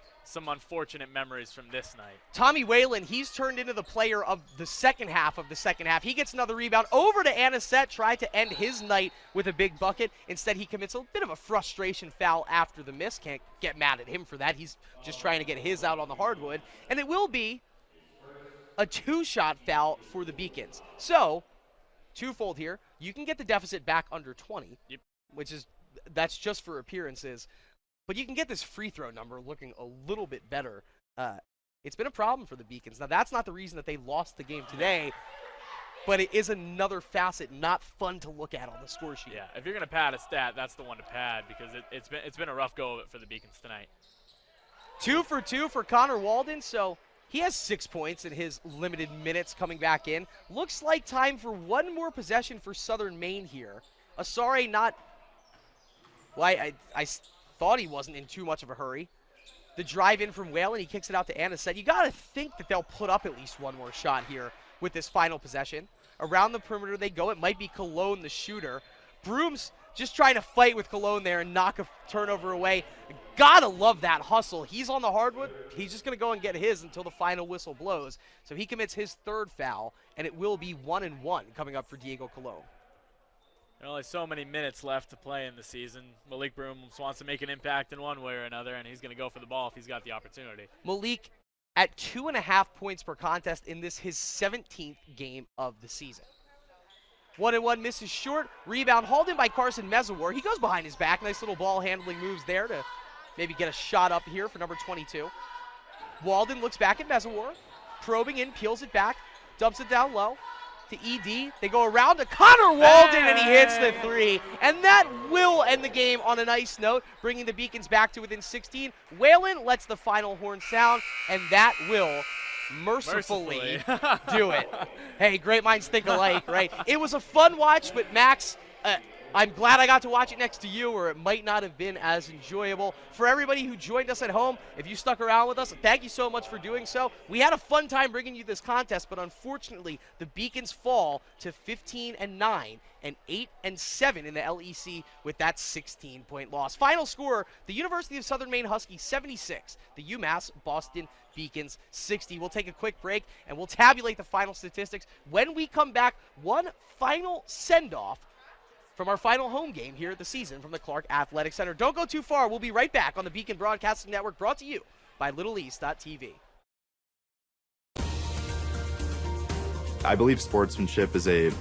unfortunate memories from this night.
Tommy Whalen, he's turned into the player of the second half. He gets another rebound over to Anisette, tried to end his night with a big bucket. Instead, he commits a bit of a frustration foul after the miss. Can't get mad at him for that. He's just trying to get his out on the hardwood. And it will be a 2-shot foul for the Beacons. So, twofold here. You can get the deficit back under 20, that's just for appearances. But you can get this free throw number looking a little bit better. It's been a problem for the Beacons. Now, that's not the reason that they lost the game today, but it is another facet not fun to look at on the score sheet.
Yeah, if you're going to pad a stat, that's the one to pad because it's been a rough go of it for the Beacons tonight.
2 for 2 for Connor Walden, so he has 6 points in his limited minutes coming back in. Looks like time for one more possession for Southern Maine here. Asare not – well, I thought he wasn't in too much of a hurry. The drive in from Whalen, he kicks it out to Anisette. You got to think that they'll put up at least one more shot here with this final possession. Around the perimeter they go. It might be Cologne, the shooter. Brooms just trying to fight with Cologne there and knock a turnover away. Gotta love that hustle. He's on the hardwood. He's just going to go and get his until the final whistle blows. So he commits his 3rd foul, and it will be 1-1 coming up for Diego Cologne.
There are only so many minutes left to play in the season. Malik Brooms wants to make an impact in one way or another, and he's going to go for the ball if he's got the opportunity.
Malik at 2.5 points per contest in this his 17th game of the season. 1-1 misses short. Rebound hauled in by Carson Mezawar. He goes behind his back. Nice little ball handling moves there to maybe get a shot up here for number 22. Walden looks back at Mezawar. Probing in, peels it back, dumps it down low to ED. They go around to Connor Walden, and he hits the three. And that will end the game on a nice note, bringing the Beacons back to within 16. Whalen lets the final horn sound, and that will mercifully do it. Hey, great minds think alike, right? It was a fun watch, but Max, I'm glad I got to watch it next to you, or it might not have been as enjoyable. For everybody who joined us at home, if you stuck around with us, thank you so much for doing so. We had a fun time bringing you this contest, but unfortunately, the Beacons fall to 15-9 and 8-7 in the LEC with that 16-point loss. Final score, the University of Southern Maine Huskies 76, the UMass Boston Beacons 60. We'll take a quick break, and we'll tabulate the final statistics. When we come back, one final send-off from our final home game here at the season from the Clark Athletic Center. Don't go too far. We'll be right back on the Beacon Broadcasting Network, brought to you by LittleEast.tv.
I believe sportsmanship is a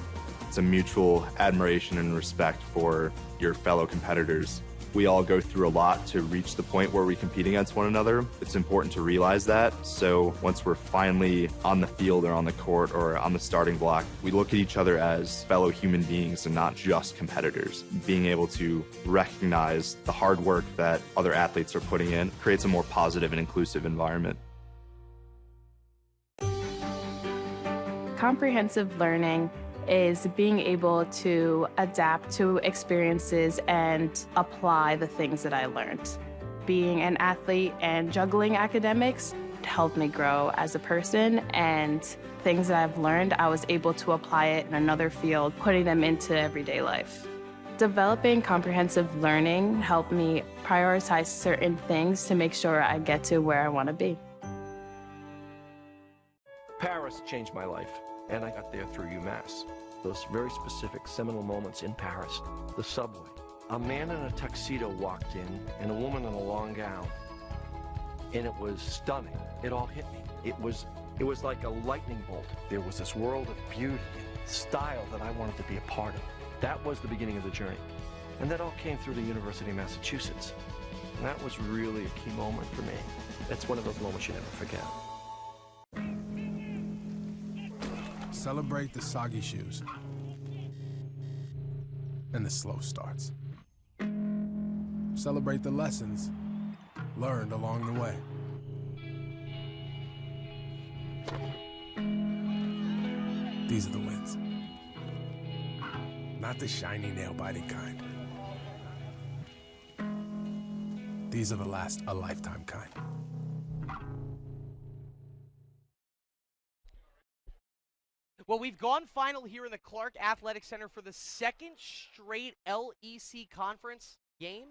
mutual admiration and respect for your fellow competitors. We all go through a lot to reach the point where we compete against one another. It's important to realize that. So once we're finally on the field or on the court or on the starting block, we look at each other as fellow human beings and not just competitors. Being able to recognize the hard work that other athletes are putting in creates a more positive and inclusive environment.
Comprehensive learning is being able to adapt to experiences and apply the things that I learned. Being an athlete and juggling academics helped me grow as a person, and things that I've learned, I was able to apply it in another field, putting them into everyday life. Developing comprehensive learning helped me prioritize certain things to make sure I get to where I want to be.
Paris changed my life, and I got there through UMass. Those very specific seminal moments in Paris, the subway. A man in a tuxedo walked in, and a woman in a long gown. And it was stunning. It all hit me. It was like a lightning bolt. There was this world of beauty and style that I wanted to be a part of. That was the beginning of the journey. And that all came through the University of Massachusetts. And that was really a key moment for me. It's one of those moments you never forget.
Celebrate the soggy shoes and the slow starts. Celebrate the lessons learned along the way. These are the wins. Not the shiny nail-biting kind. These are the last a lifetime kind.
Well, we've gone final here in the Clark Athletic Center for the second straight LEC conference game.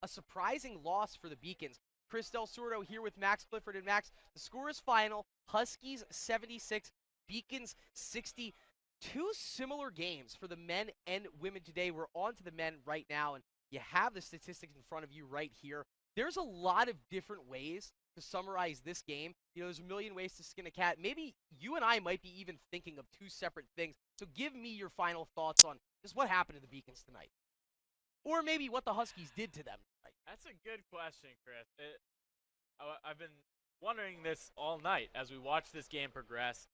A surprising loss for the Beacons. Chris Del Sordo here with Max Clifford. And Max, the score is final. Huskies 76, Beacons 60. Two similar games for the men and women today. We're on to the men right now, and you have the statistics in front of you right here. There's a lot of different ways to summarize this game. You know, there's a million ways to skin a cat. Maybe you and I might be even thinking of two separate things. So give me your final thoughts on just what happened to the Beacons tonight. Or maybe what the Huskies did to them tonight.
That's a good question, Chris. I've been wondering this all night as we watch this game progress.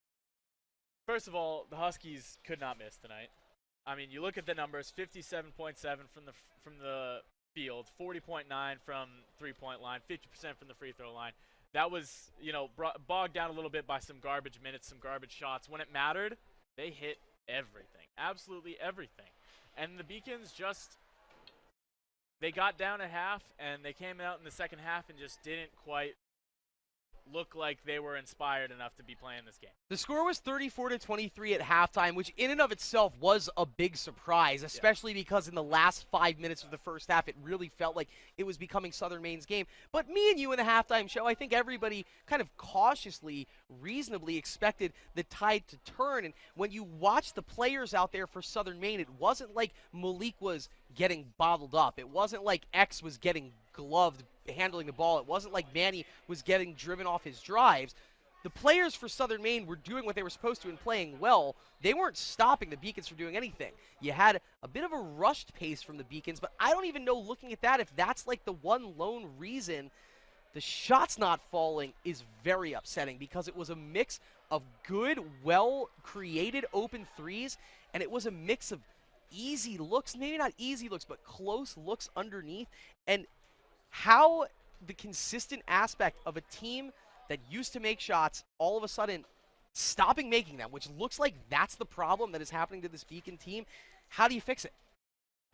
First of all, the Huskies could not miss tonight. I mean, you look at the numbers, 57.7 from the field, 40.9 from three-point line, 50% from the free throw line. That was, you know, bogged down a little bit by some garbage minutes, some garbage shots. When it mattered, they hit everything, absolutely everything. And the Beacons they got down at half, and they came out in the second half and just didn't quite look like they were inspired enough to be playing this game.
The score was 34-23 at halftime, which in and of itself was a big surprise, especially because in the last 5 minutes of the first half, it really felt like it was becoming Southern Maine's game. But me and you in the halftime show, I think everybody kind of cautiously, reasonably expected the tide to turn. And when you watch the players out there for Southern Maine, it wasn't like Malik was getting bottled up. It wasn't like X was getting gloved handling the ball. It wasn't like Manny was getting driven off his drives. The players for Southern Maine were doing what they were supposed to and playing well. They weren't stopping the Beacons from doing anything. You had a bit of a rushed pace from the Beacons, but I don't even know, looking at that, if that's like the one lone reason the shots not falling is very upsetting, because it was a mix of good, well-created open threes, and it was a mix of easy looks, maybe not easy looks, but close looks underneath. And how the consistent aspect of a team that used to make shots all of a sudden stopping making them, which looks like that's the problem that is happening to this Beacon team. How do you fix it?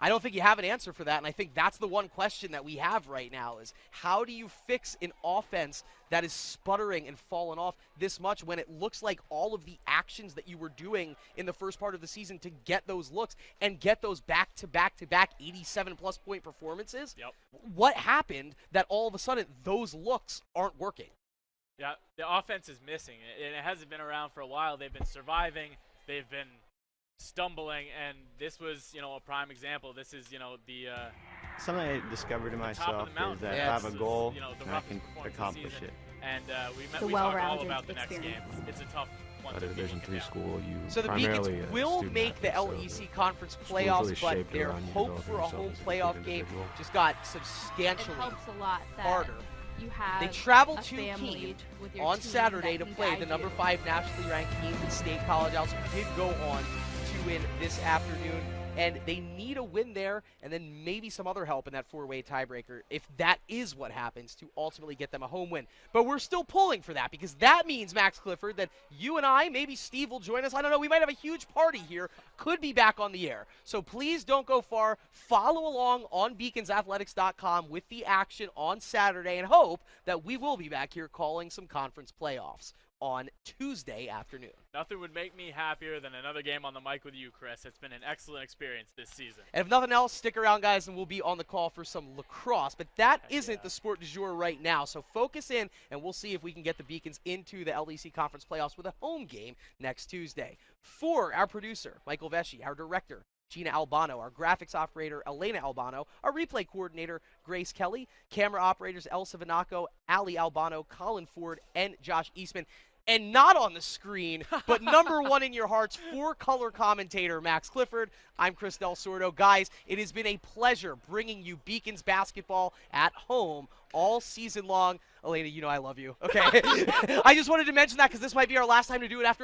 I don't think you have an answer for that, and I think that's the one question that we have right now is how do you fix an offense that is sputtering and falling off this much when it looks like all of the actions that you were doing in the first part of the season to get those looks and get those back-to-back 87-plus point performances? What happened that all of a sudden those looks aren't working?
Yeah, the offense is missing, and it hasn't been around for a while. They've been surviving. They've been stumbling, and this was, a prime example. This is, the
something I discovered in myself is that if I have a goal, I can accomplish it.
And we talked all about the next game. It's a tough one.
At a Division III school, you
so the Beacons will make the LEC conference playoffs,
really
but their hope for a home playoff game just got substantially harder.
You have
they travel
a
to
family
Keene
with your
on
team
Saturday
that
to
can
play
guide
the number
you.
5 nationally ranked Keene State College Owls, who did go on to win this afternoon. And they need a win there, and then maybe some other help in that 4-way tiebreaker, if that is what happens, to ultimately get them a home win. But we're still pulling for that, because that means, Max Clifford, that you and I, maybe Steve will join us. I don't know. We might have a huge party here. Could be back on the air. So please don't go far. Follow along on beaconsathletics.com with the action on Saturday, and hope that we will be back here calling some conference playoffs on Tuesday afternoon.
Nothing would make me happier than another game on the mic with you, Chris. It's been an excellent experience this season.
And if nothing else, stick around, guys, and we'll be on the call for some lacrosse. But that isn't the sport du jour right now. So focus in, and we'll see if we can get the Beacons into the LEC Conference Playoffs with a home game next Tuesday. For our producer, Michael Vesci, our director, Gina Albano, our graphics operator, Elena Albano, our replay coordinator, Grace Kelly, camera operators, Elsa Vanaco, Ali Albano, Colin Ford, and Josh Eastman. And not on the screen, but number one in your hearts, four-color commentator, Max Clifford. I'm Chris Del Sordo. Guys, it has been a pleasure bringing you Beacons basketball at home all season long. Elena, you know I love you. Okay. I just wanted to mention that because this might be our last time to do it after